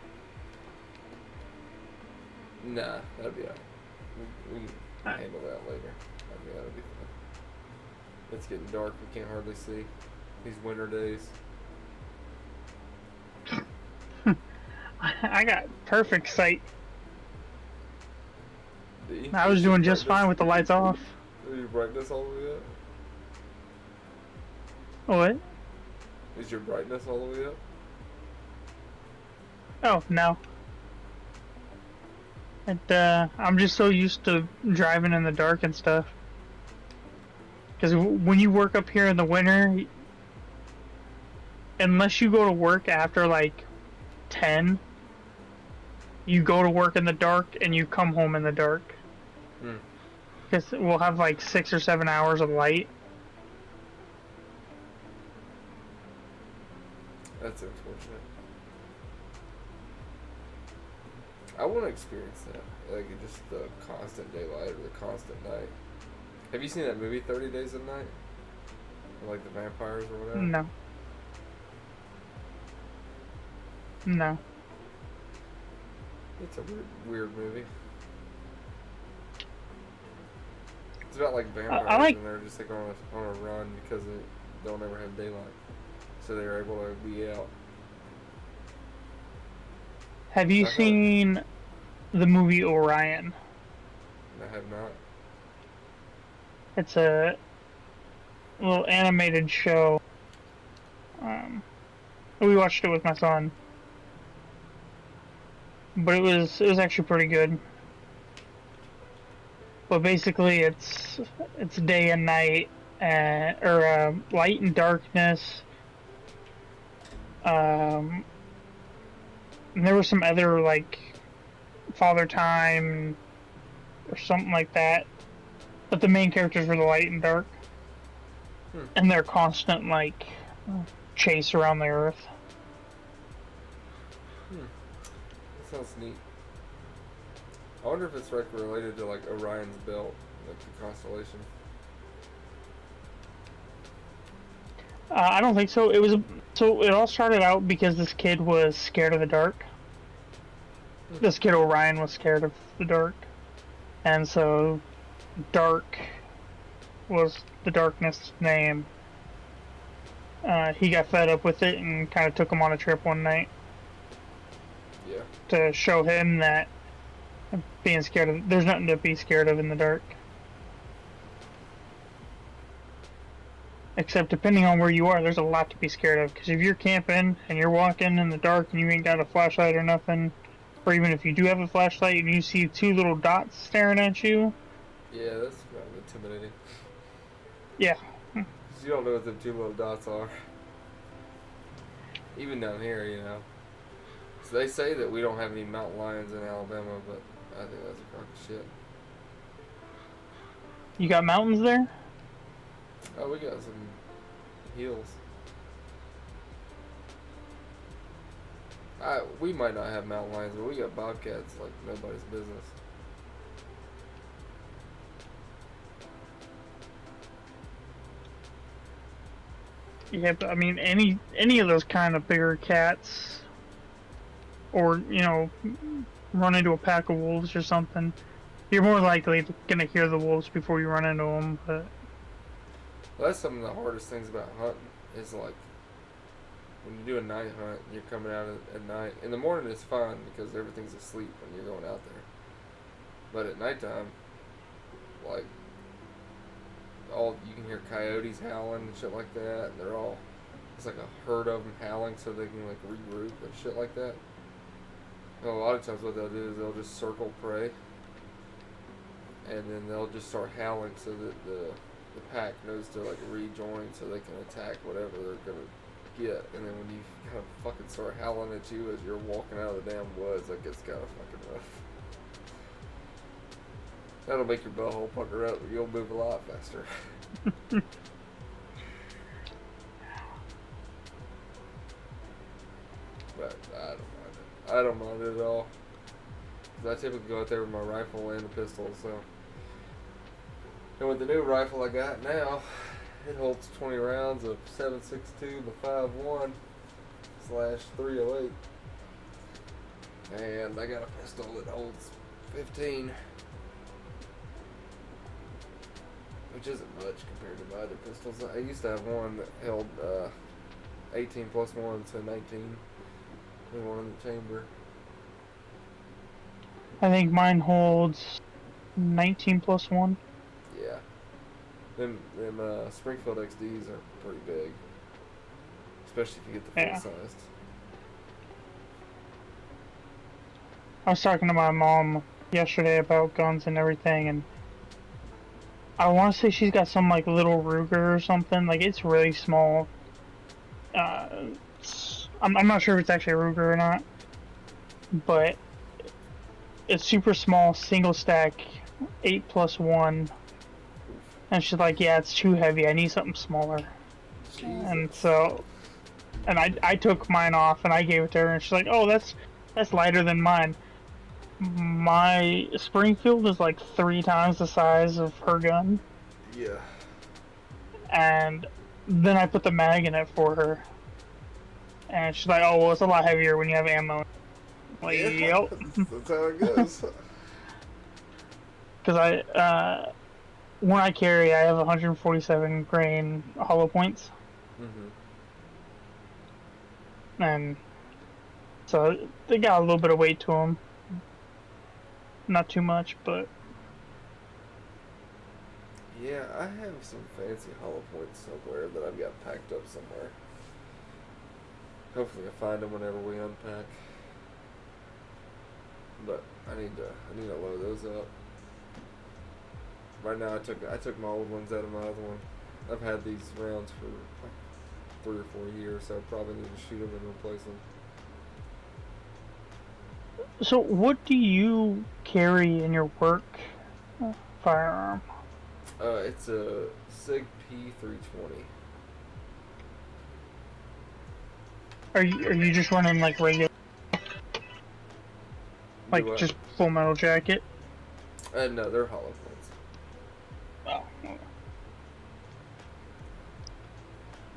Nah, that'd be alright. We can handle that later. That'll be fine. It's getting dark. We can't hardly see these winter days. I got perfect sight. D? I was doing just fine with the lights off. Is your brightness all the way up? What? Is your brightness all the way up? Oh, no. I'm just so used to driving in the dark and stuff. Because when you work up here in the winter, unless you go to work after like 10, you go to work in the dark and you come home in the dark. Because we'll have like 6 or 7 hours of light. That's unfortunate. I want to experience that, like just the constant daylight or the constant night. Have you seen that movie 30 Days of Night? Or like the vampires or whatever? No. No. It's a weird movie. It's about like vampires and they're just like on a run because they don't ever have daylight, so they're able to be out. Have you seen the movie Orion? I have not. It's a little animated show. We watched it with my son, but it was actually pretty good. But basically, it's day and night, or light and darkness. And there was some other like Father Time or something like that. But the main characters were the light and dark. And their constant like chase around the earth. That sounds neat. I wonder if it's like related to like Orion's belt, like the constellation. I don't think so. So it all started out because this kid was scared of the dark. This kid Orion was scared of the dark, and so dark was the darkness name. He got fed up with it and kind of took him on a trip one night. Yeah. To show him that being scared of, there's nothing to be scared of in the dark. Except depending on where you are, there's a lot to be scared of. Because if you're camping and you're walking in the dark and you ain't got a flashlight or nothing, or even if you do have a flashlight and you see two little dots staring at you, Yeah, that's kind of intimidating. yeah. 'Cause you don't know what the two little dots are. Even down here, you know. So they say that we don't have any mountain lions in Alabama, but I think that's a crock of shit. You got mountains there? Oh, we got some hills. We might not have mountain lions, but we got bobcats like nobody's business. Yeah, but I mean, any of those kind of bigger cats, or run into a pack of wolves or something, you're more likely gonna hear the wolves before you run into them. But Well, that's some of the hardest things about hunting is like when you do a night hunt, you're coming out at night. In the morning, it's fine because everything's asleep when you're going out there. But at nighttime, like you can hear coyotes howling and shit like that. And it's like a herd of them howling so they can like regroup and shit like that. And a lot of times, what they'll do is they'll just circle prey, and then they'll just start howling so that the pack knows to like rejoin so they can attack whatever they're gonna get. And then when you kind of fucking start howling at you as you're walking out of the damn woods, that gets kind of fucking rough. That'll make your butthole pucker up, but you'll move a lot faster. But I don't mind it at all. 'Cause I typically go out there with my rifle and a pistol, so. And with the new rifle I got now, it holds 20 rounds of 7.62 by 5.1/308. And I got a pistol that holds 15. Which isn't much compared to my other pistols. I used to have one that held 18 plus 1, so 19. And one in the chamber. I think mine holds 19 plus 1. Yeah. Them Springfield XDs are pretty big. Especially if you get the full sized. I was talking to my mom yesterday about guns and everything, and I want to say she's got some like little Ruger or something. Like it's really small. I'm not sure if it's actually a Ruger or not, but it's super small, single stack, 8+1. And she's like, yeah, it's too heavy. I need something smaller. Jesus. And so, I took mine off and I gave it to her, and she's like, oh, that's lighter than mine. My Springfield is like 3 times the size of her gun. Yeah. And then I put the mag in it for her. And she's like, oh, well, it's a lot heavier when you have ammo. I'm like, yep. That's how it goes. Because when I carry, I have 147 grain hollow points. Mm-hmm. And so they got a little bit of weight to them. Not too much, but Yeah, I have some fancy hollow points somewhere that I've got packed up somewhere. Hopefully I find them whenever we unpack. But I need to load those up. Right now I took my old ones out of my other one. I've had these rounds for like 3 or 4 years, so I probably need to shoot them and replace them. so what do you carry in your work firearm? It's a Sig P320. Are you just running like regular, like Do what? just full metal jacket? No, they're hollow points. Oh.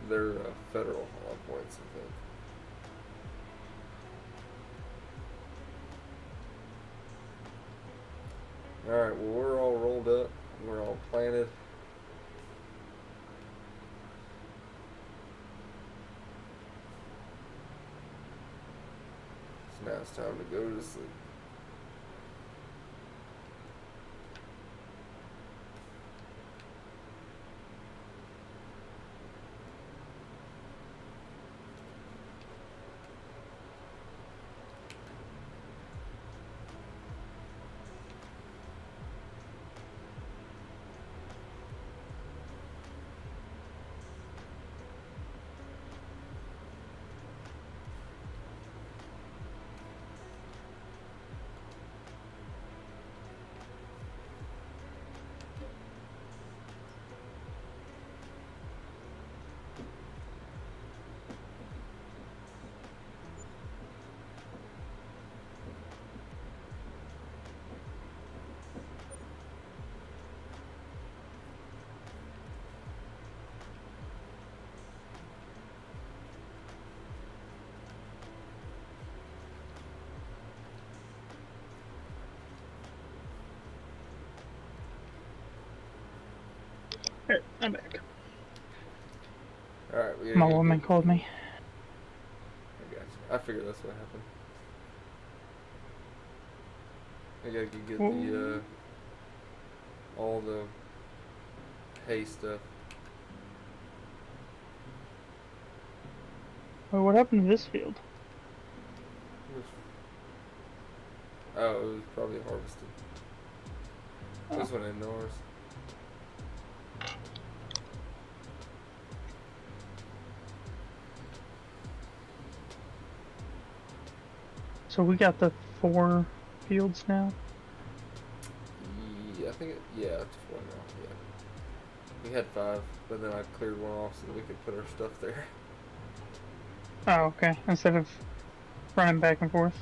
They're federal hollow points, I think. Alright, well, we're all rolled up. We're all planted. So now it's time to go to sleep. Alright, I'm back. Alright, we gotta My get woman good. called me. I got you. I figured that's what happened. I gotta get the, all the hay stuff. Well, what happened to this field? Oh, it was probably harvested. Oh. This one indoors. So we got the 4 fields now. Yeah, I think it's 4 now. Yeah, we had 5, but then I cleared one off so that we could put our stuff there. Oh, okay. Instead of running back and forth.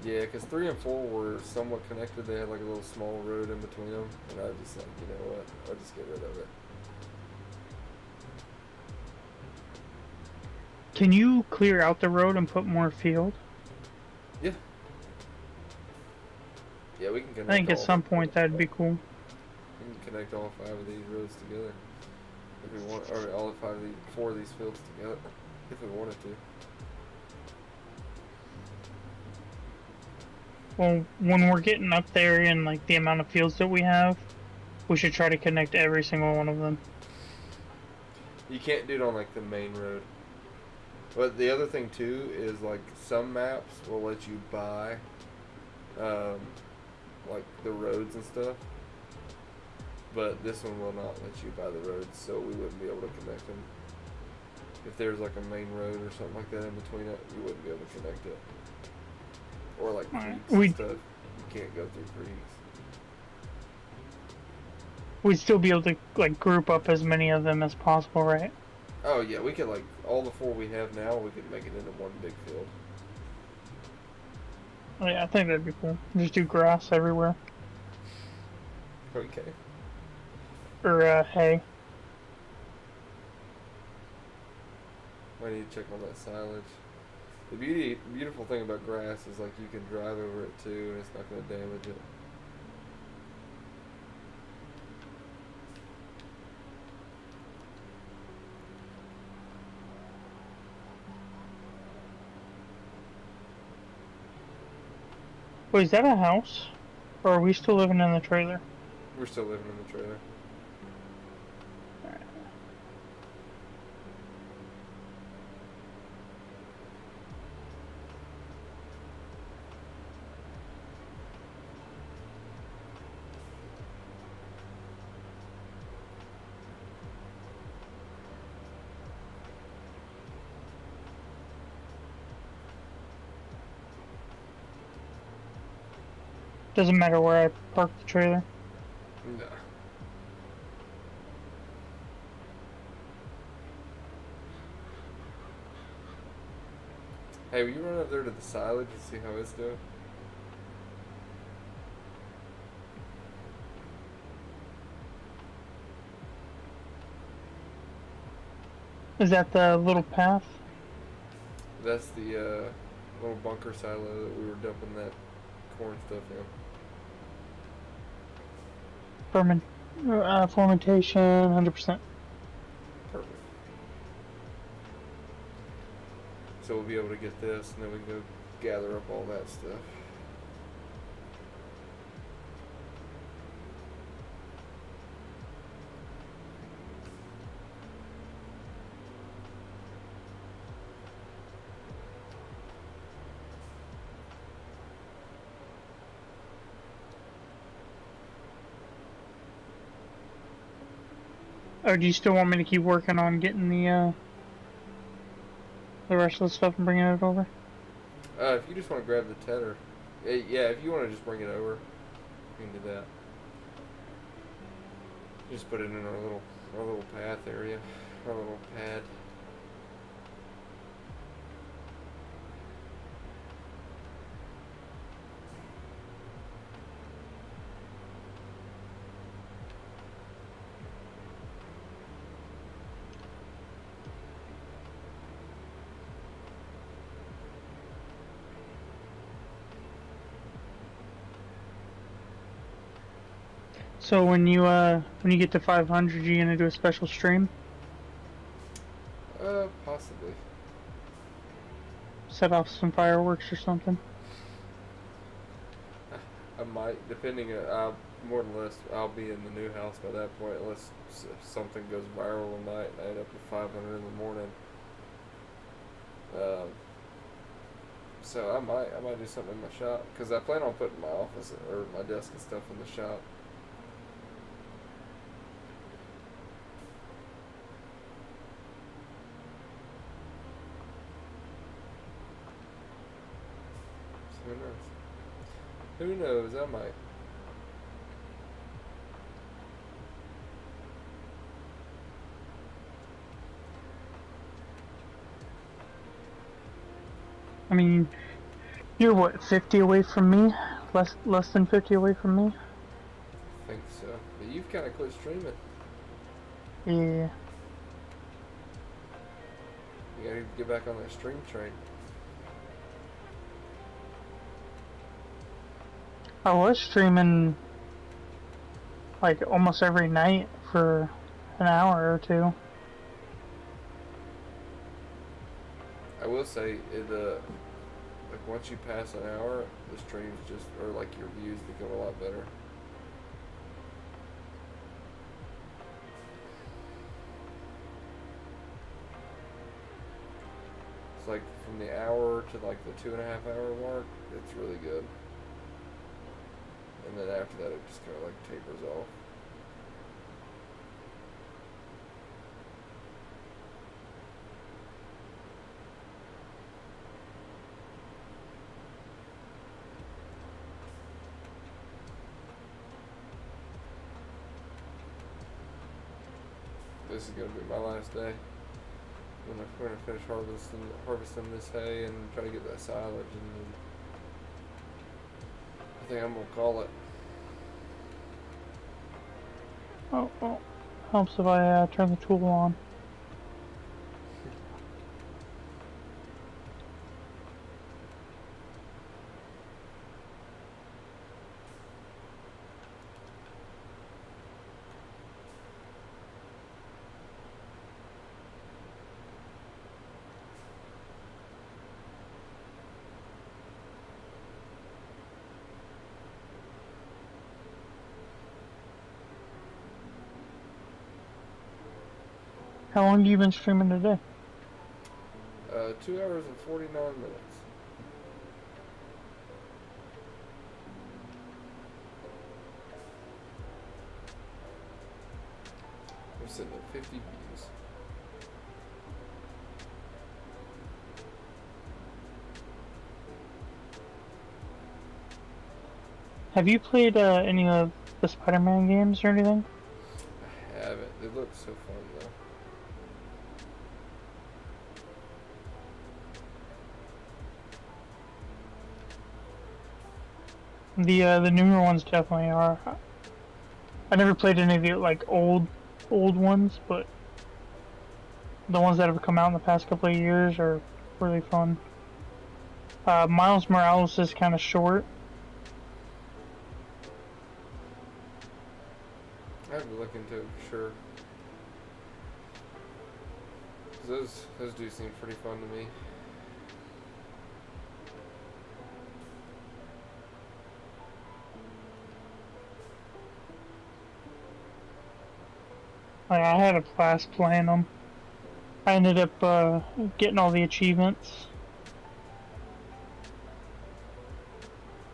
Yeah, because 3 and 4 were somewhat connected. They had like a little small road in between them, and I was just like, you know what? I'll just get rid of it. Can you clear out the road and put more field? Yeah. Yeah, we can connect. I think at some point that'd be cool. We can connect all 5 of these roads together if we want, or all 4 of these fields together if we wanted to. Well, when we're getting up there in like the amount of fields that we have, we should try to connect every single one of them. You can't do it on like the main road. But the other thing too is like some maps will let you buy, like the roads and stuff. But this one will not let you buy the roads, so we wouldn't be able to connect them. If there's like a main road or something like that in between it, you wouldn't be able to connect it. Or like creeks and stuff, you can't go through creeks. We'd still be able to like group up as many of them as possible, right? Oh yeah, we could like all the 4 we have now. We could make it into one big field. Oh, yeah, I think that'd be cool. Just do grass everywhere. Okay. Or hay. I need to check on that silage. The beautiful thing about grass is like you can drive over it too, and it's not going to damage it. Wait, is that a house? Or are we still living in the trailer? We're still living in the trailer. Doesn't matter where I park the trailer. No. Hey, will you run up there to the silage and see how it's doing? Is that the little path? That's the little bunker silo that we were dumping that corn stuff in. Fermentation, 100%. Perfect. So we'll be able to get this, and then we can go gather up all that stuff. Or do you still want me to keep working on getting the rest of the stuff and bringing it over? If you just want to grab the tedder, yeah, if you want to just bring it over, you can do that. Just put it in our little path area, our little pad. So when you get to 500, you gonna do a special stream? Possibly. Set off some fireworks or something? I might, depending on, more or less, I'll be in the new house by that point, unless something goes viral one night and I end up with 500 in the morning. So I might do something in my shop, because I plan on putting my office or my desk and stuff in the shop. So who knows? Who knows? I might. I mean, you're what, 50 away from me? Less than 50 away from me? I think so. But you've kind of quit streaming. Yeah. You gotta get back on that stream train. I was streaming like almost every night for an hour or two. I will say, like once you pass an hour, the streams just, or like your views become a lot better. It's like from the hour to like the 2.5 hour mark, it's really good. And then after that, it just kind of like tapers off. This is gonna be my last day. We're gonna finish harvesting this hay and try to get that silage, and then I think I'm gonna call it. Oh, helps if I turn the tool on. How long have you been streaming today? 2 hours and 49 minutes. I'm sitting at 50 views. Have you played any of the Spider-Man games or anything? I haven't. It looks so fun though. The newer ones definitely are. I never played any of the like old ones, but the ones that have come out in the past couple of years are really fun. Miles Morales is kind of short. I have to look into it for sure. 'Cause those do seem pretty fun to me. Like, I had a blast playing them. I ended up getting all the achievements.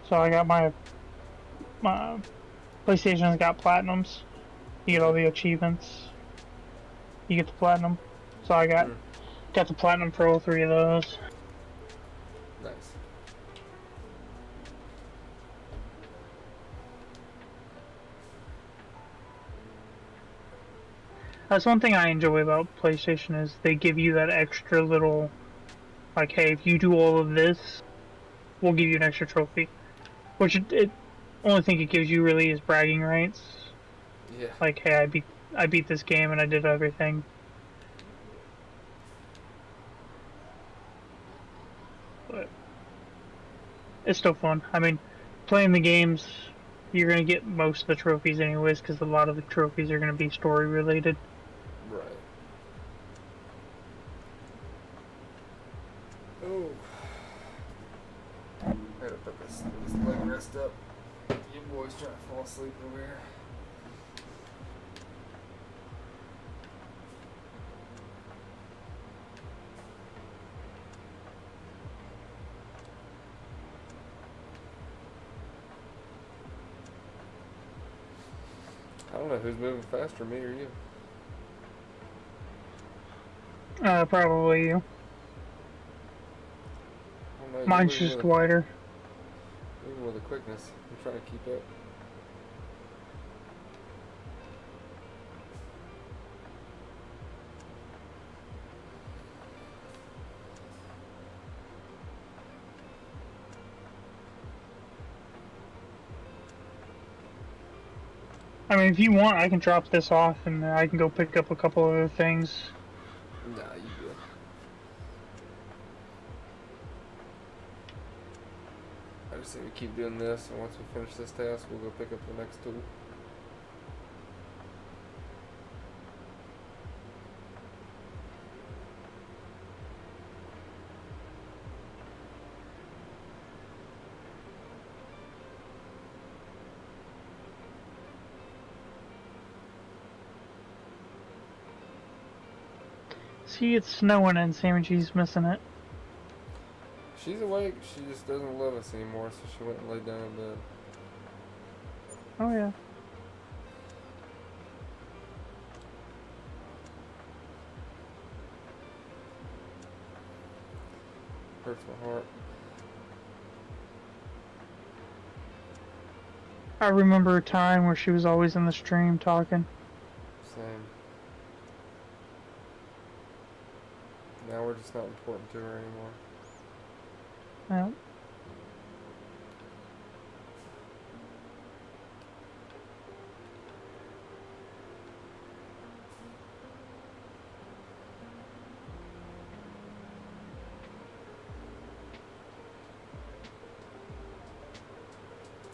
So I got my PlayStation's got platinums. You get all the achievements. You get the platinum. So I got the platinum for all three of those. Nice. That's one thing I enjoy about PlayStation is they give you that extra little, like, hey, if you do all of this, we'll give you an extra trophy. Which it only thing it gives you really is bragging rights. Yeah. Like, hey, I beat this game and I did everything. But it's still fun. I mean, playing the games, you're gonna get most of the trophies anyways, because a lot of the trophies are gonna be story related. Right. Oh. I gotta put this leg rest up. You boys trying to fall asleep over here. I don't know who's moving faster, me or you. Probably you. I don't know, you're Mine's moving just with wider. moving with a quickness. I'm trying to keep up. I mean, if you want, I can drop this off and I can go pick up a couple other things. Nah, you good. I just say we keep doing this, and once we finish this task, we'll go pick up the next tool. See, it's snowing and Sam and G's missing it. She's awake, she just doesn't love us anymore, so she went and laid down in bed. Oh yeah. Hurts my heart. I remember a time where she was always in the stream talking. Same. Now we're just not important to her anymore. Yeah.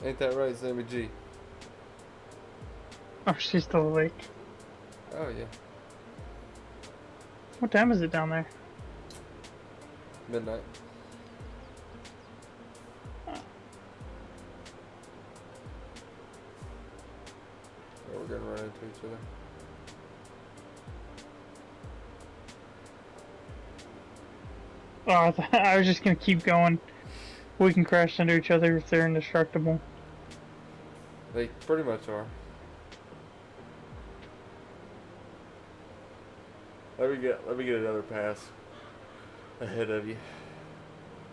Ain't that right, Sammy G? Oh, she's still awake. Oh, yeah. What time is it down there? Midnight. Yeah, we're gonna run into each other. Oh, I was just gonna keep going. We can crash into each other if they're indestructible. They pretty much are. Let me get another pass ahead of you,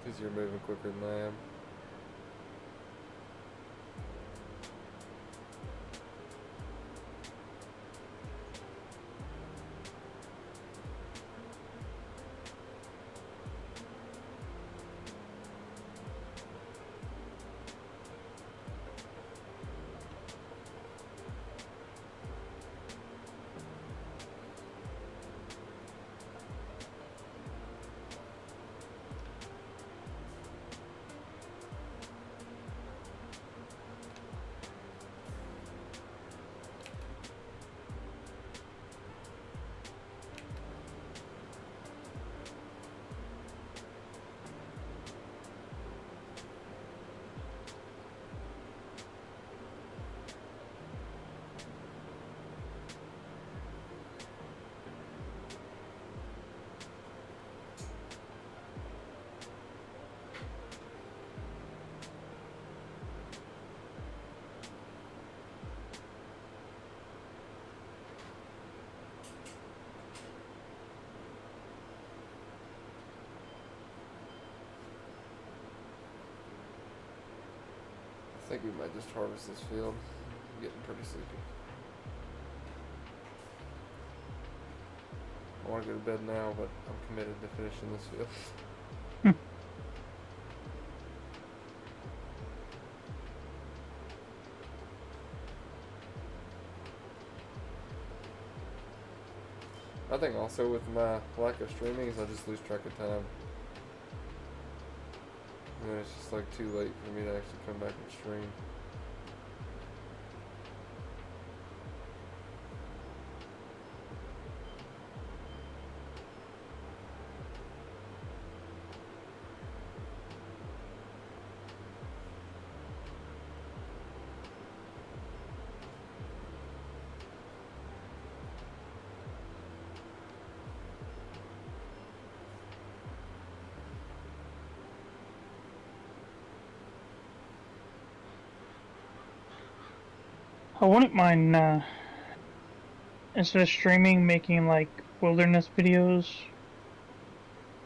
because you're moving quicker than I am. I think we might just harvest this field. I'm getting pretty sleepy. I want to go to bed now, but I'm committed to finishing this field. I think also with my lack of streaming is I just lose track of time. And then it's just like too late for me to actually come back and stream. I wouldn't mind instead of streaming, making like wilderness videos,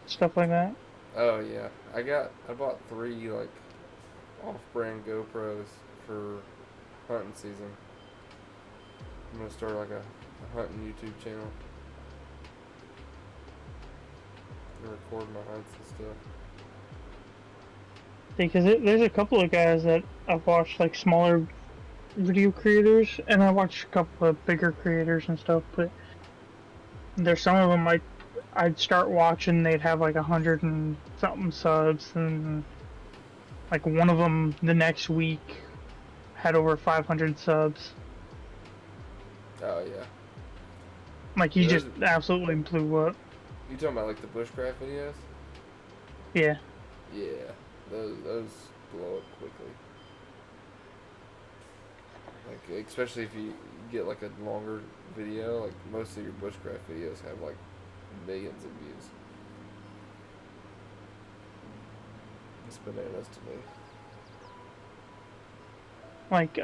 stuff like that. Oh yeah, I bought 3 like off-brand GoPros for hunting season. I'm gonna start like a hunting YouTube channel. And record my hunts and stuff. Because there's a couple of guys that I've watched, like smaller video creators, and I watch a couple of bigger creators and stuff. But there's some of them I'd start watching, they'd have like 100 and something subs, and like one of them the next week had over 500 subs. Oh yeah. Like he Yeah, just absolutely blew up. You talking about like the bushcraft videos? Yeah. Yeah, those blow up quickly. Like especially if you get like a longer video, like most of your bushcraft videos have like millions of views. It's bananas to me. Like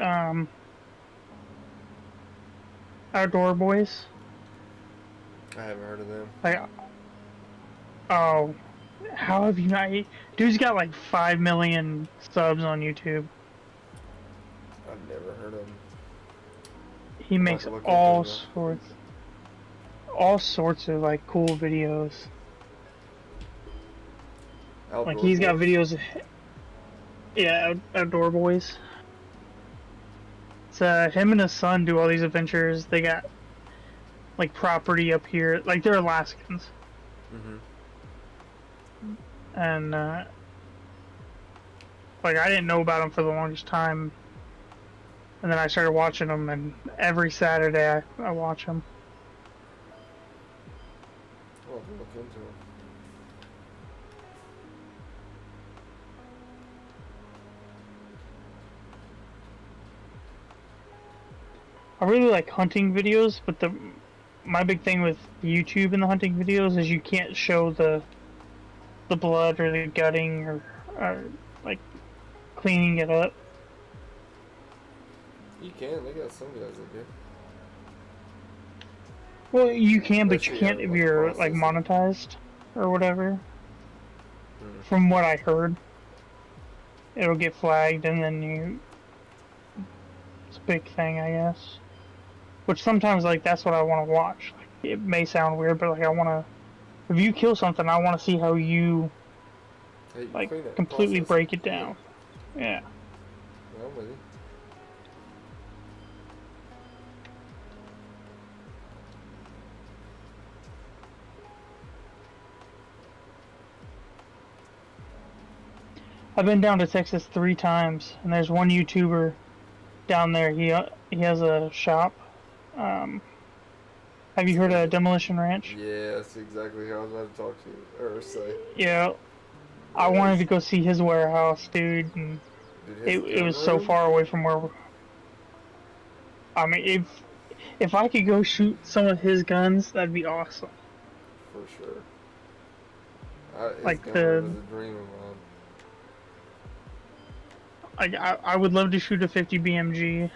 Outdoor Boys. I haven't heard of them. Like, oh, how have you not? Dude's got like 5 million subs on YouTube. I've never heard of them. He makes look all into them. sorts of like cool videos. Outdoor Like he's got Boys? videos. Yeah, Outdoor Boys. It's him and his son do all these adventures. They got like property up here, like they're Alaskans, and like I didn't know about them for the longest time, and then I started watching them, and every Saturday I watch them. I'll have to look into them. I really like hunting videos, but my big thing with YouTube and the hunting videos is you can't show the blood or the gutting or like cleaning it up. You can. They got some guys that do. Well, you can, but you Especially, can't if like, you're like processing. monetized or whatever. From what I heard, it'll get flagged, and then it's a big thing, I guess. Which sometimes, like, that's what I want to watch. Like, it may sound weird, but like I want to. If you kill something, I want to see how you Hey, you like clean it, completely process break it down. Yeah. Yeah, I'm with you. I've been down to Texas 3 times, and there's one YouTuber down there. He has a shop. Have you heard of Demolition Ranch? Yeah, that's exactly how I was about to talk to you or say. Yeah. I wanted to go see his warehouse, dude, and Dude, his it was gun so room? far away from where. I mean, if I could go shoot some of his guns, that'd be awesome. For sure. His Like gun the- room is a dream of mine. I would love to shoot a 50 BMG.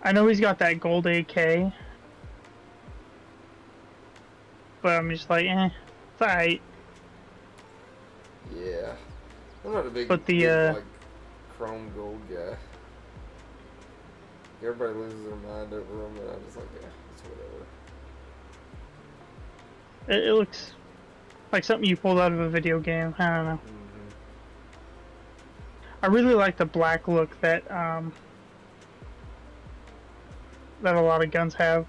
I know he's got that gold AK, but I'm just like, it's alright. Yeah. I'm not a big, But the, big like chrome gold guy. Everybody loses their mind over them, and I'm just like, yeah, it's whatever. It looks like something you pulled out of a video game. I don't know. I really like the black look that that a lot of guns have.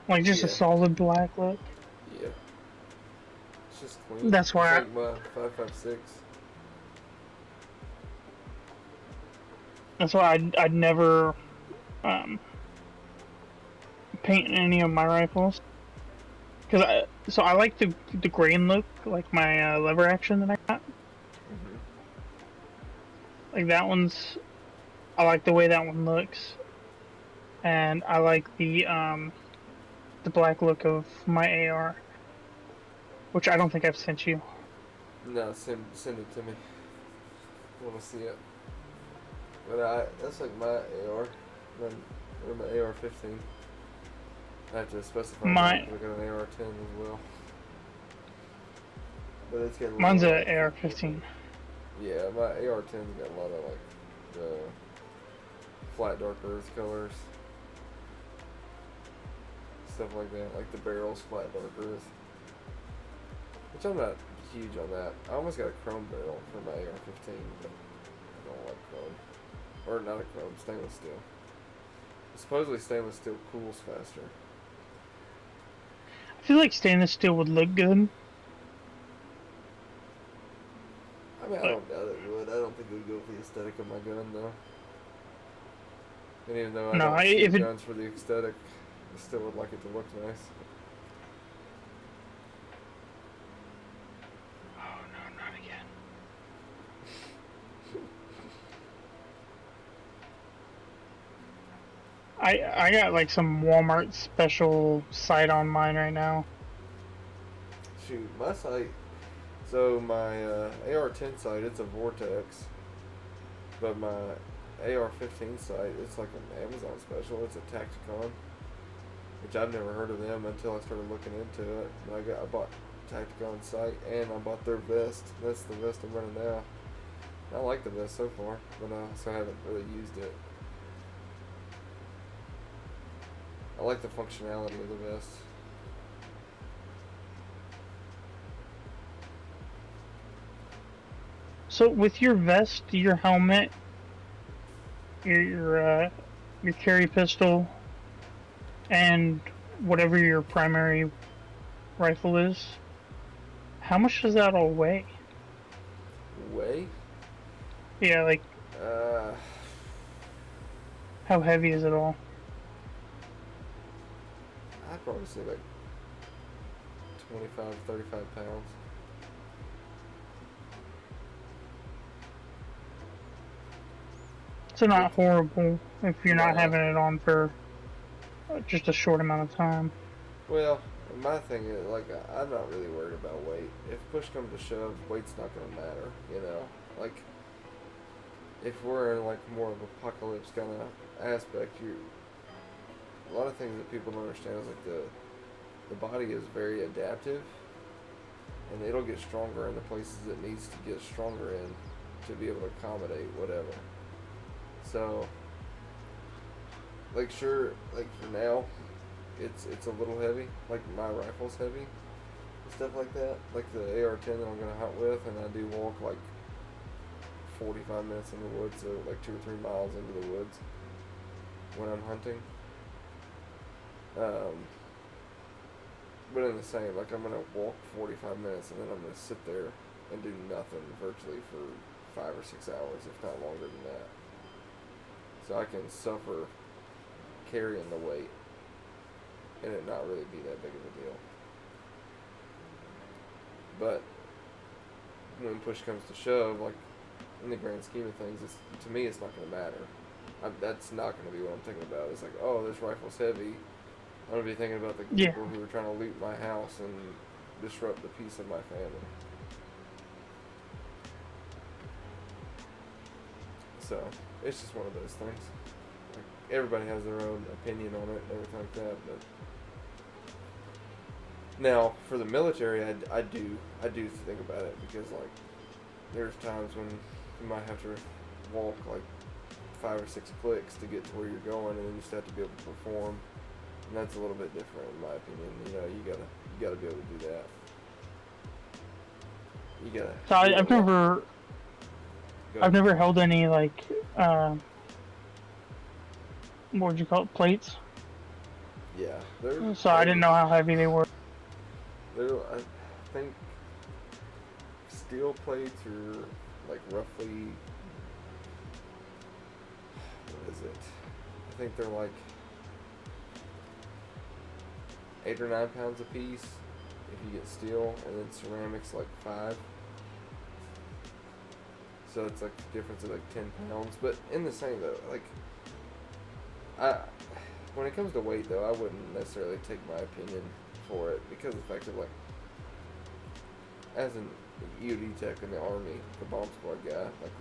Like just a Yeah. solid black look. Yeah. It's just clean. That's why It's like my 5.56. That's why I'd never paint any of my rifles. Cause I like the grain look, like my lever action that I got. Like that one's, I like the way that one looks, and I like the black look of my AR, which I don't think I've sent you. No, send it to me. I want to see it. But that's like my AR, or my AR-15. I have to specify My- that because I got an AR-10 as well. But it's got a Mine's lot a of, AR-15. yeah, my AR-10's got a lot of like the flat dark earth colors, stuff like that, like the barrel's flat dark earth. Which I'm not huge on that. I almost got a chrome barrel for my AR-15, but I don't like chrome. Or not a chrome, stainless steel. Supposedly stainless steel cools faster. I feel like stainless steel would look good. I mean, I don't doubt it would. I don't think it would go with the aesthetic of my gun, though. And even though I No, don't if shoot it- guns for the aesthetic, I still would like it to look nice. Oh no, not again. I got like some Walmart special sight on mine right now. Shoot, my sight. So my AR-10 sight, it's a Vortex, but my AR-15 sight, it's like an Amazon special. It's a Tacticon, which I've never heard of them until I started looking into it. And I bought Tacticon sight and I bought their vest. That's the vest I'm running now. I like the vest so far, but I also haven't really used it. I like the functionality of the vest. So with your vest, your helmet, your carry pistol, and whatever your primary rifle is, how much does that all weigh? Way? Yeah, like how heavy is it all? I'd probably say like 25 to 35 pounds. So not horrible if you're not No. having it on for just a short amount of time. Well, my thing is, like, I'm not really worried about weight. If push comes to shove, weight's not going to matter, you know? Like, if we're in, like, more of apocalypse kind of aspect, a lot of things that people don't understand is, like, the body is very adaptive, and it'll get stronger in the places it needs to get stronger in to be able to accommodate whatever. So, like, sure, like, for now, it's a little heavy. Like, my rifle's heavy and stuff like that. Like the AR-10 that I'm gonna hunt with, and I do walk like 45 minutes in the woods, so like 2 or 3 miles into the woods when I'm hunting. But in the same, like, I'm gonna walk 45 minutes and then I'm gonna sit there and do nothing virtually for 5 or 6 hours, if not longer than that. So I can suffer carrying the weight and it not really be that big of a deal. But when push comes to shove, like, in the grand scheme of things, to me it's not going to matter. That's not going to be what I'm thinking about. It's like, oh, this rifle's heavy. I'm going to be thinking about the Yeah. people who are trying to loot my house and disrupt the peace of my family. So, it's just one of those things. Like, everybody has their own opinion on it and everything like that, but now for the military, I do think about it, because, like, there's times when you might have to walk like 5 or 6 clicks to get to where you're going, and then you just have to be able to perform, and that's a little bit different in my opinion. You know, you gotta be able to do that. You gotta. So I've never held any, like, what would you call it, plates? Yeah. So I didn't know how heavy they were. I think steel plates are like roughly, what is it? I think they're like 8 or 9 pounds a piece if you get steel, and then ceramics like 5. So it's like a difference of like 10 pounds. But in the same though, like, when it comes to weight though, I wouldn't necessarily take my opinion for it, because of the fact that, like, as an EOD tech in the Army, the bomb squad guy, like,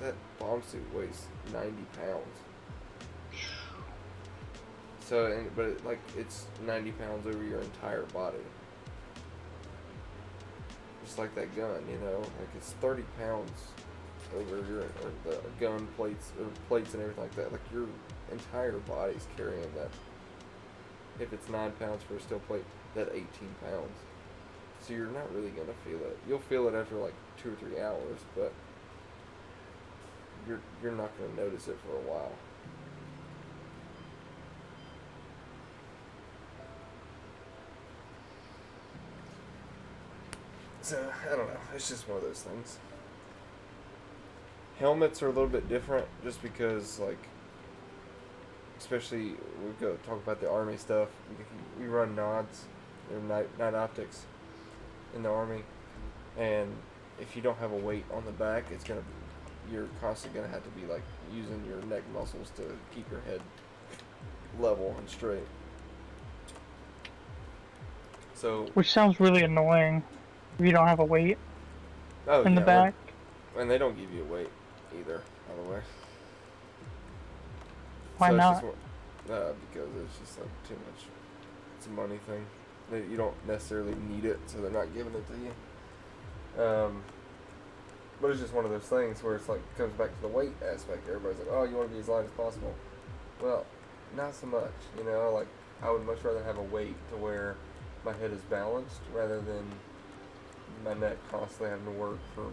that bomb suit weighs 90 pounds. So, but it's 90 pounds over your entire body. Just like that gun, you know, like it's 30 pounds over or the gun plates or plates and everything like that. Like your entire body's carrying that. If it's 9 pounds for a steel plate, that 18 pounds. So you're not really gonna feel it. You'll feel it after like 2 or 3 hours, but you're not gonna notice it for a while. So I don't know. It's just one of those things. Helmets are a little bit different, just because especially we go talk about the Army stuff. We run nods, or night optics, in the Army, and if you don't have a weight on the back, you're constantly gonna have to be using your neck muscles to keep your head level and straight. So, which sounds really annoying if you don't have a weight in the back. And they don't give you a weight either, by the way. Why not? Because it's just too much. It's a money thing. You don't necessarily need it, so they're not giving it to you. But it's just one of those things where it's comes back to the weight aspect. Everybody's like, oh, you want to be as light as possible. Well, not so much. You know, I would much rather have a weight to where my head is balanced rather than my neck constantly having to work for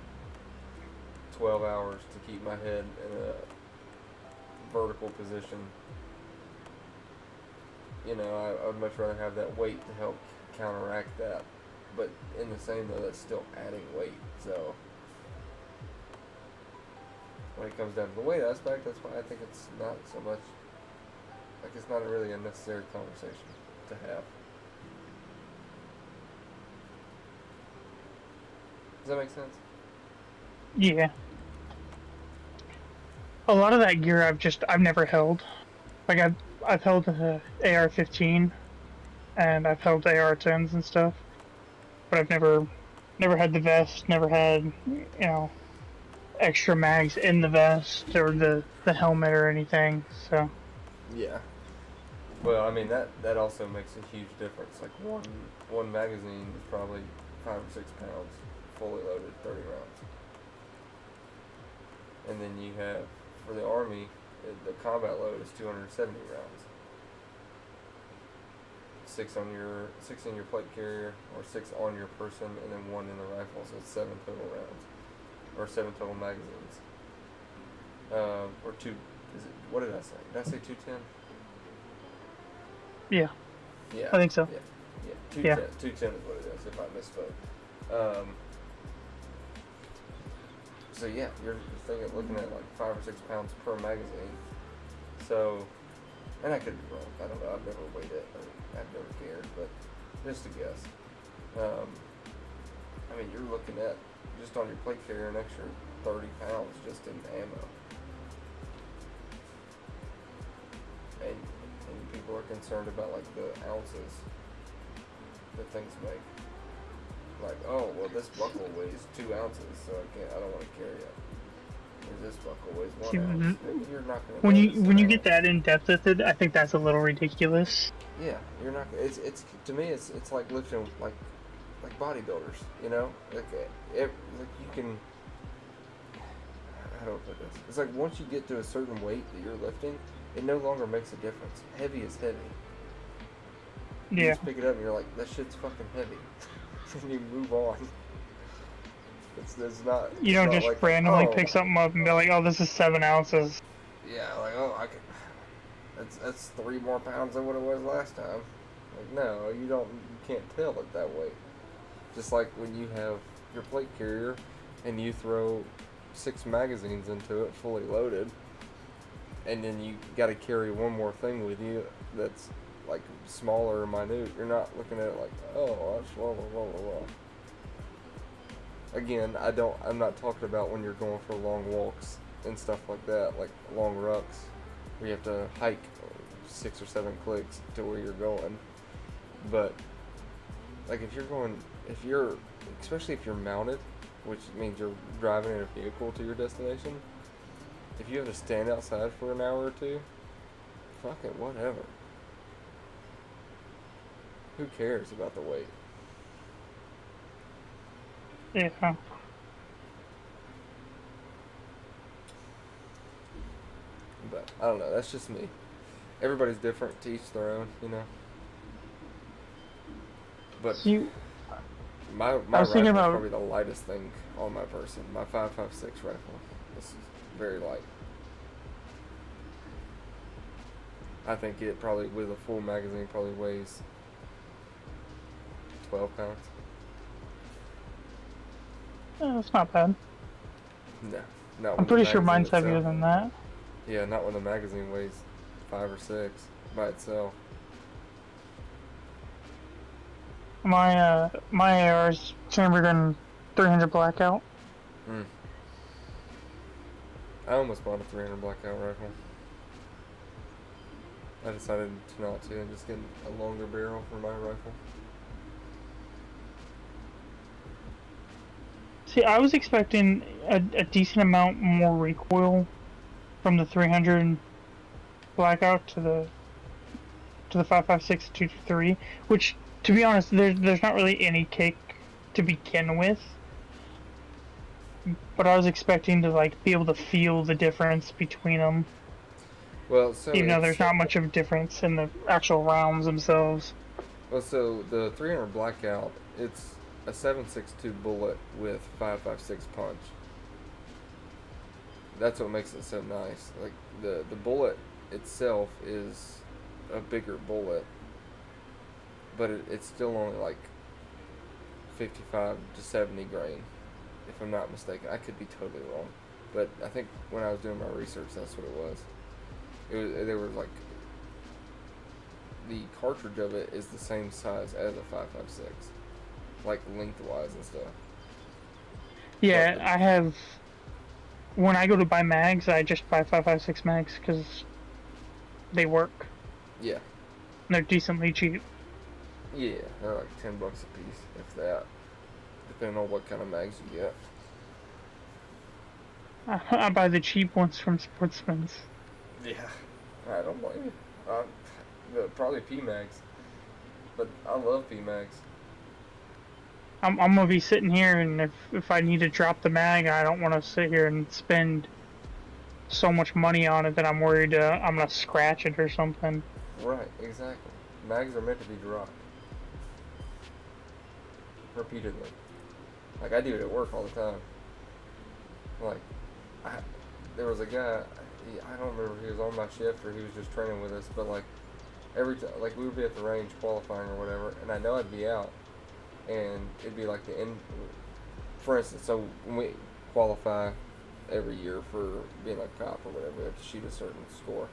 12 hours to keep my head in a vertical position. You know, I would much rather have that weight to help counteract that. But in the same though, that's still adding weight. So when it comes down to the weight aspect, that's why I think it's not so much, it's not really a necessary conversation to have. Does that make sense? Yeah. A lot of that gear I've never held. I've held the AR-15 and I've held AR-10s and stuff, but I've never had the vest, never had, extra mags in the vest or the helmet or anything. So yeah. Well, I mean that also makes a huge difference. One magazine is probably 5 or 6 pounds, fully loaded, 30 rounds. And then you have, for the Army, the combat load is 270 rounds. 6 in your plate carrier, or 6 on your person, and then 1 in the rifle, so it's 7 total rounds, or 7 total magazines. Or 2, what did I say? Did I say 210? Yeah. Yeah. I think so. Yeah. 210 is what it is, if I misspoke. So yeah, you're looking at 5 or 6 pounds per magazine. So, and I could be wrong. I don't know. I've never weighed it. I've never cared, but just a guess. I mean, you're looking at just on your plate carrier an extra 30 pounds just in ammo. And people are concerned about the ounces that things make. Oh, well, this buckle weighs 2 ounces, so I don't want to carry it. Or this buckle weighs 1 ounce. You're not going to. When you get that in depth with it, I think that's a little ridiculous. Yeah, you're not. It's to me, it's like lifting like bodybuilders. You know, you can. How do I put this? It's like once you get to a certain weight that you're lifting, it no longer makes a difference. Heavy is heavy. You Yeah. just pick it up and you're like, that shit's fucking heavy. And you move on. It's not. You don't just randomly oh, pick something up and be like, oh, this is 7 ounces. Yeah, I could. That's 3 more pounds than what it was last time. No, you don't. You can't tell it that way. Just like when you have your plate carrier and you throw 6 magazines into it, fully loaded, and then you got to carry one more thing with you that's smaller or minute. You're not looking at it oh, that's blah blah blah blah blah. Again, I'm not talking about when you're going for long walks and stuff like that, long rucks, where you have to hike 6 or 7 clicks to where you're going. But especially if you're mounted, which means you're driving in a vehicle to your destination, if you have to stand outside for an hour or two, fuck it, whatever. Who cares about the weight? Yeah. But I don't know. That's just me. Everybody's different. To each their own, you know. But You, my I was rifle thinking is about, probably the lightest thing on my person. My 5.56 rifle. This is very light. I think it probably, with a full magazine, probably weighs 12 pounds. it's not bad. No, not I'm when the pretty sure magazine mine's itself. heavier than that. Yeah, not when the magazine weighs 5 or 6 by itself. My AR's 300 blackout. Mm. I almost bought a 300 blackout rifle. I decided to not to and just get a longer barrel for my rifle. See, I was expecting a decent amount more recoil from the 300 blackout to the 5.56 223, which, to be honest, there's not really any kick to begin with. But I was expecting to like be able to feel the difference between them, Well, so even though it's, there's not much of a difference in the actual rounds themselves. well, so the 300 blackout, it's a 7.62 bullet with 5.56 punch. That's what makes it so nice. Like the bullet itself is a bigger bullet, but it's still only like 55 to 70 grain, if I'm not mistaken. I could be totally wrong, but I think when I was doing my research, that's what it was. There was like the cartridge of it is the same size as a 5.56, like lengthwise and stuff. Yeah, But I have. When I go to buy mags, I just buy 5.56 mags because they work. yeah, And they're decently cheap. yeah, they're like $10 a piece, if that, depending on what kind of mags you get. I buy the cheap ones from Sportsman's. Yeah, I don't blame you. Probably P mags, but I love P mags. I'm gonna be sitting here, and if I need to drop the mag, I don't want to sit here and spend so much money on it that I'm worried I'm gonna scratch it or something. Right, exactly. Mags are meant to be dropped repeatedly. Like I do it at work all the time. Like, there was a guy. I don't remember if he was on my shift or he was just training with us, but like every time, like we would be at the range qualifying or whatever, and I know I'd be out, and it'd be like the end. For instance, so when we qualify every year for being a cop or whatever, we have to shoot a certain score.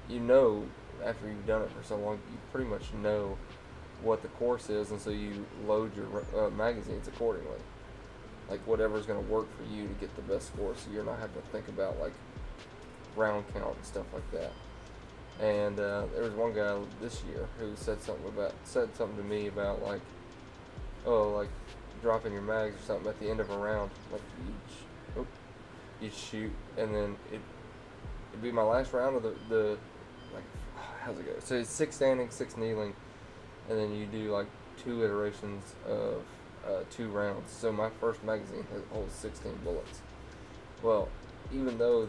You know, after you've done it for so long, you pretty much know what the course is, and so you load your magazines accordingly. Like whatever's going to work for you to get the best score, so you're not having to think about like round count and stuff like that. And there was one guy this year who said something to me about like, oh, like dropping your mags or something at the end of a round, like you'd shoot, and then it'd be my last round of the like, how's it go? So it's 6 standing, 6 kneeling, and then you do like 2 iterations of 2 rounds. So my first magazine holds 16 bullets. Well, even though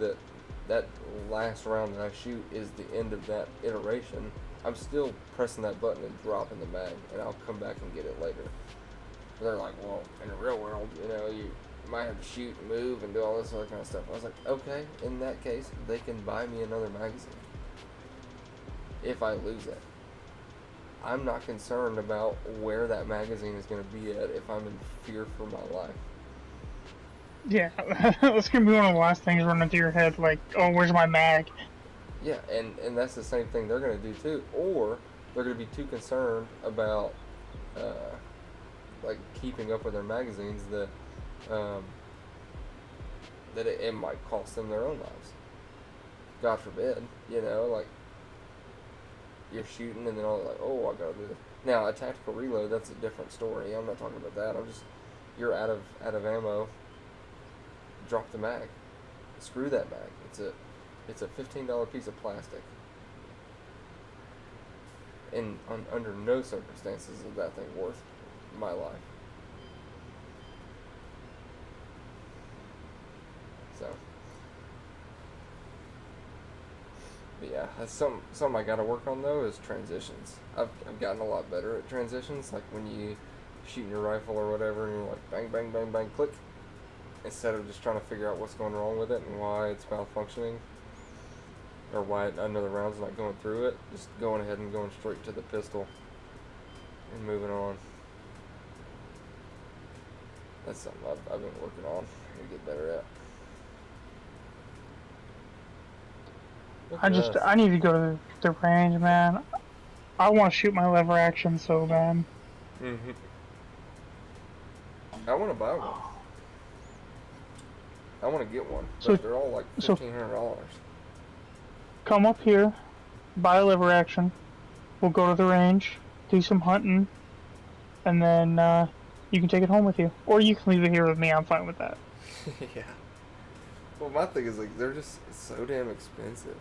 that last round that I shoot is the end of that iteration, I'm still pressing that button and dropping the mag, and I'll come back and get it later. They're like, well, in the real world, you know, you might have to shoot and move and do all this other kind of stuff. I was like, okay, in that case, they can buy me another magazine if I lose it. I'm not concerned about where that magazine is going to be at if I'm in fear for my life. Yeah, that's gonna be one of the last things running through your head, like, oh, where's my mag? Yeah, and that's the same thing they're going to do too. Or they're going to be too concerned about like keeping up with their magazines that it might cost them their own lives. God forbid, you know, like you're shooting and then all like, oh, I gotta do this. Now a tactical reload, that's a different story. I'm not talking about that. You're out of ammo. Drop the mag. Screw that bag. It's a $15 piece of plastic. And under no circumstances is that thing worth my life. So, but yeah, that's something I gotta work on though is transitions. I've gotten a lot better at transitions, like when you shooting your rifle or whatever, and you're like bang bang bang bang click, instead of just trying to figure out what's going wrong with it and why it's malfunctioning, or why another round's not going through it. Just going ahead and going straight to the pistol and moving on. That's something I've been working on to get better at. I need to go to the range, man. I want to shoot my lever action so bad. Mm-hmm. I want to buy one. I want to get one, but they're all like $1,500. Come up here, buy a lever action. We'll go to the range, do some hunting, and then you can take it home with you. Or you can leave it here with me. I'm fine with that. Yeah. Well, my thing is like they're just so damn expensive.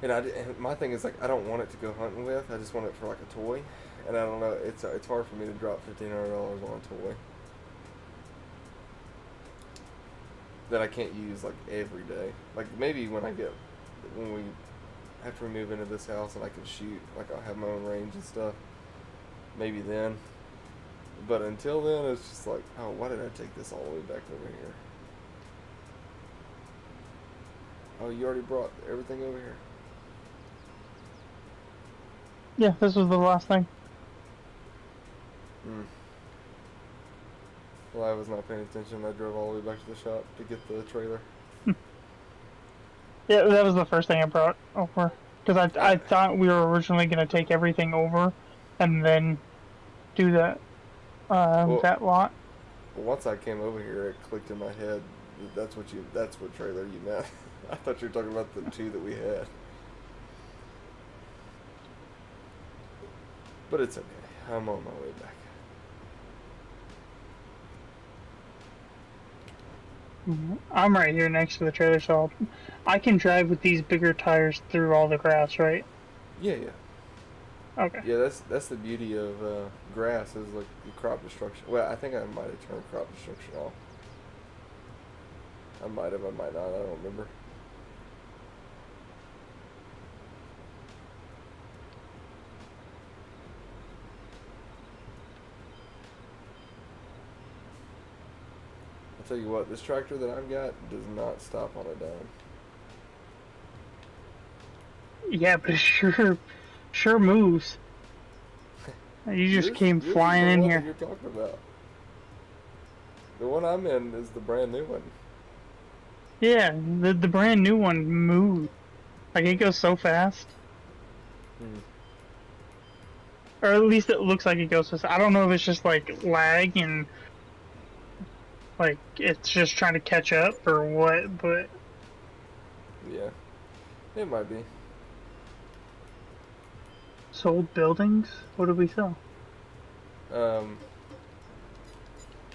And my thing is like I don't want it to go hunting with. I just want it for like a toy. And I don't know. It's hard for me to drop $1,500 on a toy that I can't use like every day. Like maybe when after we move into this house and I can shoot, like I'll have my own range and stuff. Maybe then. But until then, it's just like, oh, why did I take this all the way back over here? Oh, you already brought everything over here? Yeah, this was the last thing. Well, I was not paying attention. I drove all the way back to the shop to get the trailer. Yeah, that was the first thing I brought over. Because I thought we were originally going to take everything over and then do that that lot. Well, once I came over here, it clicked in my head. That's what trailer you meant. I thought you were talking about the two that we had. But it's okay. I'm on my way back. I'm right here next to the trailer, so I can drive with these bigger tires through all the grass, right? Yeah. Okay. Yeah, that's the beauty of grass is like the crop destruction. Well, I think I might have turned crop destruction off. I might have, I might not. I don't remember. I'll tell you what, this tractor that I've got does not stop on a dime. Yeah, but it sure moves. You just came flying in here. You're talking about. The one I'm in is the brand new one. Yeah, the brand new one moves. Like it goes so fast. Or at least it looks like it goes fast. I don't know if it's just like lag and like it's just trying to catch up or what, but yeah, it might be. Sold buildings? What did we sell?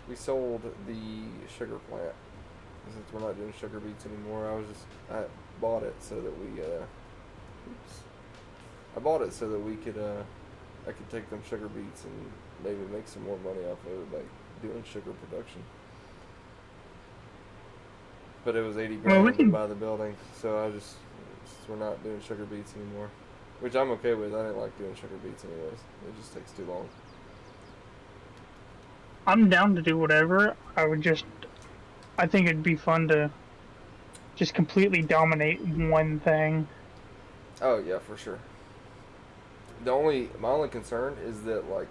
We sold the sugar plant. Since we're not doing sugar beets anymore, I bought it so that we I bought it so that we could I could take them sugar beets and maybe make some more money off of it by doing sugar production. But it was $80,000 to buy the building, so we're not doing sugar beets anymore. Which I'm okay with. I didn't like doing sugar beets anyways. It just takes too long. I'm down to do whatever. I think it'd be fun to just completely dominate one thing. Oh yeah, for sure. My only concern is that like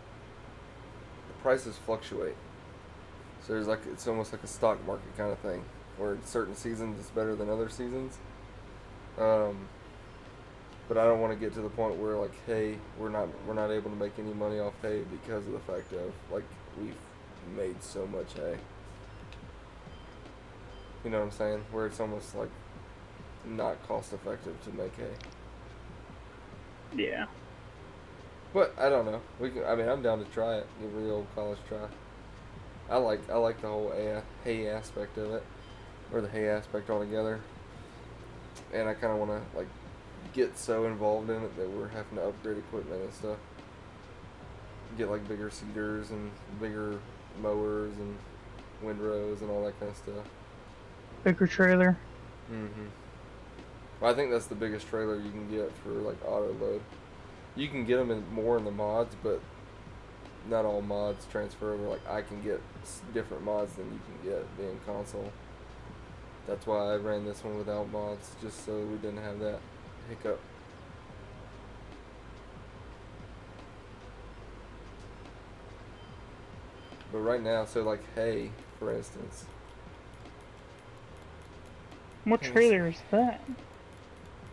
the prices fluctuate. So it's almost like a stock market kind of thing, where certain seasons it's better than other seasons. But I don't want to get to the point where like, hey, we're not able to make any money off hay because of the fact of like we've made so much hay. You know what I'm saying? Where it's almost like not cost effective to make hay. Yeah. But I don't know. I'm down to try it. Give it the old college try. I like the whole hay aspect of it. or the hay aspect altogether. And I kind of want to like get so involved in it that we're having to upgrade equipment and stuff. Get like bigger seeders and bigger mowers and windrows and all that kind of stuff. Bigger trailer. Mm-hmm. Well, I think that's the biggest trailer you can get for like auto load. You can get them more in the mods, but not all mods transfer over. Like I can get different mods than you can get being console. That's why I ran this one without mods, just so we didn't have that hiccup. But right now, so like hay, for instance. What trailer is that?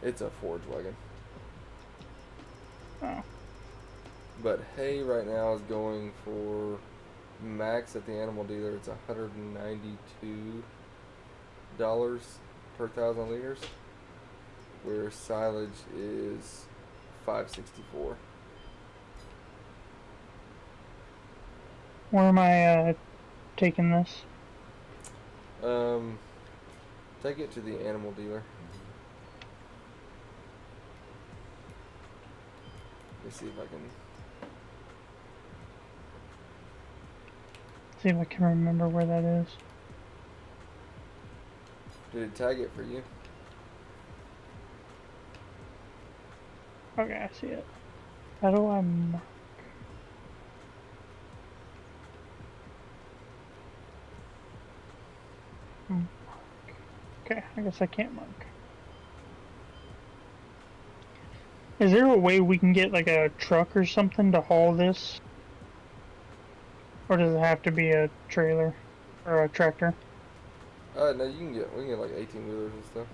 It's a forge wagon. Oh. But hay right now is going for max at the animal dealer. It's $192 per 1,000 liters, where silage is $5.64. Where am I taking this? Take it to the animal dealer. Let me see if I can. See if I can remember where that is. Did it tag it for you? Okay, I see it. How do I mark? Okay, I guess I can't mark. Is there a way we can get like a truck or something to haul this? Or does it have to be a trailer or a tractor? No, we can get like 18-wheelers and stuff.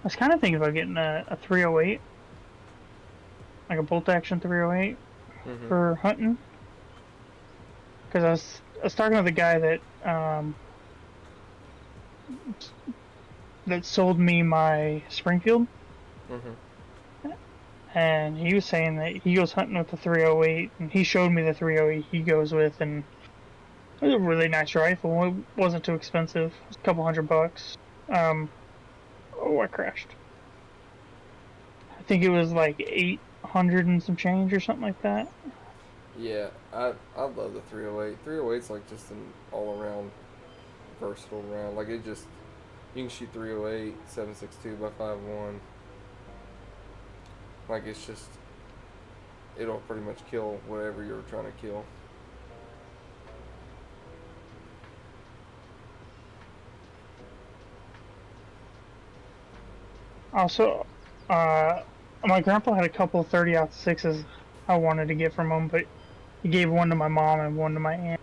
I was kind of thinking about getting a 308, like a bolt action 308 for hunting. Because I was talking to the guy that sold me my Springfield, and he was saying that he goes hunting with the 308, and he showed me the 308 he goes with, and it was a really nice rifle. It wasn't too expensive. It was a couple $100. Oh, I crashed. I think it was like 800 and some change or something like that. Yeah, I love the 308. 308's like just an all-around versatile round. Like it just, you can shoot 308, 7.62 by 5.1. Like it's just, it'll pretty much kill whatever you're trying to kill. Also, my grandpa had a couple of 30-06s I wanted to get from him, but he gave one to my mom and one to my aunt.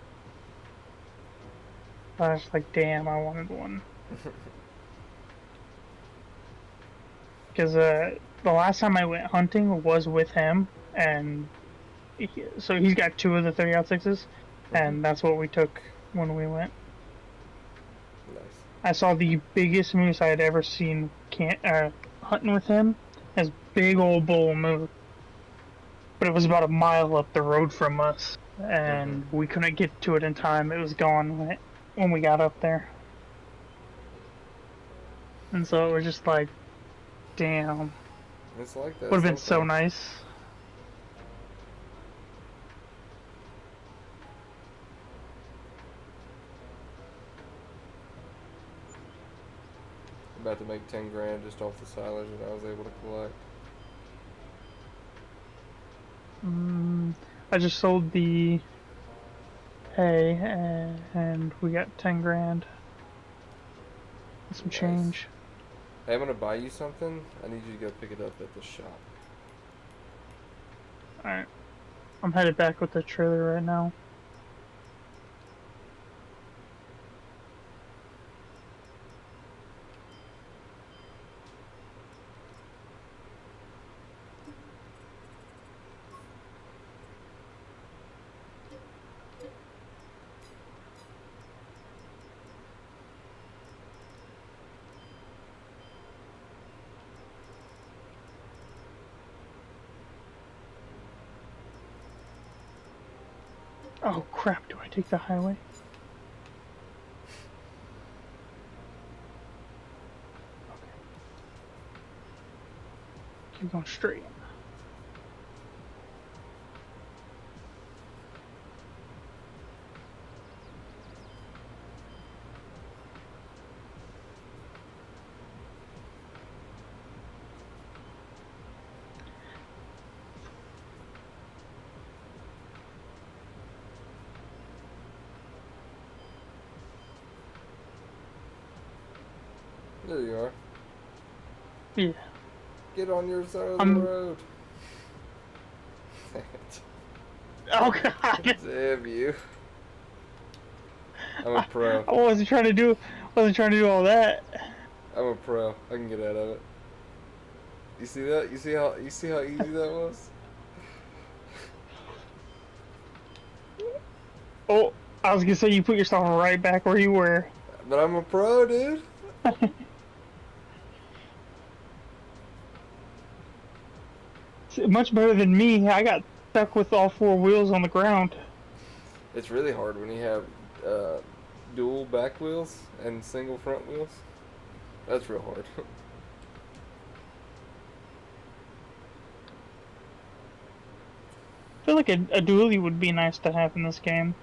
I was like, damn, I wanted one. Because the last time I went hunting was with him, and so he's got two of the 30-06s, and that's what we took when we went. Nice. I saw the biggest moose I had ever seen hunting with him. This big old bull moose. But it was about a mile up the road from us, and we couldn't get to it in time. It was gone when we got up there. And so it was just like, damn. It's like that. Would have been so nice. About to make 10 grand just off the silage that I was able to collect. I just sold the hay and we got 10 grand. Some change. Hey, I'm gonna buy you something. I need you to go pick it up at the shop. Alright. I'm headed back with the trailer right now. Oh crap, do I take the highway? Okay. Keep going straight. There you are. Yeah. Get on your side of the I'm- road. Oh god! Damn you. I'm a pro. I wasn't trying to do all that. I'm a pro. I can get out of it. You see that? You see how easy that was? Oh, I was gonna say you put yourself right back where you were. But I'm a pro, dude. Much better than me. I got stuck with all four wheels on the ground. It's really hard when you have dual back wheels and single front wheels. That's real hard. I feel like a dually would be nice to have in this game.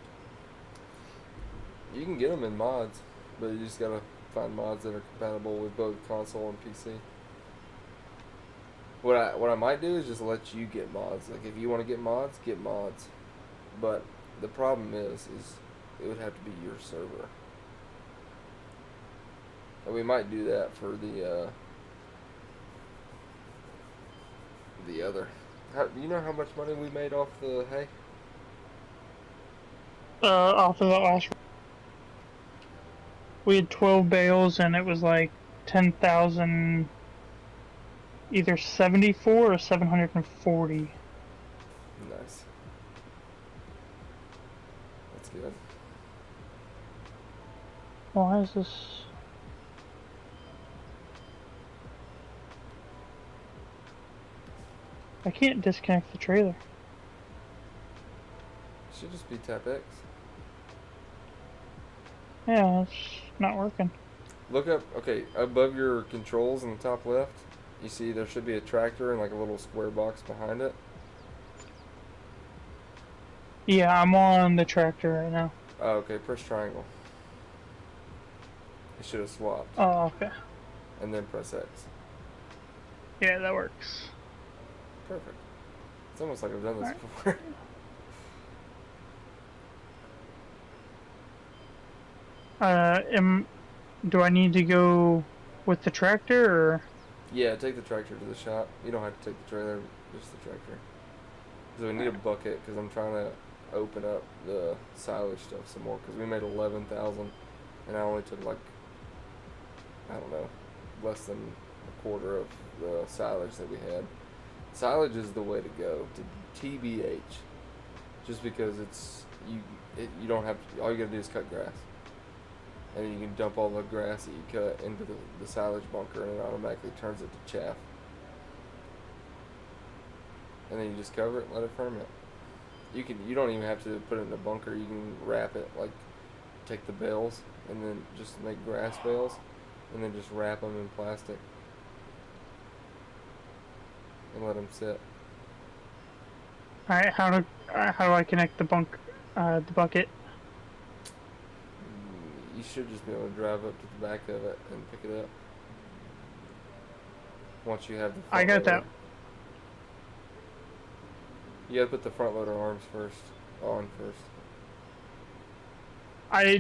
You can get them in mods, but you just gotta find mods that are compatible with both console and PC. What I might do is just let you get mods. Like if you want to get mods, But the problem is it would have to be your server. And we might do that for the other. You know how much money we made off the hay? Off of that last, we had 12 bales and it was like 10,000, either 74 or 740. Nice. That's good. Why is this? I can't disconnect the trailer. Should just be tap X. Yeah, it's not working. Look up, okay, above your controls in the top left, you see there should be a tractor and like a little square box behind it. Yeah, I'm on the tractor right now. Oh, okay, press triangle. It should have swapped. Oh, okay. And then press X. Yeah, that works. Perfect. It's almost like I've done this Alright. before. Do I need to go with the tractor or? Yeah, take the tractor to the shop. You don't have to take the trailer, just the tractor. Because we need a bucket, because I'm trying to open up the silage stuff some more, because we made 11,000, and I only took like, I don't know, less than a quarter of the silage that we had. Silage is the way to go, to TBH, just because you don't have to, all you gotta do is cut grass. And then you can dump all the grass that you cut into the silage bunker, and it automatically turns it to chaff. And then you just cover it and let it ferment. You don't even have to put it in a bunker. You can wrap it, like take the bales and then just make grass bales, and then just wrap them in plastic and let them sit. All right, how do I connect the bucket? You should just be able to drive up to the back of it and pick it up. Once you have the front I got loader. that. You gotta put the front loader arms on first.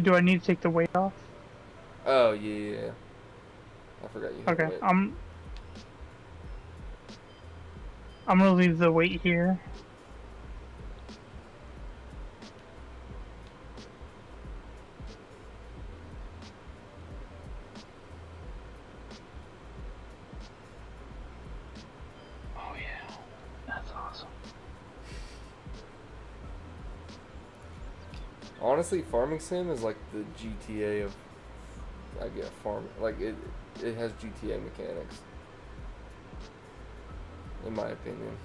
Do I need to take the weight off? Oh, yeah. I forgot you had Okay, weight. I'm gonna leave the weight here. Oh yeah, that's awesome. Honestly, Farming Sim is like the GTA of, I get farm. Like it has GTA mechanics, in my opinion.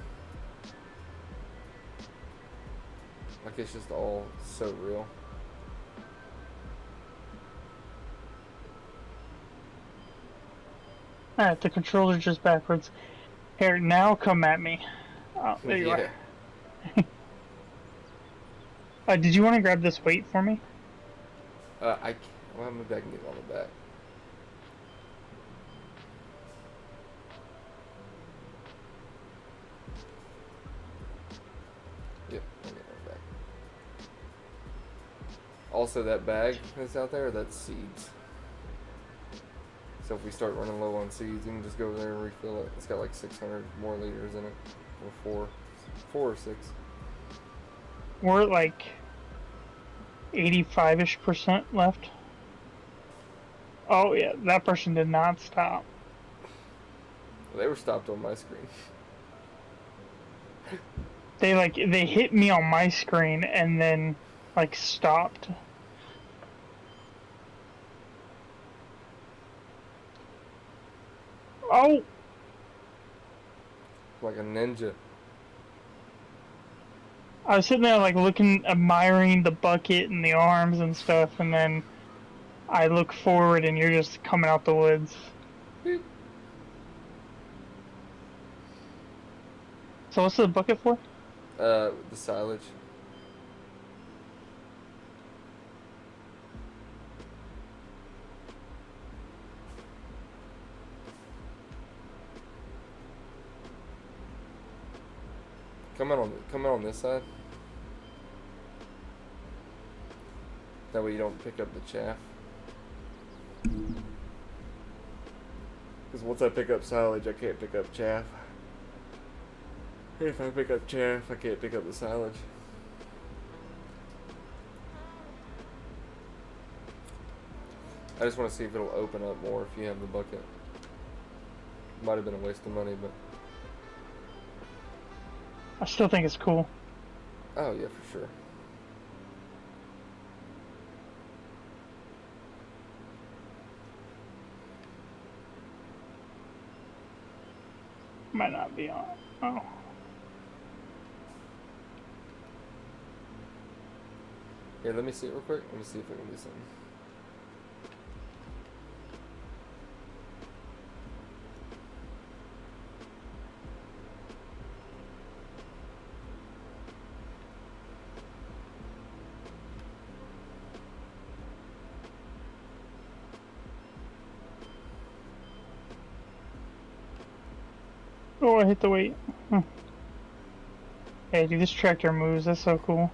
Like it's just all so real. Alright, the controller's just backwards. Here, now come at me. Oh, there you Yeah. are. Did you want to grab this weight for me? Well, maybe I can get it on the back. Yep, I'll get it on the back. Also, that bag that's out there, that's seeds. So if we start running low on seeds, you can just go over there and refill it. It's got like 600 more liters in it, or four or six. We're at like 85-ish% left. Oh yeah, that person did not stop. They were stopped on my screen. They hit me on my screen and then like stopped. Oh, Like a ninja. I was sitting there like looking, admiring the bucket and the arms and stuff, and then I look forward and you're just coming out the woods. Beep. So what's the bucket for? The silage. Come out on this side. That way you don't pick up the chaff. Because once I pick up silage, I can't pick up chaff. If I pick up chaff, I can't pick up the silage. I just want to see if it'll open up more if you have the bucket. Might have been a waste of money, but... I still think it's cool. Oh, yeah, for sure. Might not be on. Oh. Here, let me see it real quick. Let me see if I can do something. Oh, I hit the weight. Hey, dude, this tractor moves. That's so cool.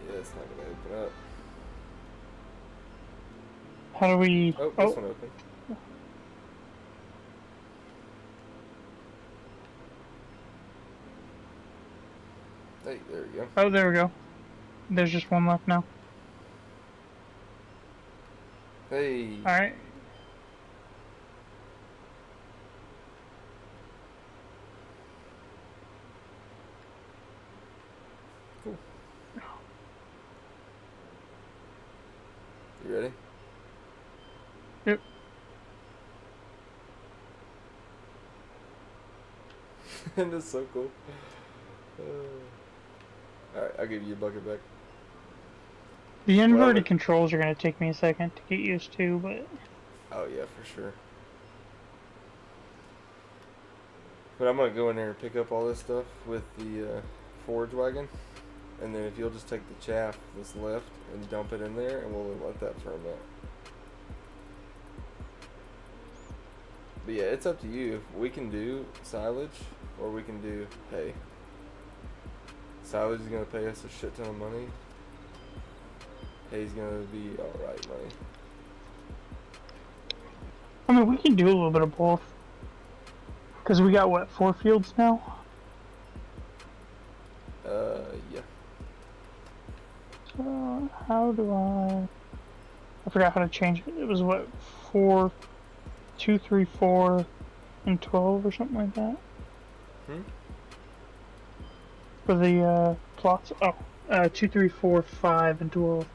Yeah, it's not gonna open up. How do we... Oh, this one opened. Hey, there we go. Oh, there we go. There's just one left now. Hey. Alright. Cool. You ready? Yep. And it's so cool. Alright, I'll give you your bucket back. The inverted Well, controls are going to take me a second to get used to, but... Oh, yeah, for sure. But I'm going to go in there and pick up all this stuff with the forage wagon. And then if you'll just take the chaff that's left and dump it in there, and we'll let that ferment. But yeah, it's up to you. If we can do silage, or we can do hay. Silage is gonna pay us a shit ton of money. Hay's gonna be alright money. I mean, we can do a little bit of both. Because we got, what, 4 fields now? Yeah. How do I forgot how to change it. It was, what, 4, 2, 3, 4, and 12 or something like that? For the, plots? Oh, 2, 3, 4, 5, and 12.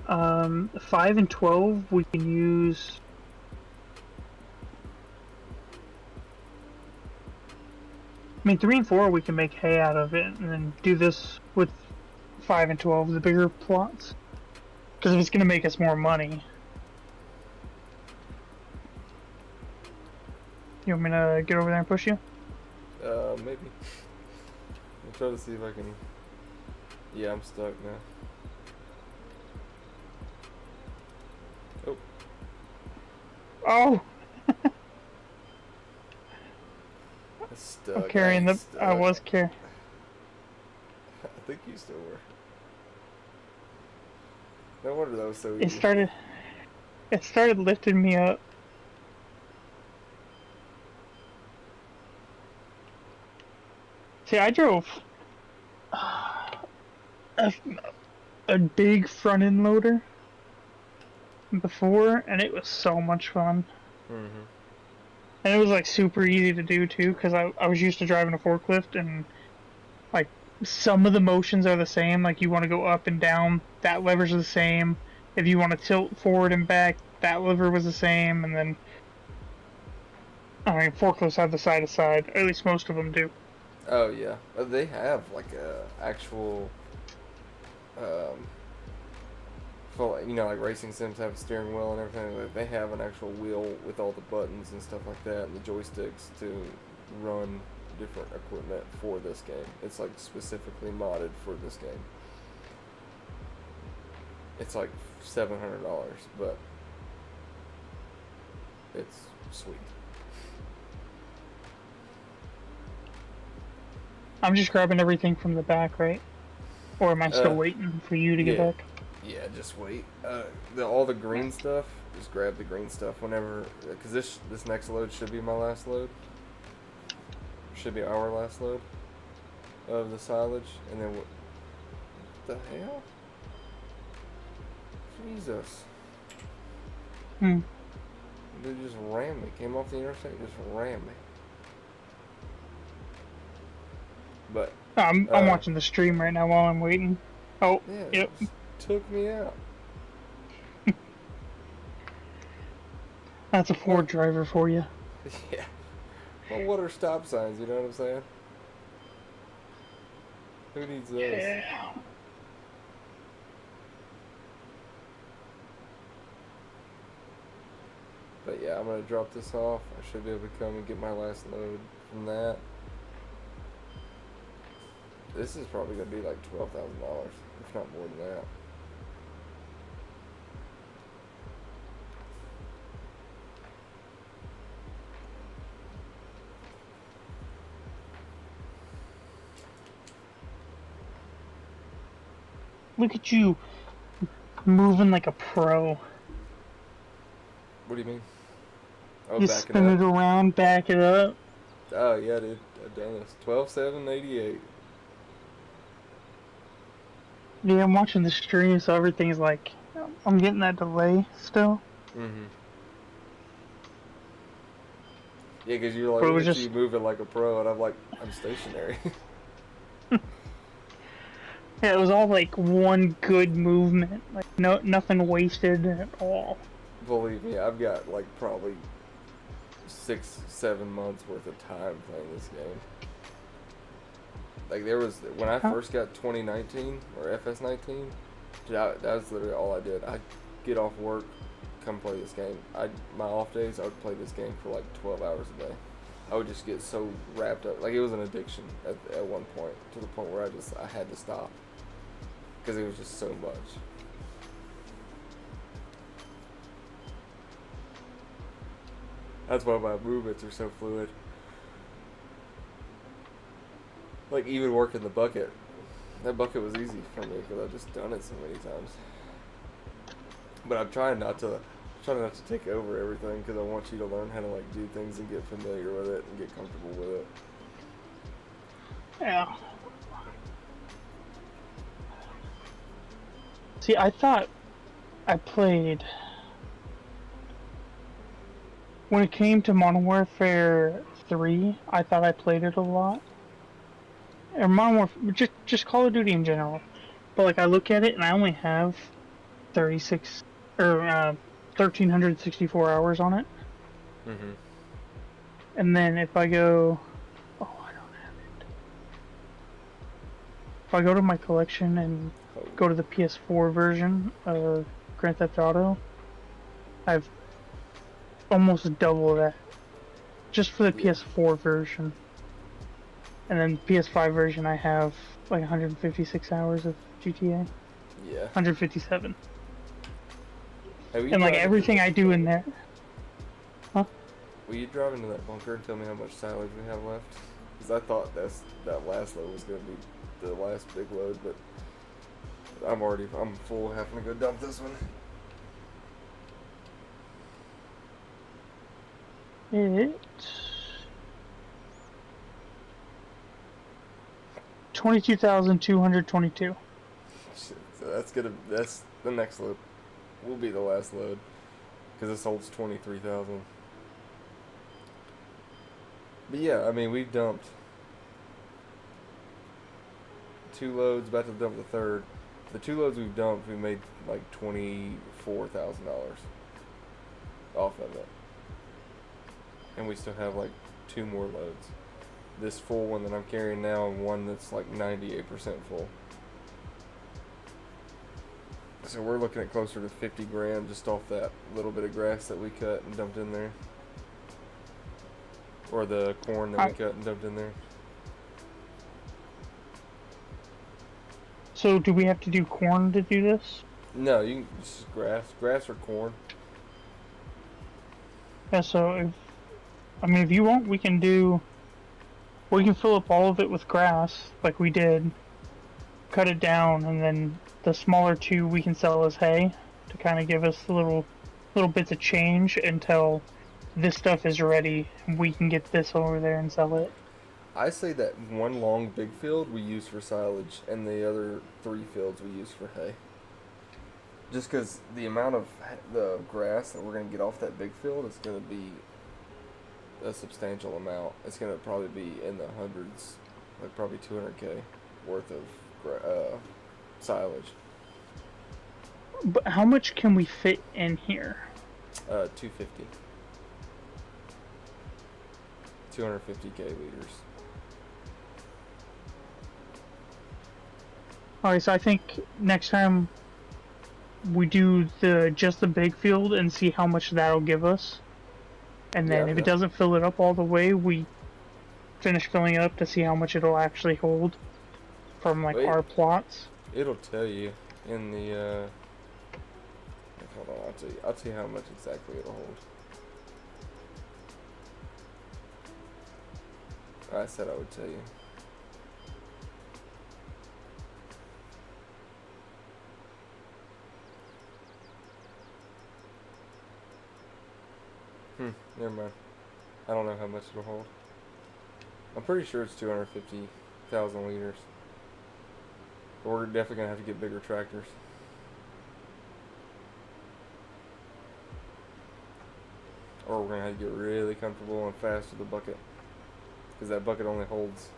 5 and 12 we can use. I mean, 3 and 4 we can make hay out of it, and then do this with 5 and 12, the bigger plots. Because if it's going to make us more money. You want me to get over there and push you? Maybe. I'll try to see if I can. Yeah, I'm stuck now. Oh. Oh! I'm stuck. I'm carrying the. Stuck. I was carrying. I think you still were. No wonder that was so It easy. started lifting me up. See, I drove a big front end loader before, and it was so much fun. Mm-hmm. And it was like super easy to do too, because I was used to driving a forklift, and like some of the motions are the same. Like you want to go up and down, that lever's the same. If you want to tilt forward and back, that lever was the same. And then, I mean, forklifts have the side to side. At least most of them do. Oh yeah, they have like a actual, full, you know, like racing sims have a steering wheel and everything. Like, they have an actual wheel with all the buttons and stuff like that, and the joysticks to run different equipment for this game. It's like specifically modded for this game. It's like $700, but it's sweet. I'm just grabbing everything from the back, right? Or am I still Uh, waiting for you to get yeah. back? Yeah, just wait. All the green stuff, just grab the green stuff whenever, because this next load should be my last load. Should be our last load of the silage, and then what the hell? Jesus. Hmm. They just rammed me. Came off the interstate and just rammed me. But I'm watching the stream right now while I'm waiting. Oh, yeah, yep. it just took me out. That's a Ford driver for you. Yeah. Well, what are stop signs? You know what I'm saying? Who needs those? Yeah. But yeah, I'm gonna drop this off. I should be able to come and get my last load from that. This is probably gonna be like $12,000, if not more than that. Look at you moving like a pro. What do you mean? Oh, You backing spin it up. around, back it up. Oh yeah, dude. I've done this. 12,788. Yeah, I'm watching the stream, so everything's like, I'm getting that delay still. Mm-hmm. Yeah, because you're like, But it look was at just- you moving like a pro, and I'm like, I'm stationary. Yeah, it was all like one good movement, like nothing wasted at all. Believe me, I've got like probably 6-7 months worth of time playing this game. Like there was, when I first got 2019 or FS19, that was literally all I did. I'd get off work, come play this game. My off days, I would play this game for like 12 hours a day. I would just get so wrapped up, like it was an addiction at one point, to the point where I had to stop because it was just so much. That's why my movements are so fluid. Like even working the bucket. That bucket was easy for me because I've just done it so many times. But I'm trying not to take over everything because I want you to learn how to like do things and get familiar with it and get comfortable with it. Yeah. See, I thought I played... When it came to Modern Warfare 3, I thought I played it a lot. Or Modern Warfare, just Call of Duty in general. But like I look at it and I only have 36 or 1364 hours on it. Mm-hmm. And then if I go, oh, I don't have it. If I go to my collection and go to the PS4 version of Grand Theft Auto, I have almost double that just for the PS4 version. And then PS5 version, I have like 156 hours of GTA. Yeah. 157. Hey, And like everything I do in there. Huh? Will you drive into that bunker and tell me how much silage we have left? Because I thought that last load was going to be the last big load, but I'm full having to go dump this one. It 22,222. Shit, so that's the next load. Will be the last load because this holds 23,000. But yeah, I mean we've dumped 2 loads, about to dump the third. The 2 loads we've dumped, we made like $24,000 off of it, and we still have like 2 more loads. This full one that I'm carrying now and one that's like 98% full. So we're looking at closer to 50 grand just off that little bit of grass that we cut and dumped in there. Or the corn that we cut and dumped in there. So do we have to do corn to do this? No, you can just grass or corn. Yeah, so if you want, we can fill up all of it with grass, like we did, cut it down, and then the smaller 2 we can sell as hay to kind of give us little bits of change until this stuff is ready and we can get this over there and sell it. I say that one long big field we use for silage and the other 3 fields we use for hay. Just because the amount of the grass that we're going to get off that big field is going to be a substantial amount. It's going to probably be in the hundreds, like probably 200K worth of silage. But how much can we fit in here? 250. 250K liters. Alright, so I think next time we do just the big field and see how much that'll give us. And then if it doesn't fill it up all the way, we finish filling it up to see how much it'll actually hold from like our plots. It'll tell you in the hold on, I'll tell you how much exactly it'll hold. I said I would tell you. Never mind. I don't know how much it'll hold. I'm pretty sure it's 250,000 liters. But we're definitely going to have to get bigger tractors. Or we're going to have to get really comfortable and fast with the bucket. Because that bucket only holds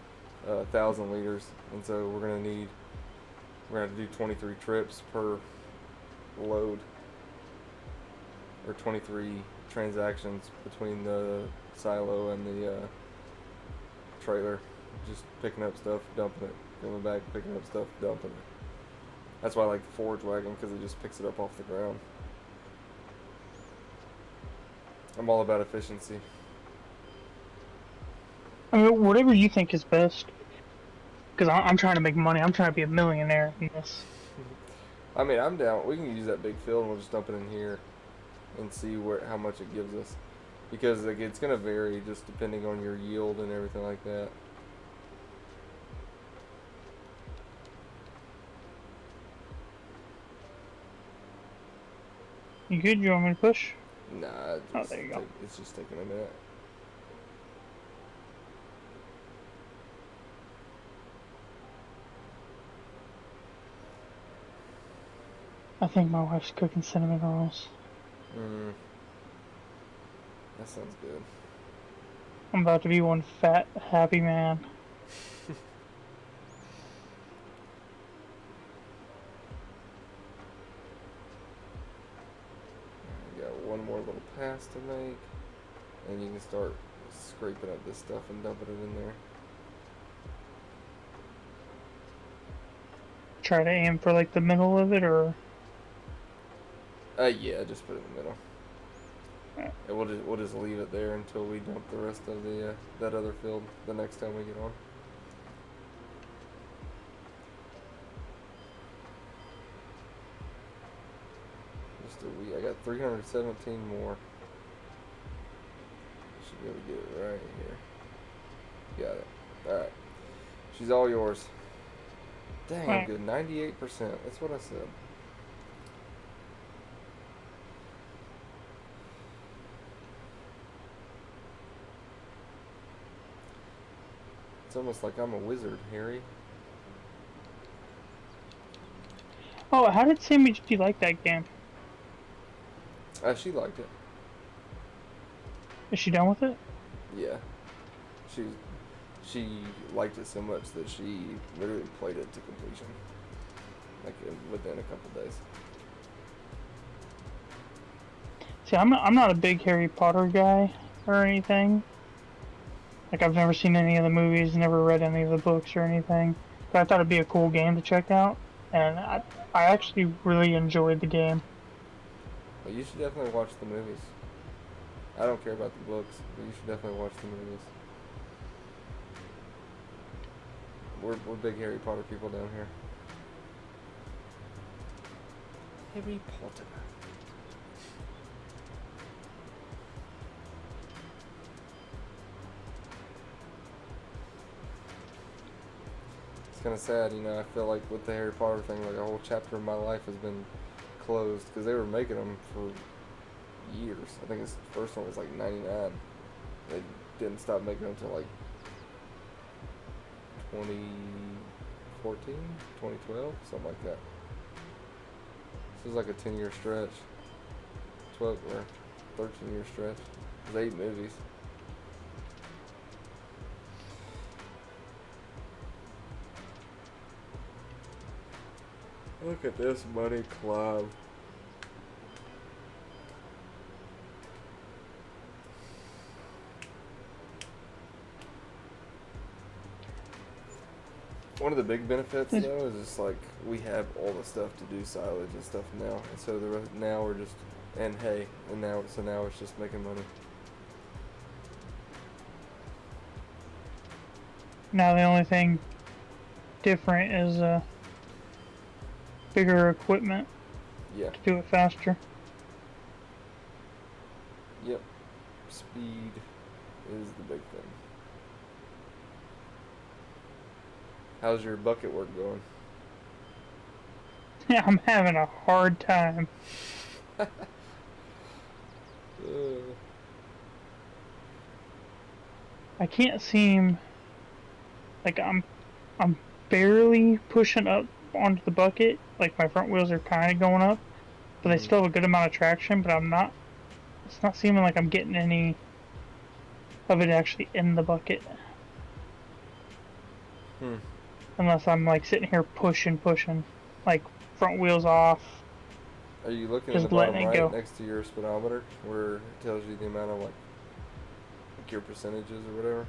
1,000 liters. And so we're going to have to do 23 trips per load. Or 23 transactions between the silo and the trailer. Just picking up stuff, dumping it, coming back, picking up stuff, dumping it. That's why I like the forage wagon, because it just picks it up off the ground. I'm all about efficiency. I mean, whatever you think is best. Because I'm trying to make money. I'm trying to be a millionaire in this. I mean, I'm down. We can use that big field and we'll just dump it in here and see how much it gives us. because like it's gonna vary just depending on your yield and everything like that. You good? You want me to push? Nah, Oh, there you go. it's just taking a minute. I think my wife's cooking cinnamon rolls. That sounds good. I'm about to be one fat, happy man. You got one more little pass to make, and you can start scraping up this stuff and dumping it in there. Try to aim for like the middle of it, or Yeah, just put it in the middle. And we'll just leave it there until we dump the rest of the that other field the next time we get on. Just a wee. I got 317 more. Should be able to get it right here. Got it. All right. She's all yours. Dang, I'm Right. good. 98%. That's what I said. It's almost like I'm a wizard, Harry. oh, how did Sammy G like that game? She liked it. Is she done with it? Yeah. She liked it so much that she literally played it to completion. Like within a couple days. See, I'm not a big Harry Potter guy or anything. Like, I've never seen any of the movies, never read any of the books or anything. But I thought it'd be a cool game to check out, and I actually really enjoyed the game. But you should definitely watch the movies. I don't care about the books, but you should definitely watch the movies. We're big Harry Potter people down here. Harry Potter. It's kind of sad, you know. I feel like with the Harry Potter thing, like a whole chapter of my life has been closed because they were making them for years. I think the first one was like '99. They didn't stop making them until like 2014, 2012, something like that. This is like a 10-year stretch, 12 or 13-year stretch. There's 8 movies. Look at this money club. One of the big benefits, though, is just like we have all the stuff to do silage and stuff now, and so now we're just and hay, and now it's just making money. Now the only thing different is bigger equipment Yeah. to do it faster. Yep. Speed is the big thing. How's your bucket work going? Yeah, I'm having a hard time. I can't seem like I'm barely pushing up onto the bucket. Like my front wheels are kind of going up, but they still have a good amount of traction. But I'm not. It's not seeming like I'm getting any of it actually in the bucket. Unless I'm like sitting here pushing, like front wheels off. Are you looking Just in the bottom letting it right go. next to your speedometer where it tells you the amount of like your percentages or whatever?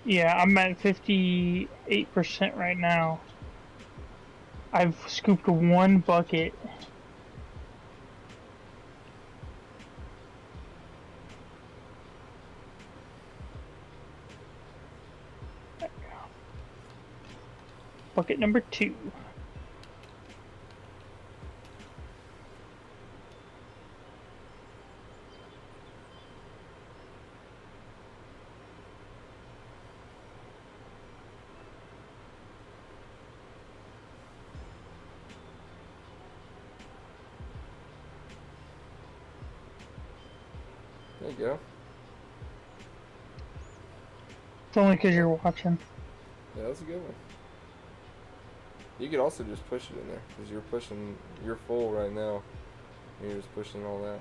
Yeah, I'm at 58% right now. I've scooped one bucket. Bucket number 2. There you go. It's only because you're watching. Yeah, that's a good one. You could also just push it in there because you're full right now. You're just pushing all that.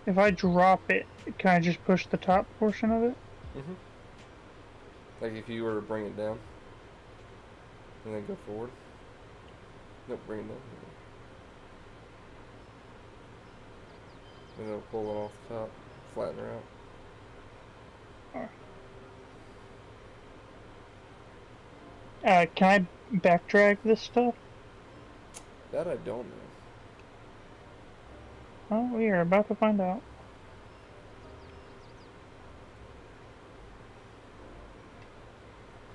If I drop it, can I just push the top portion of it? Mhm. Like if you were to bring it down and then go forward. Nope, bring it down. And it'll pull it off the top, flatten her out. Can I backdrag this stuff? That I don't know. Oh, we are about to find out.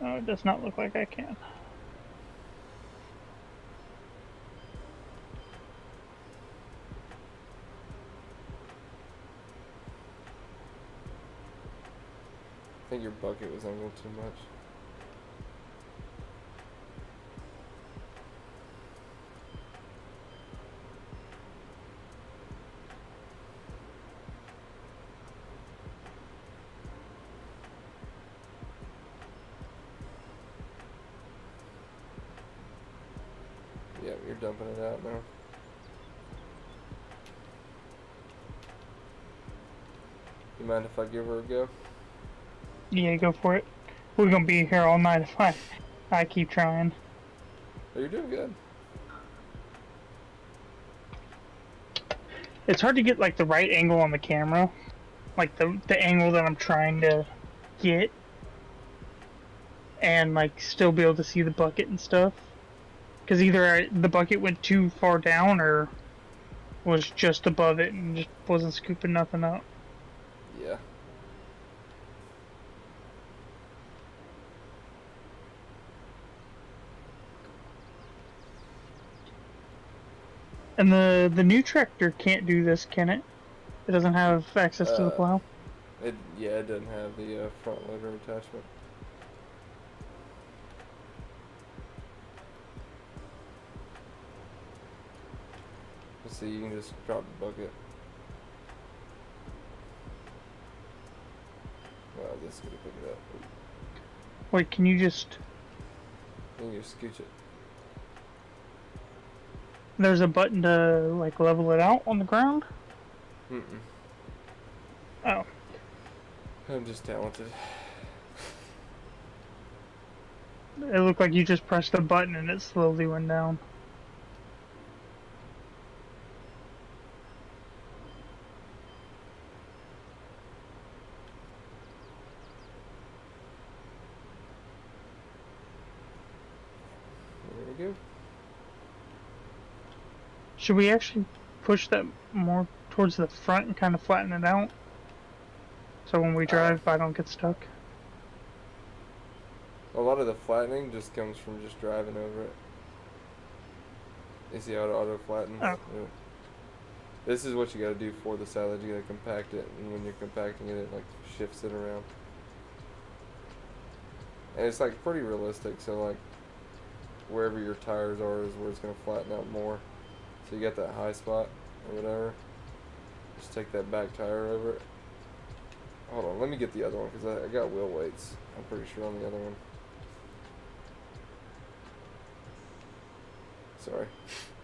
Oh, it does not look like I can. I think your bucket was angled too much. Yep, you're dumping it out now. You mind if I give her a go? Yeah, go for it. We're gonna be here all night if I keep trying. Oh, you're doing good. It's hard to get like the right angle on the camera, like the angle that I'm trying to get, and like still be able to see the bucket and stuff. Because either the bucket went too far down or was just above it and just wasn't scooping nothing up. Yeah. And the new tractor can't do this, can it? It doesn't have access to the plow? It doesn't have the front loader attachment. Let's see, you can just drop the bucket. Wow, this is gonna pick it up. Wait, can you just... Then you just scooch it. There's a button to like level it out on the ground? Mm-mm. Oh. I'm just talented. It looked like you just pressed a button and it slowly went down. There we go. Should we actually push that more towards the front and kind of flatten it out? So when we drive, I don't get stuck. A lot of the flattening just comes from just driving over it. You see how it auto flattens? Oh. Yeah. This is what you gotta do for the silage. You gotta compact it, and when you're compacting it, it like shifts it around. And it's like pretty realistic, so like wherever your tires are is where it's gonna flatten out more. So you got that high spot or whatever. Just take that back tire over it. Hold on, let me get the other one because I got wheel weights. I'm pretty sure on the other one. Sorry.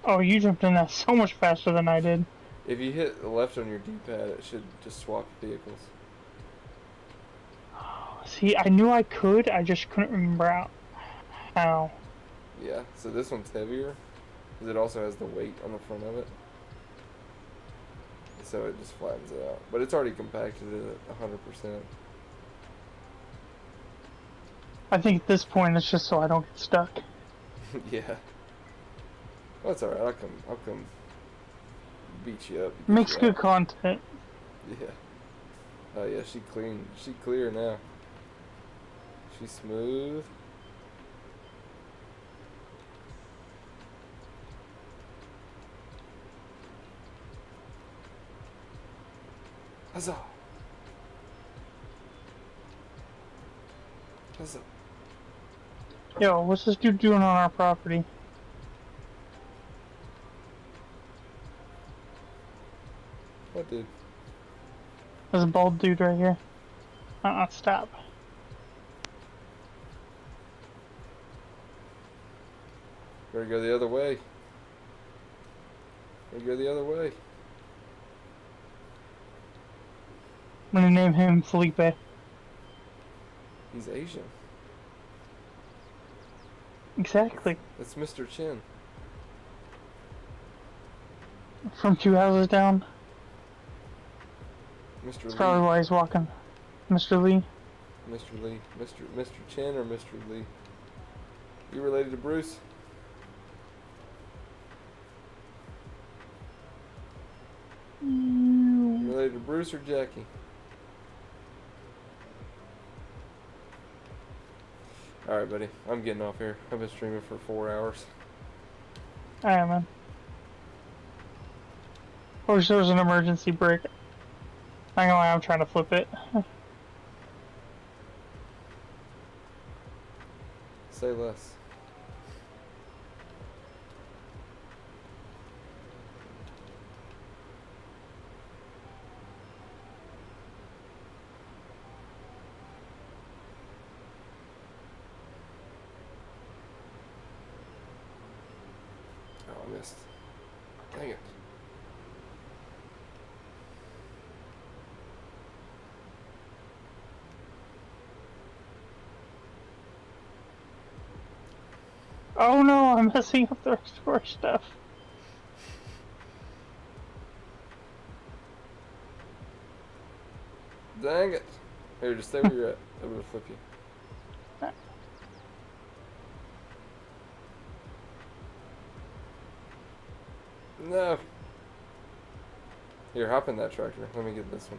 Oh, you jumped in that so much faster than I did. If you hit left on your D-pad, it should just swap vehicles. See, I knew I could, I just couldn't remember how. Yeah, so this one's heavier because it also has the weight on the front of it. So it just flattens it out. But it's already compacted it at 100%. I think at this point it's just so I don't get stuck. Yeah. Well, that's alright. I'll come beat you up. Makes good content. Yeah. Oh yeah, she clear now. She's smooth. Huzzah! What's up? Yo, what's this dude doing on our property? What, dude? There's a bald dude right here. Stop. Better go the other way. Better go the other way. I'm gonna name him Felipe. He's Asian. Exactly. That's Mr. Chin. From 2 houses down. Mr. That's Lee. probably why he's walking. Mr. Lee. Mr. Lee. Mr. Chin or Mr. Lee? You related to Bruce? You related to Bruce or Jackie? Alright, buddy. I'm getting off here. I've been streaming for 4 hours. Alright, man. I wish there was an emergency brake. I ain't gonna lie, I'm trying to flip it. Say less. Oh, I missed. Dang it. Oh no, I'm messing up the restore stuff. Dang it. Here, just stay where you're at. I'm gonna flip you. No. Here, hop in that tractor. Let me get this one.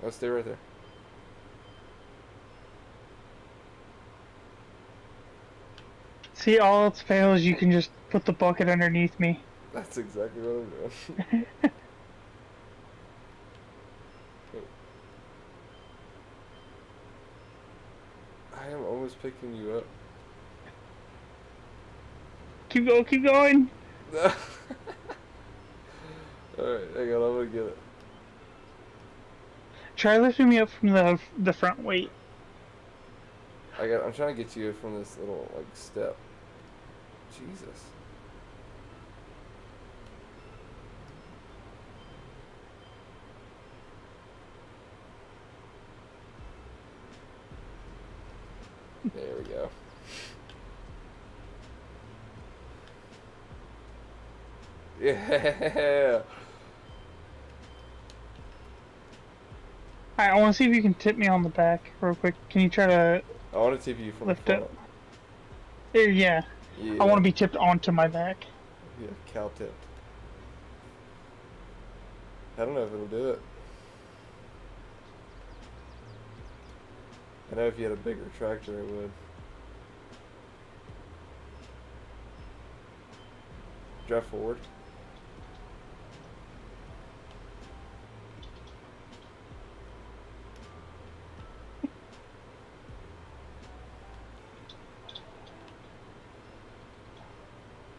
Oh, stay right there. See, all else fails, you can just put the bucket underneath me. That's exactly what I'm doing. I am almost picking you up. Keep going, keep going! Alright, hang on, I'm gonna get it. Try lifting me up from the front weight. I'm trying to get you from this little, like, step. Jesus. There we go. Yeah. Alright, I want to see if you can tip me on the back real quick. Can you try to I want to tip you from lift the front. up? Yeah. Yeah. I want to be tipped onto my back. Yeah, cow tipped. I don't know if it'll do it. I know if you had a bigger tractor, it would. Drive forward.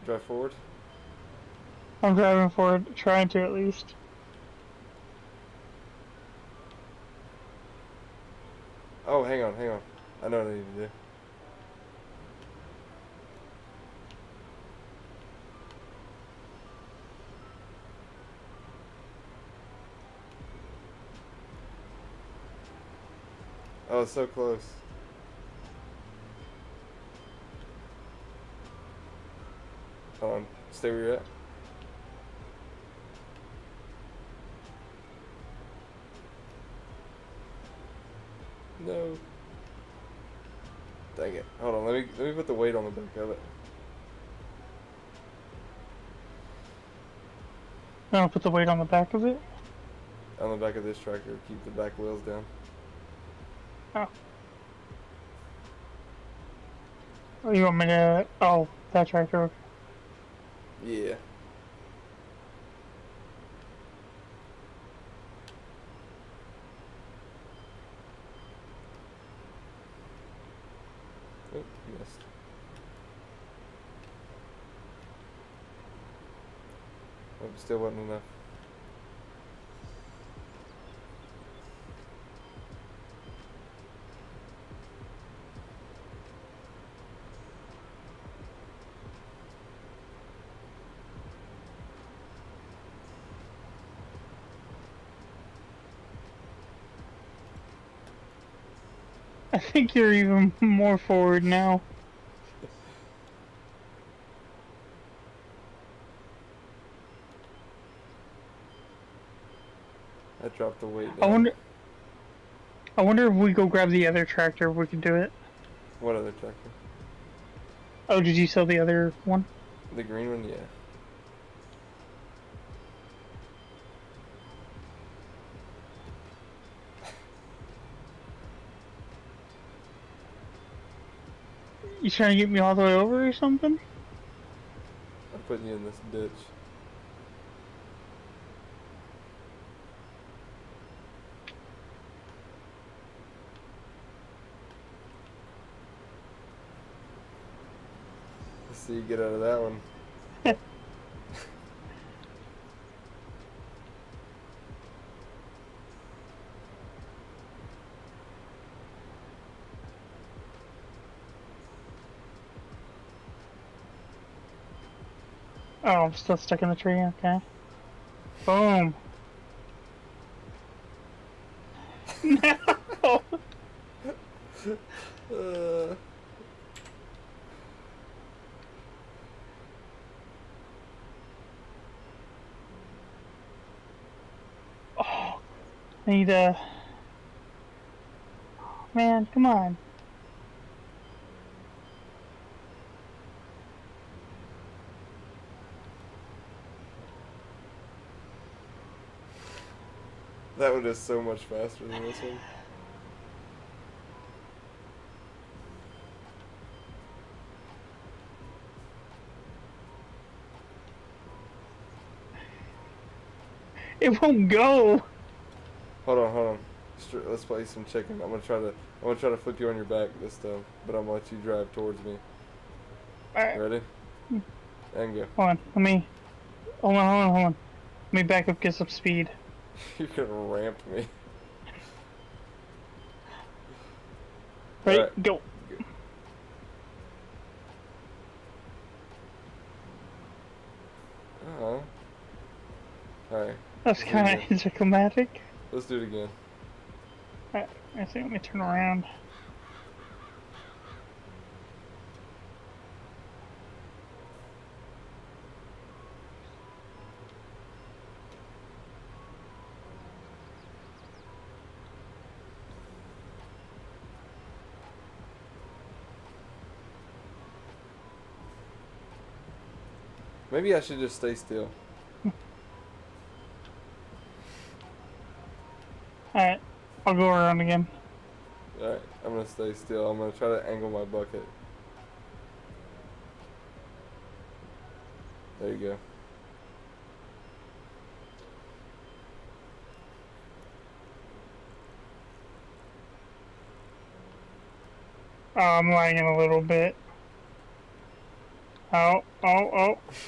Drive forward. I'm driving forward, trying to at least. Oh, hang on. I know what I need to do. Oh, it's so close. Hold on. Stay where you're at. No. Dang it. Hold on, let me put the weight on the back of it. I'm gonna put the weight on the back of it. On the back of this tractor, keep the back wheels down. Oh. Oh, you want me to... Oh, that tractor. Yeah. It still wasn't enough. I think you're even more forward now. I dropped the weight I down. wonder. I wonder if we go grab the other tractor, if we can do it. What other tractor? Oh, did you sell the other one? The green one, yeah. You trying to get me all the way over or something? I'm putting you in this ditch. Let's see you get out of that one. Oh, I'm still stuck in the tree, okay. Boom. No! Uh, Oh, I need a... Man, come on. that one is so much faster than this one. It won't go. Hold on. Let's play some chicken. I'm gonna try to flip you on your back this time, but I'm gonna let you drive towards me. Alright, Ready? And go. hold on. Hold on. Let me back up, get some speed. You're gonna ramp me. Ready? Alright. Go. Alright. That's kind of anticlimactic. Let's do it again. Alright, I think let me turn around. Maybe I should just stay still. Alright, I'll go around again. Alright, I'm gonna stay still. I'm gonna try to angle my bucket. There you go. Oh, I'm lagging a little bit.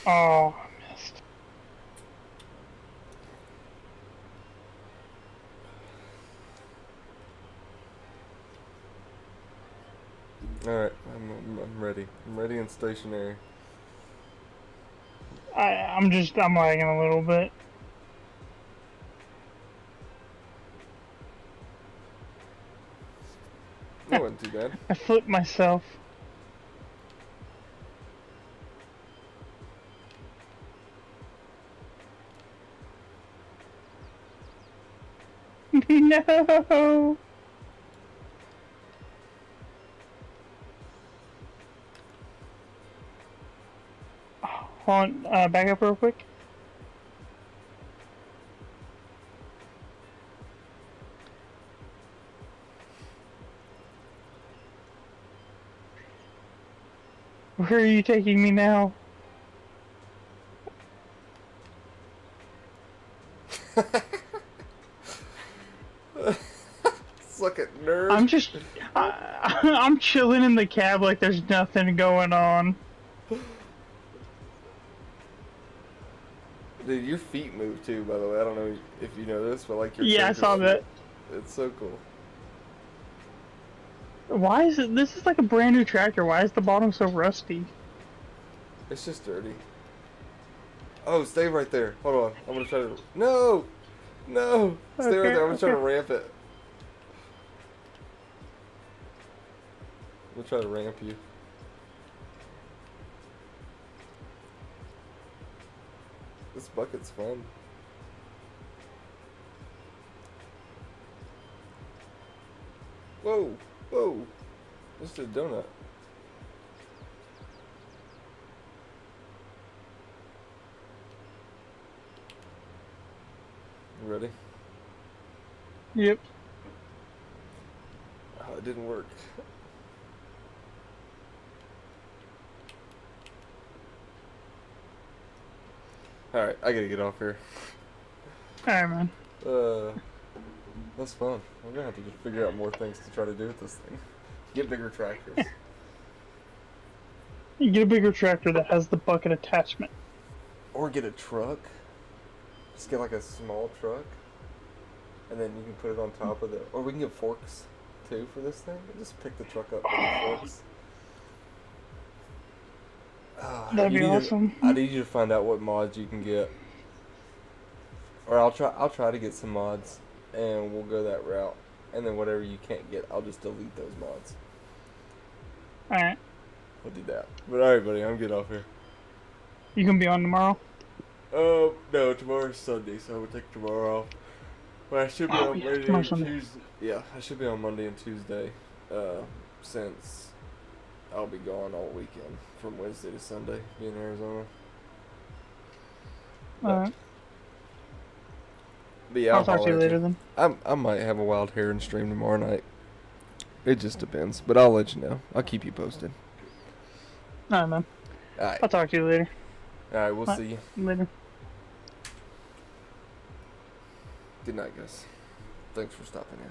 Oh, missed. Alright, I'm ready. I'm ready and stationary. I'm lagging a little bit. That wasn't too bad. I flipped myself. No! Hold on, back up real quick. Where are you taking me now? Suck it, nerd. I'm chilling in the cab like there's nothing going on. Dude, your feet move too, by the way. I don't know if you know this, but like your Yeah, I character's saw feet, that. it's so cool. Why is it? This is like a brand new tractor. Why is the bottom so rusty? It's just dirty. Oh, stay right there. Hold on. I'm gonna try to. No! No! Stay right Okay, there. I'm gonna try to okay. ramp it. I'm gonna try to ramp you. This bucket's fun. Whoa! Whoa! Just a donut. You ready? Yep. Oh, it didn't work. Alright, I gotta get off here. Alright, man. That's fun. I'm gonna have to just figure out more things to try to do with this thing. Get bigger tractors. You get a bigger tractor that has the bucket attachment. Or get a truck. Just get like a small truck. And then you can put it on top of the... Or we can get forks, too, for this thing. And just pick the truck up with the forks. That'd be awesome. I need you to find out what mods you can get. Or I'll try to get some mods. And we'll go that route. And then whatever you can't get, I'll just delete those mods. Alright. We'll do that. But alright, buddy, I'm getting off here. You gonna be on tomorrow? No, tomorrow's Sunday, so I would take tomorrow off. But I should be on yeah, Monday tomorrow's and Sunday. Tuesday. Yeah, I should be on Monday and Tuesday. Since I'll be gone all weekend from Wednesday to Sunday, be in Arizona. Alright. But yeah, I'll talk to you later then. I might have a wild heron stream tomorrow night. It just depends, but I'll let you know. I'll keep you posted. Alright, man. Alright. I'll talk to you later. Alright, we'll Alright. see you. Later. Good night, guys. Thanks for stopping in.